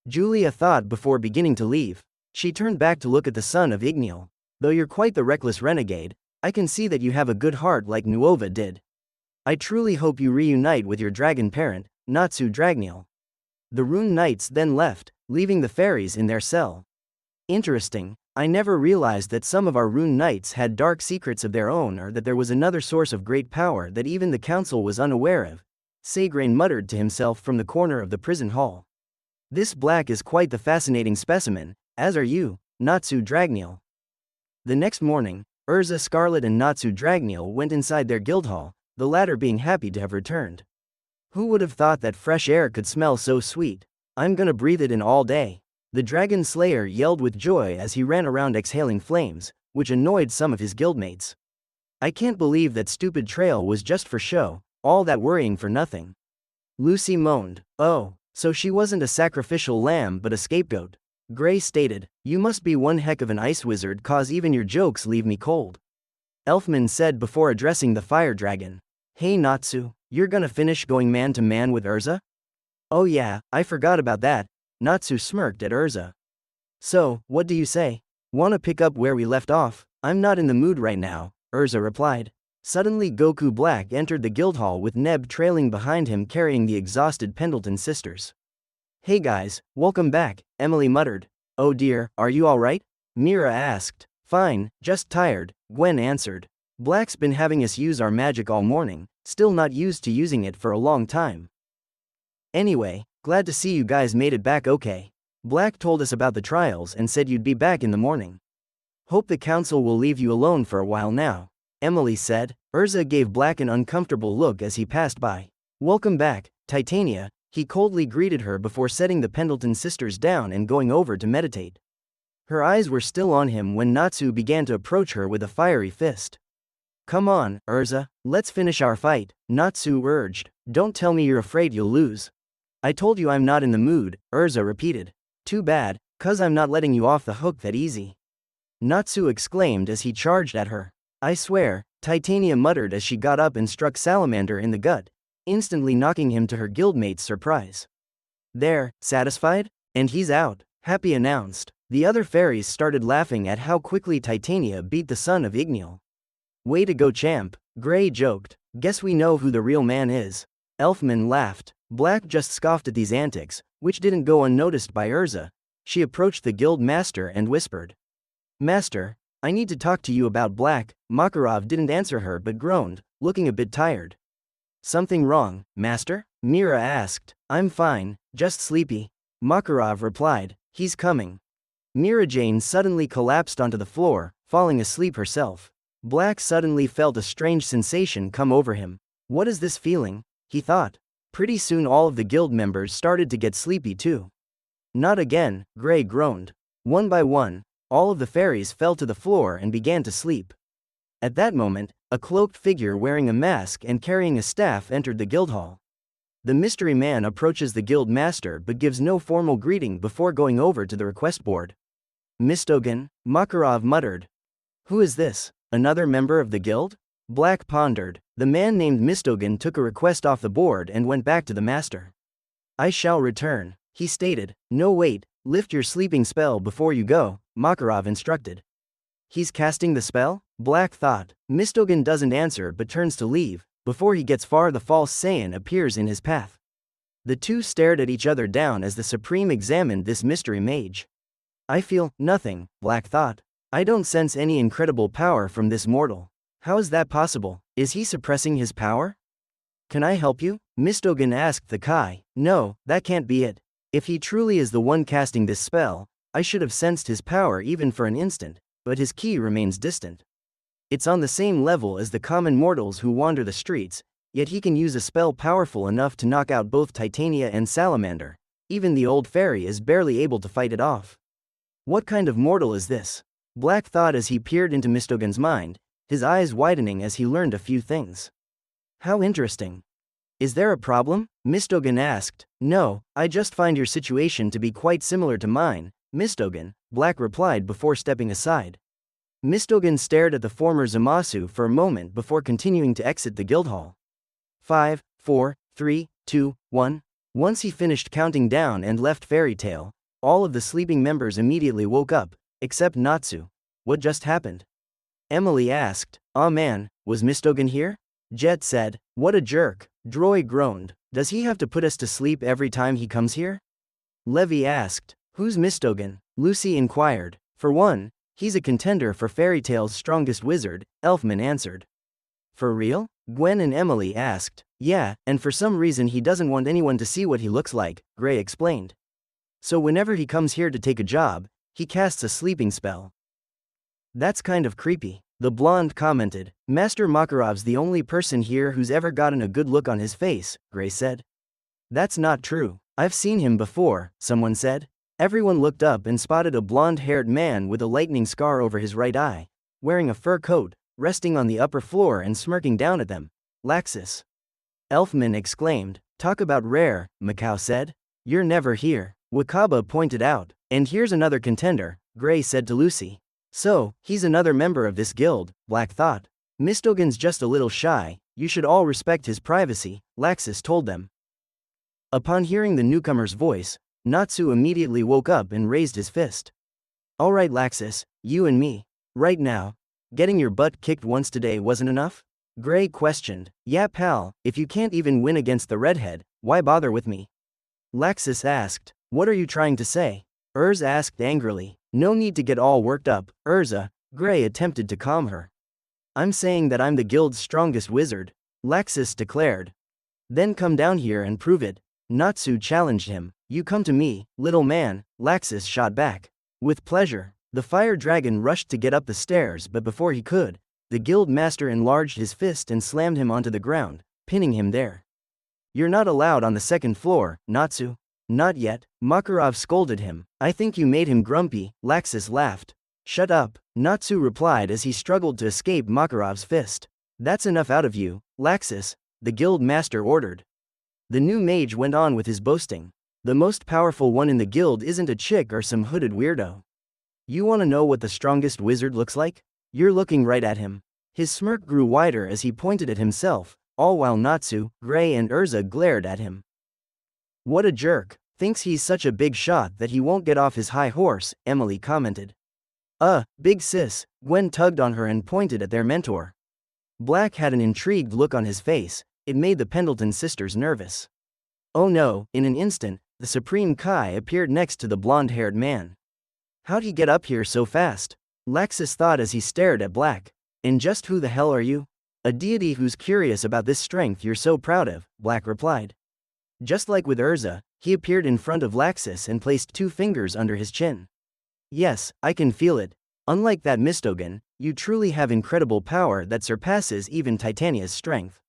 Julia thought before beginning to leave. She turned back to look at the son of Igneel. Though you're quite the reckless renegade, I can see that you have a good heart like Nuova did. I truly hope you reunite with your dragon parent, Natsu Dragneel. The Rune Knights then left, leaving the fairies in their cell. Interesting, I never realized that some of our Rune Knights had dark secrets of their own, or that there was another source of great power that even the council was unaware of, Sagrain muttered to himself from the corner of the prison hall. This Black is quite the fascinating specimen, as are you, Natsu Dragneel. The next morning, Urza Scarlet and Natsu Dragneel went inside their guild hall, the latter being happy to have returned. Who would have thought that fresh air could smell so sweet? I'm gonna breathe it in all day. The Dragon Slayer yelled with joy as he ran around exhaling flames, which annoyed some of his guildmates. I can't believe that stupid trail was just for show, all that worrying for nothing. Lucy moaned. Oh, so she wasn't a sacrificial lamb but a scapegoat. Gray stated, you must be one heck of an ice wizard cause even your jokes leave me cold. Elfman said before addressing the fire dragon. Hey Natsu, you're gonna finish going man to man with Urza? Oh yeah, I forgot about that. Natsu smirked at Urza. So, what do you say? Wanna pick up where we left off? I'm not in the mood right now, Urza replied. Suddenly Goku Black entered the guild hall with Neb trailing behind him carrying the exhausted Pendleton sisters. Hey guys, welcome back, Emily muttered. Oh dear, are you alright? Mira asked. Fine, just tired, Gwen answered. Black's been having us use our magic all morning, still not used to using it for a long time. Anyway, glad to see you guys made it back okay. Black told us about the trials and said you'd be back in the morning. Hope the council will leave you alone for a while now, Emily said. Urza gave Black an uncomfortable look as he passed by. Welcome back, Titania, he coldly greeted her before setting the Pendleton sisters down and going over to meditate. Her eyes were still on him when Natsu began to approach her with a fiery fist. Come on, Urza, let's finish our fight, Natsu urged. Don't tell me you're afraid you'll lose. I told you I'm not in the mood, Urza repeated. Too bad, 'cause I'm not letting you off the hook that easy. Natsu exclaimed as he charged at her. I swear, Titania muttered as she got up and struck Salamander in the gut, instantly knocking him to her guildmate's surprise. There, satisfied? And he's out, Happy announced. The other fairies started laughing at how quickly Titania beat the son of Igneal. Way to go, champ, Gray joked. Guess we know who the real man is. Elfman laughed. Black just scoffed at these antics, which didn't go unnoticed by Urza. She approached the guild master and whispered. Master, I need to talk to you about Black. Makarov didn't answer her but groaned, looking a bit tired. Something wrong, master? Mira asked. I'm fine, just sleepy. Makarov replied. He's coming. Mira Jane suddenly collapsed onto the floor, falling asleep herself. Black suddenly felt a strange sensation come over him. What is this feeling? He thought. Pretty soon all of the guild members started to get sleepy too. Not again, Gray groaned. One by one, all of the fairies fell to the floor and began to sleep. At that moment, a cloaked figure wearing a mask and carrying a staff entered the guild hall. The mystery man approaches the guild master but gives no formal greeting before going over to the request board. Mistogen, Makarov muttered. Who is this? Another member of the guild? Black pondered. The man named Mistogen took a request off the board and went back to the master. I shall return, he stated. No wait, lift your sleeping spell before you go, Makarov instructed. He's casting the spell? Black thought. Mistogen doesn't answer but turns to leave. Before he gets far, the false Saiyan appears in his path. The two stared at each other down as the Supreme examined this mystery mage. I feel nothing, Black thought. I don't sense any incredible power from this mortal. How is that possible? Is he suppressing his power? Can I help you? Mistogen asked the Kai. No, that can't be it. If he truly is the one casting this spell, I should have sensed his power even for an instant, but his ki remains distant. It's on the same level as the common mortals who wander the streets, yet he can use a spell powerful enough to knock out both Titania and Salamander. Even the old fairy is barely able to fight it off. What kind of mortal is this? Black thought as he peered into Mistogen's mind, his eyes widening as he learned a few things. How interesting. Is there a problem? Mistogen asked. No, I just find your situation to be quite similar to mine, Mistogen, Black replied before stepping aside. Mistogen stared at the former Zamasu for a moment before continuing to exit the guild hall. 5, 4, 3, 2, 1. Once he finished counting down and left Fairy Tail, all of the sleeping members immediately woke up, except Natsu. What just happened? Emily asked. Aw man, was Mistogen here? Jet said. What a jerk. Droy groaned. Does he have to put us to sleep every time he comes here? Levi asked. Who's Mistogen? Lucy inquired. For one, he's a contender for Fairy Tail's strongest wizard, Elfman answered. For real? Gwen and Emily asked. Yeah, and for some reason he doesn't want anyone to see what he looks like, Gray explained. So whenever he comes here to take a job, he casts a sleeping spell. That's kind of creepy, the blonde commented. Master Makarov's the only person here who's ever gotten a good look on his face, Gray said. That's not true. I've seen him before, someone said. Everyone looked up and spotted a blonde-haired man with a lightning scar over his right eye, wearing a fur coat, resting on the upper floor and smirking down at them. Laxus. Elfman exclaimed. Talk about rare, Macau said. You're never here, Wakaba pointed out. And here's another contender, Gray said to Lucy. So, he's another member of this guild, Black thought. Mistogen's just a little shy, you should all respect his privacy, Laxus told them. Upon hearing the newcomer's voice, Natsu immediately woke up and raised his fist. Alright Laxus, you and me. Right now. Getting your butt kicked once today wasn't enough? Gray questioned. Yeah pal, if you can't even win against the redhead, why bother with me? Laxus asked. What are you trying to say? Urza asked angrily. No need to get all worked up, Urza. Gray attempted to calm her. I'm saying that I'm the guild's strongest wizard, Laxus declared. Then come down here and prove it. Natsu challenged him. You come to me, little man, Laxus shot back. With pleasure. The fire dragon rushed to get up the stairs, but before he could, the guild master enlarged his fist and slammed him onto the ground, pinning him there. You're not allowed on the second floor, Natsu. Not yet, Makarov scolded him. I think you made him grumpy, Laxus laughed. Shut up, Natsu replied as he struggled to escape Makarov's fist. That's enough out of you, Laxus, the guild master ordered. The new mage went on with his boasting. The most powerful one in the guild isn't a chick or some hooded weirdo. You wanna know what the strongest wizard looks like? You're looking right at him. His smirk grew wider as he pointed at himself, all while Natsu, Gray and Urza glared at him. What a jerk, thinks he's such a big shot that he won't get off his high horse, Emily commented. Big sis, Gwen tugged on her and pointed at their mentor. Black had an intrigued look on his face, it made the Pendleton sisters nervous. Oh no, in an instant, the Supreme Kai appeared next to the blonde-haired man. How'd he get up here so fast? Laxus thought as he stared at Black. And just who the hell are you? A deity who's curious about this strength you're so proud of, Black replied. Just like with Urza, he appeared in front of Laxus and placed 2 fingers under his chin. Yes, I can feel it. Unlike that Mistogen, you truly have incredible power that surpasses even Titania's strength.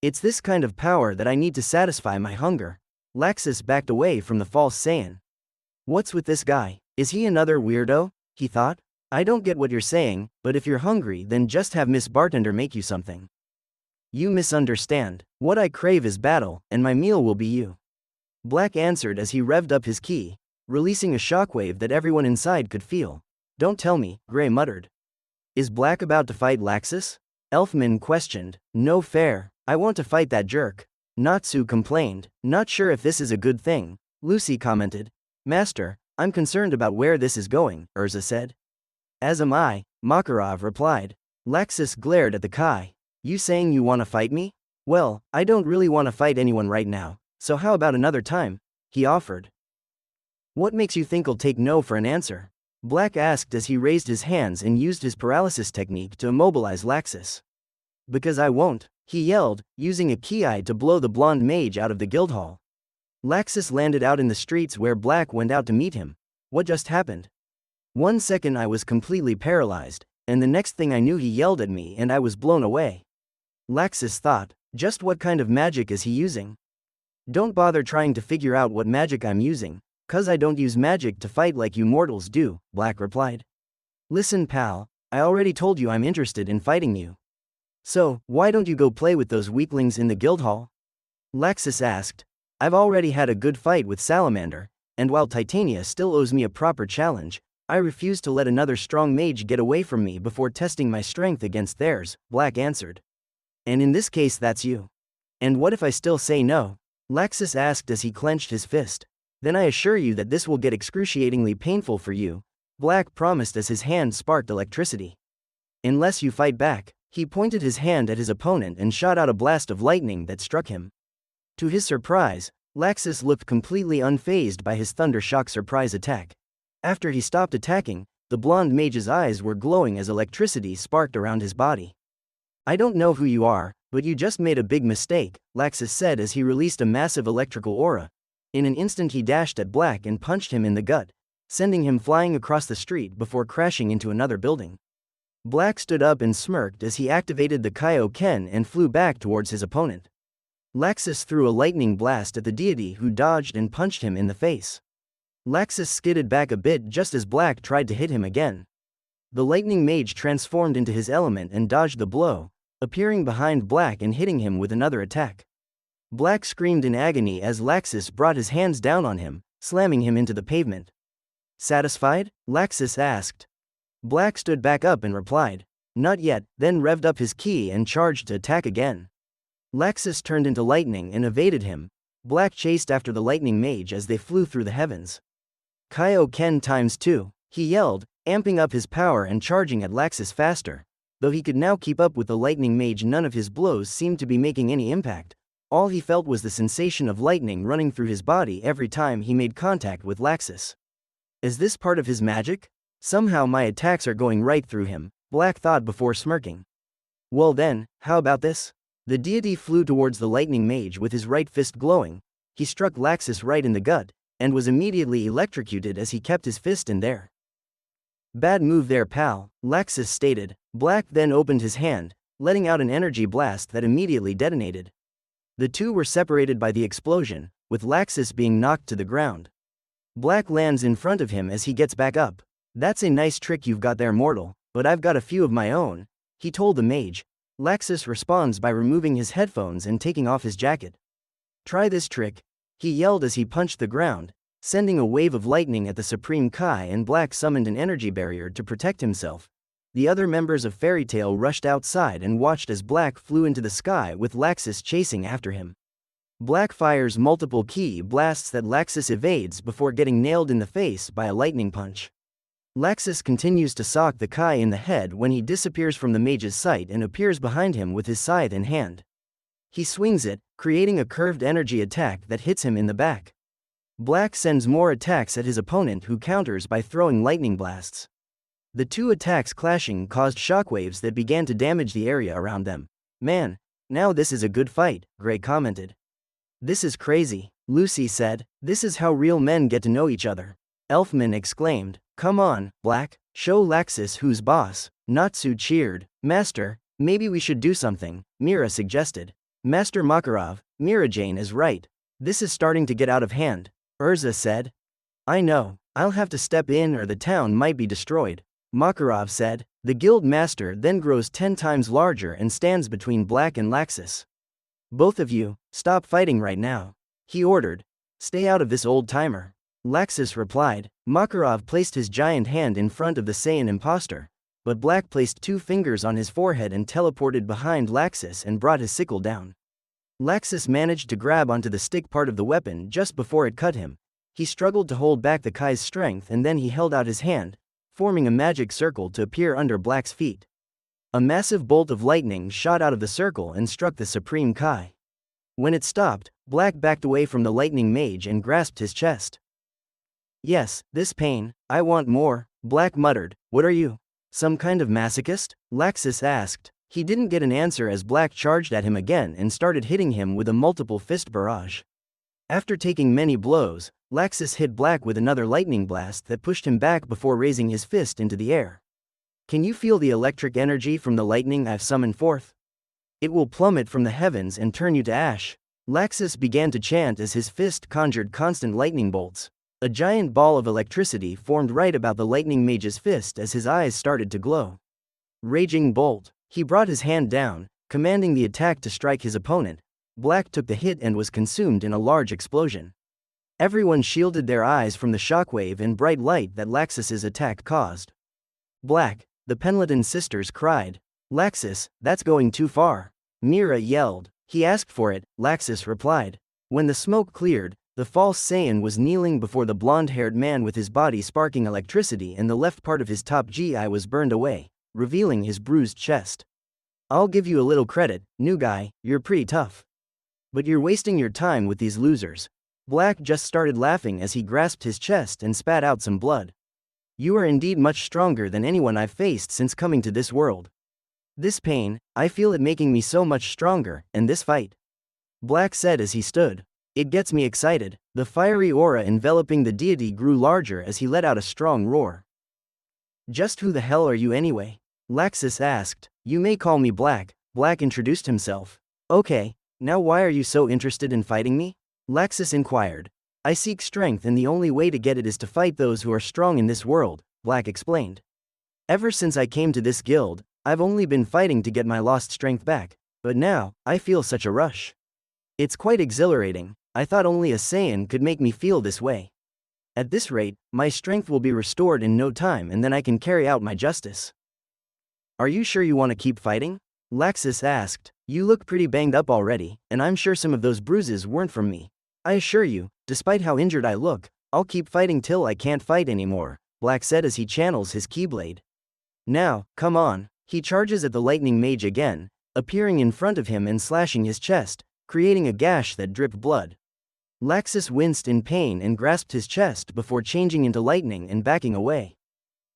It's this kind of power that I need to satisfy my hunger. Laxus backed away from the false Saiyan. What's with this guy? Is he another weirdo? He thought. I don't get what you're saying, but if you're hungry then just have Miss Bartender make you something. You misunderstand. What I crave is battle, and my meal will be you. Black answered as he revved up his ki, releasing a shockwave that everyone inside could feel. Don't tell me, Gray muttered. Is Black about to fight Laxus? Elfman questioned. No fair, I want to fight that jerk. Natsu complained. Not sure if this is a good thing, Lucy commented. Master, I'm concerned about where this is going, Urza said. As am I, Makarov replied. Laxus glared at the Kai. You saying you want to fight me? Well, I don't really want to fight anyone right now, so how about another time? He offered. What makes you think I'll take no for an answer? Black asked as he raised his hands and used his paralysis technique to immobilize Laxus. Because I won't, he yelled, using a ki to blow the blonde mage out of the guild hall. Laxus landed out in the streets where Black went out to meet him. What just happened? 1 second I was completely paralyzed, and the next thing I knew he yelled at me and I was blown away. Laxus thought, just what kind of magic is he using? Don't bother trying to figure out what magic I'm using, 'cause I don't use magic to fight like you mortals do, Black replied. Listen pal, I already told you I'm interested in fighting you. So, why don't you go play with those weaklings in the guild hall? Laxus asked. I've already had a good fight with Salamander, and while Titania still owes me a proper challenge, I refuse to let another strong mage get away from me before testing my strength against theirs, Black answered. And in this case that's you. And what if I still say no? Laxus asked as he clenched his fist. Then I assure you that this will get excruciatingly painful for you, Black promised as his hand sparked electricity. Unless you fight back, he pointed his hand at his opponent and shot out a blast of lightning that struck him. To his surprise, Laxus looked completely unfazed by his Thunder Shock surprise attack. After he stopped attacking, the blonde mage's eyes were glowing as electricity sparked around his body. I don't know who you are, but you just made a big mistake, Laxus said as he released a massive electrical aura. In an instant he dashed at Black and punched him in the gut, sending him flying across the street before crashing into another building. Black stood up and smirked as he activated the Kaioken and flew back towards his opponent. Laxus threw a lightning blast at the deity who dodged and punched him in the face. Laxus skidded back a bit just as Black tried to hit him again. The lightning mage transformed into his element and dodged the blow, appearing behind Black and hitting him with another attack. Black screamed in agony as Laxus brought his hands down on him, slamming him into the pavement. Satisfied? Laxus asked. Black stood back up and replied, not yet, then revved up his ki and charged to attack again. Laxus turned into lightning and evaded him. Black chased after the lightning mage as they flew through the heavens. Kaioken ×2, he yelled, amping up his power and charging at Laxus faster. Though he could now keep up with the lightning mage, none of his blows seemed to be making any impact. All he felt was the sensation of lightning running through his body every time he made contact with Laxus. Is this part of his magic? Somehow my attacks are going right through him, Black thought before smirking. Well then, how about this? The deity flew towards the lightning mage with his right fist glowing. He struck Laxus right in the gut, and was immediately electrocuted as he kept his fist in there. Bad move there, pal, Laxus stated. Black then opened his hand, letting out an energy blast that immediately detonated. The two were separated by the explosion, with Laxus being knocked to the ground. Black lands in front of him as he gets back up. That's a nice trick you've got there, mortal, but I've got a few of my own, he told the mage. Laxus responds by removing his headphones and taking off his jacket. Try this trick, he yelled as he punched the ground, sending a wave of lightning at the Supreme Kai, and Black summoned an energy barrier to protect himself. The other members of Fairy Tail rushed outside and watched as Black flew into the sky with Laxus chasing after him. Black fires multiple ki blasts that Laxus evades before getting nailed in the face by a lightning punch. Laxus continues to sock the Kai in the head when he disappears from the mage's sight and appears behind him with his scythe in hand. He swings it, creating a curved energy attack that hits him in the back. Black sends more attacks at his opponent, who counters by throwing lightning blasts. The two attacks clashing caused shockwaves that began to damage the area around them. Man, now this is a good fight, Gray commented. This is crazy, Lucy said. This is how real men get to know each other. Elfman exclaimed. Come on, Black, show Laxus who's boss. Natsu cheered. Master, maybe we should do something, Mira suggested. Master Makarov, Mira-Jane is right. This is starting to get out of hand, Urza said. I know, I'll have to step in or the town might be destroyed, Makarov said. The guild master then grows 10 times larger and stands between Black and Laxus. Both of you, stop fighting right now, he ordered. Stay out of this old-timer, Laxus replied. Makarov placed his giant hand in front of the Saiyan imposter, but Black placed 2 fingers on his forehead and teleported behind Laxus and brought his sickle down. Laxus managed to grab onto the stick part of the weapon just before it cut him. He struggled to hold back the Kai's strength, and then he held out his hand, forming a magic circle to appear under Black's feet. A massive bolt of lightning shot out of the circle and struck the Supreme Kai. When it stopped, Black backed away from the lightning mage and grasped his chest. Yes, this pain, I want more, Black muttered. What are you, some kind of masochist? Laxus asked. He didn't get an answer as Black charged at him again and started hitting him with a multiple fist barrage. After taking many blows, Laxus hit Black with another lightning blast that pushed him back before raising his fist into the air. Can you feel the electric energy from the lightning I've summoned forth? It will plummet from the heavens and turn you to ash. Laxus began to chant as his fist conjured constant lightning bolts. A giant ball of electricity formed right about the lightning mage's fist as his eyes started to glow. Raging bolt. He brought his hand down, commanding the attack to strike his opponent. Black took the hit and was consumed in a large explosion. Everyone shielded their eyes from the shockwave and bright light that Laxus's attack caused. Black, the Penleton sisters cried. Laxus, that's going too far, Mira yelled. He asked for it, Laxus replied. When the smoke cleared, the false Saiyan was kneeling before the blonde-haired man with his body sparking electricity, and the left part of his top GI was burned away, revealing his bruised chest. I'll give you a little credit, new guy, you're pretty tough. But you're wasting your time with these losers. Black just started laughing as he grasped his chest and spat out some blood. You are indeed much stronger than anyone I've faced since coming to this world. This pain, I feel it making me so much stronger, and this fight, Black said as he stood. It gets me excited. The fiery aura enveloping the deity grew larger as he let out a strong roar. Just who the hell are you anyway? Laxus asked. You may call me Black, Black introduced himself. Okay, now why are you so interested in fighting me? Laxus inquired. I seek strength, and the only way to get it is to fight those who are strong in this world, Black explained. Ever since I came to this guild, I've only been fighting to get my lost strength back, but now, I feel such a rush. It's quite exhilarating. I thought only a Saiyan could make me feel this way. At this rate, my strength will be restored in no time, and then I can carry out my justice. Are you sure you want to keep fighting? Laxus asked. You look pretty banged up already, and I'm sure some of those bruises weren't from me. I assure you, despite how injured I look, I'll keep fighting till I can't fight anymore, Black said as he channels his Keyblade. Now, come on, He charges at the lightning mage again, appearing in front of him and slashing his chest, creating a gash that dripped blood. Laxus winced in pain and grasped his chest before changing into lightning and backing away.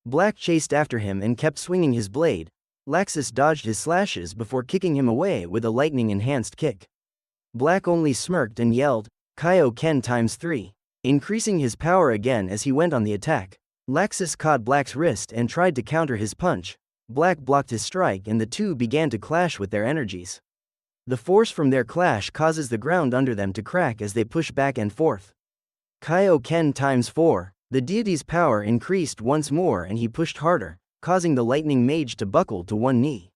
Black chased after him and kept swinging his blade. Laxus dodged his slashes before kicking him away with a lightning-enhanced kick. Black only smirked and yelled, "Kaioken ×3," increasing his power again as he went on the attack. Laxus caught Black's wrist and tried to counter his punch. Black blocked his strike and the two began to clash with their energies. The force from their clash causes the ground under them to crack as they push back and forth. Kaioken ×4. The deity's power increased once more and he pushed harder, causing the lightning mage to buckle to one knee.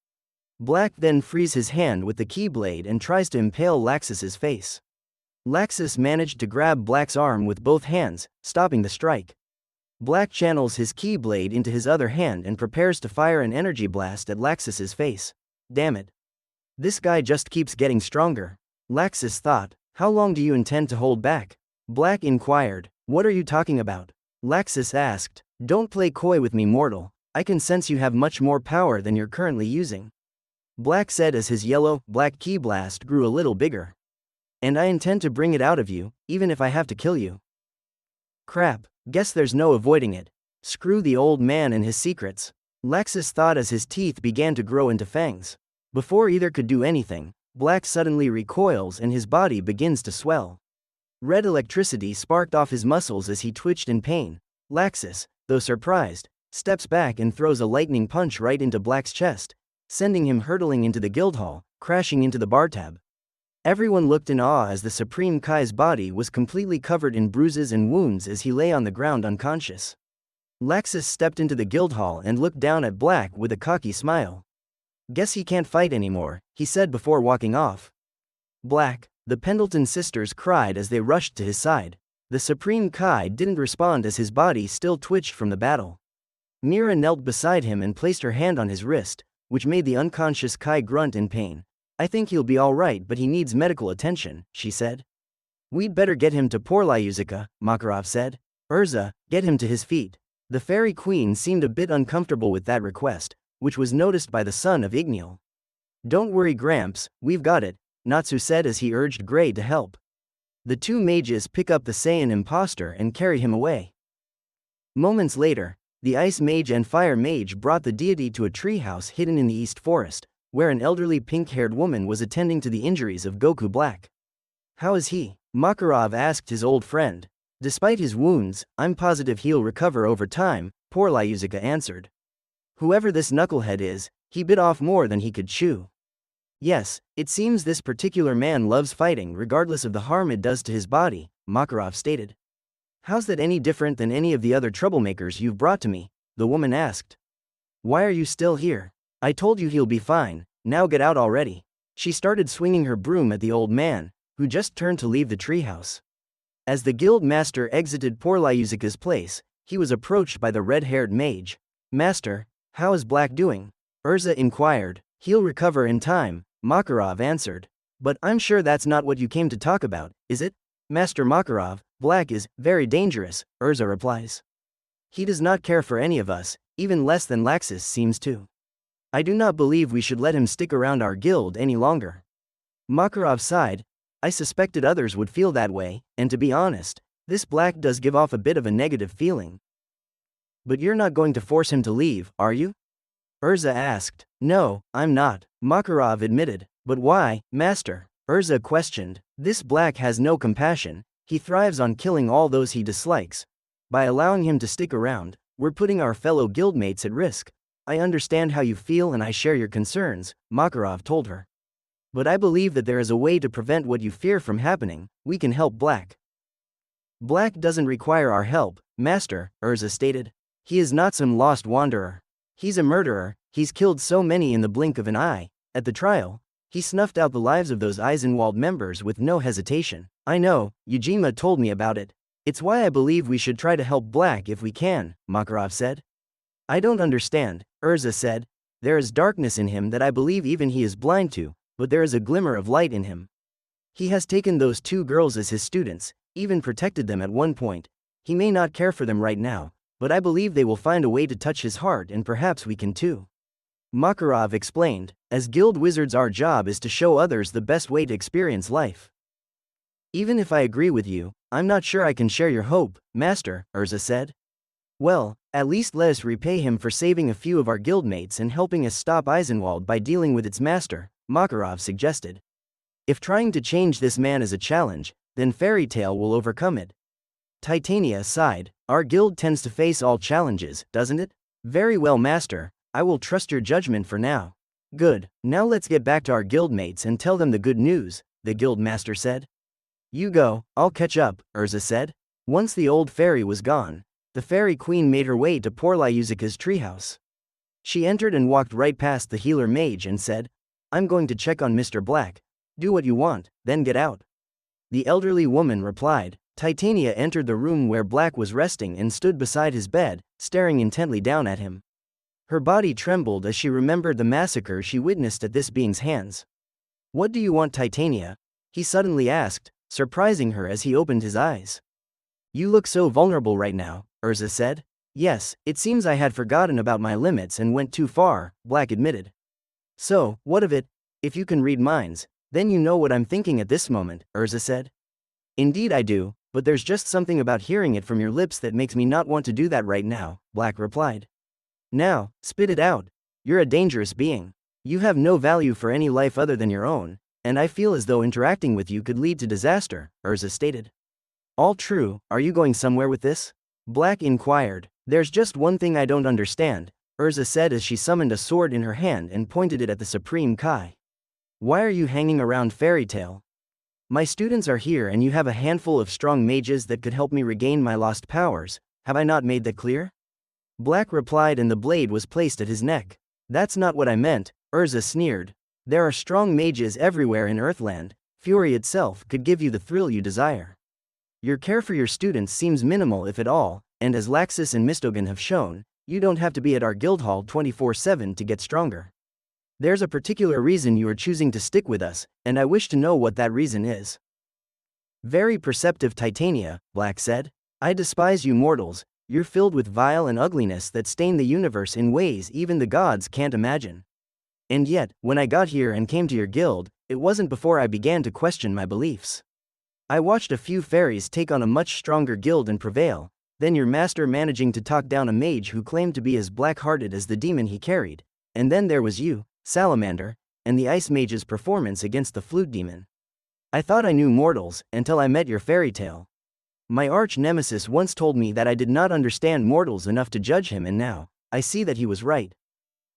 Black then frees his hand with the keyblade and tries to impale Laxus's face. Laxus managed to grab Black's arm with both hands, stopping the strike. Black channels his keyblade into his other hand and prepares to fire an energy blast at Laxus's face. Damn it. This guy just keeps getting stronger. Laxus thought, how long do you intend to hold back? Black inquired, what are you talking about? Laxus asked, don't play coy with me, mortal. I can sense you have much more power than you're currently using. Black said as his yellow-black key blast grew a little bigger. And I intend to bring it out of you, even if I have to kill you. Crap, guess there's no avoiding it. Screw the old man and his secrets. Laxus thought as his teeth began to grow into fangs. Before either could do anything, Black suddenly recoils and his body begins to swell. Red electricity sparked off his muscles as he twitched in pain. Laxus, though surprised, steps back and throws a lightning punch right into Black's chest, sending him hurtling into the guildhall, crashing into the bar tab. Everyone looked in awe as the Supreme Kai's body was completely covered in bruises and wounds as he lay on the ground unconscious. Laxus stepped into the guildhall and looked down at Black with a cocky smile. Guess he can't fight anymore, he said before walking off. Black, the Pendleton sisters cried as they rushed to his side. The Supreme Kai didn't respond as his body still twitched from the battle. Mira knelt beside him and placed her hand on his wrist, which made the unconscious Kai grunt in pain. I think he'll be alright, but he needs medical attention, she said. We'd better get him to Porlyuzica, Makarov said. Urza, get him to his feet. The fairy queen seemed a bit uncomfortable with that request, which was noticed by the son of Igniel. Don't worry, Gramps, we've got it, Natsu said as he urged Gray to help. The two mages pick up the Saiyan imposter and carry him away. Moments later, the ice mage and fire mage brought the deity to a treehouse hidden in the East Forest, where an elderly pink-haired woman was attending to the injuries of Goku Black. How is he? Makarov asked his old friend. Despite his wounds, I'm positive he'll recover over time, Porlyuzica answered. Whoever this knucklehead is, he bit off more than he could chew. Yes, it seems this particular man loves fighting regardless of the harm it does to his body, Makarov stated. How's that any different than any of the other troublemakers you've brought to me? The woman asked. Why are you still here? I told you he'll be fine, now get out already. She started swinging her broom at the old man, who just turned to leave the treehouse. As the guild master exited Porlyuzica's place, he was approached by the red-haired mage. Master, how is Black doing? Urza inquired. He'll recover in time, Makarov answered. But I'm sure that's not what you came to talk about, is it? Master Makarov, Black is very dangerous, Urza replies. He does not care for any of us, even less than Laxus seems to. I do not believe we should let him stick around our guild any longer. Makarov sighed. I suspected others would feel that way, and to be honest, this Black does give off a bit of a negative feeling. But you're not going to force him to leave, are you? Urza asked. No, I'm not, Makarov admitted. But why, Master? Urza questioned. This Black has no compassion, he thrives on killing all those he dislikes. By allowing him to stick around, we're putting our fellow guildmates at risk. I understand how you feel and I share your concerns, Makarov told her. But I believe that there is a way to prevent what you fear from happening. We can help Black. Black doesn't require our help, Master, Urza stated. He is not some lost wanderer. He's a murderer, he's killed so many in the blink of an eye. At the trial, he snuffed out the lives of those Eisenwald members with no hesitation. I know, Yujima told me about it. It's why I believe we should try to help Black if we can, Makarov said. I don't understand, Urza said. There is darkness in him that I believe even he is blind to, but there is a glimmer of light in him. He has taken those two girls as his students, even protected them at one point. He may not care for them right now, but I believe they will find a way to touch his heart and perhaps we can too. Makarov explained, as guild wizards our job is to show others the best way to experience life. Even if I agree with you, I'm not sure I can share your hope, Master, Urza said. Well, at least let us repay him for saving a few of our guildmates and helping us stop Eisenwald by dealing with its master, Makarov suggested. If trying to change this man is a challenge, then Fairy Tail will overcome it. Titania sighed. Our guild tends to face all challenges, doesn't it? Very well, Master, I will trust your judgment for now. Good, now let's get back to our guildmates and tell them the good news, the guild master said. You go, I'll catch up, Urza said. Once the old fairy was gone, the fairy queen made her way to Porlyuzika's treehouse. She entered and walked right past the healer mage and said, I'm going to check on Mr. Black. Do what you want, then get out. The elderly woman replied. Titania entered the room where Black was resting and stood beside his bed, staring intently down at him. Her body trembled as she remembered the massacre she witnessed at this being's hands. What do you want, Titania? He suddenly asked, surprising her as he opened his eyes. You look so vulnerable right now, Urza said. Yes, it seems I had forgotten about my limits and went too far, Black admitted. So, what of it? If you can read minds, then you know what I'm thinking at this moment, Urza said. Indeed I do, but there's just something about hearing it from your lips that makes me not want to do that right now, Black replied. Now, spit it out. You're a dangerous being. You have no value for any life other than your own, and I feel as though interacting with you could lead to disaster, Urza stated. All true, are you going somewhere with this? Black inquired. There's just one thing I don't understand, Urza said as she summoned a sword in her hand and pointed it at the Supreme Kai. Why are you hanging around Fairy Tail? My students are here and you have a handful of strong mages that could help me regain my lost powers, have I not made that clear? Black replied and the blade was placed at his neck. That's not what I meant, Urza sneered. There are strong mages everywhere in Earthland, Fury itself could give you the thrill you desire. Your care for your students seems minimal if at all, and as Laxus and Mistogan have shown, you don't have to be at our guild hall 24/7 to get stronger. There's a particular reason you are choosing to stick with us, and I wish to know what that reason is. Very perceptive Titania, Black said. I despise you mortals, you're filled with vile and ugliness that stain the universe in ways even the gods can't imagine. And yet, when I got here and came to your guild, it wasn't before I began to question my beliefs. I watched a few fairies take on a much stronger guild and prevail, then your master managing to talk down a mage who claimed to be as black-hearted as the demon he carried, and then there was you, Salamander, and the Ice Mage's performance against the Flute Demon. I thought I knew mortals, until I met your Fairy Tail. My arch-nemesis once told me that I did not understand mortals enough to judge him, and now, I see that he was right.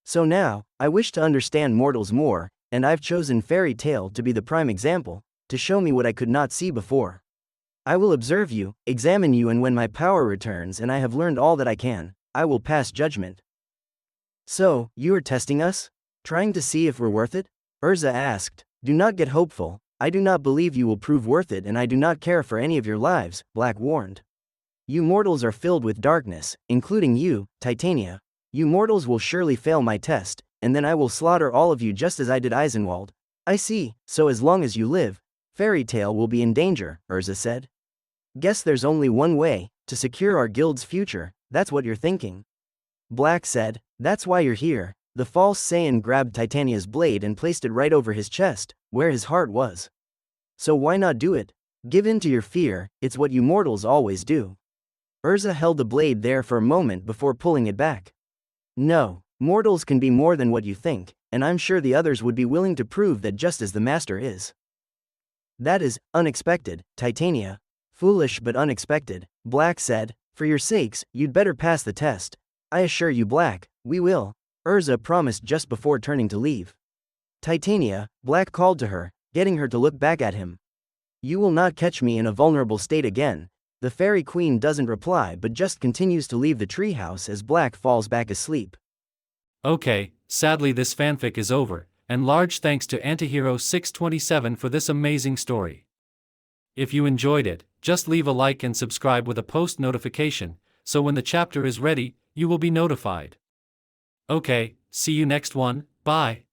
So now, I wish to understand mortals more, and I've chosen Fairy Tail to be the prime example, to show me what I could not see before. I will observe you, examine you, and when my power returns and I have learned all that I can, I will pass judgment. So, you are testing us? Trying to see if we're worth it? Urza asked. Do not get hopeful, I do not believe you will prove worth it and I do not care for any of your lives, Black warned. You mortals are filled with darkness, including you, Titania. You mortals will surely fail my test, and then I will slaughter all of you just as I did Eisenwald. I see, so as long as you live, Fairy Tail will be in danger, Urza said. Guess there's only one way, to secure our guild's future, that's what you're thinking. Black said, that's why you're here. The false Saiyan grabbed Titania's blade and placed it right over his chest, where his heart was. So why not do it? Give in to your fear, it's what you mortals always do. Urza held the blade there for a moment before pulling it back. No, mortals can be more than what you think, and I'm sure the others would be willing to prove that just as the master is. That is unexpected, Titania. Foolish but unexpected, Black said. For your sakes, you'd better pass the test. I assure you, Black, we will, Urza promised just before turning to leave. Titania, Black called to her, getting her to look back at him. You will not catch me in a vulnerable state again. The Fairy Queen doesn't reply but just continues to leave the treehouse as Black falls back asleep. Okay, sadly this fanfic is over, and large thanks to Antihero 627 for this amazing story. If you enjoyed it, just leave a like and subscribe with a post notification, so when the chapter is ready, you will be notified. Okay, see you next one, bye.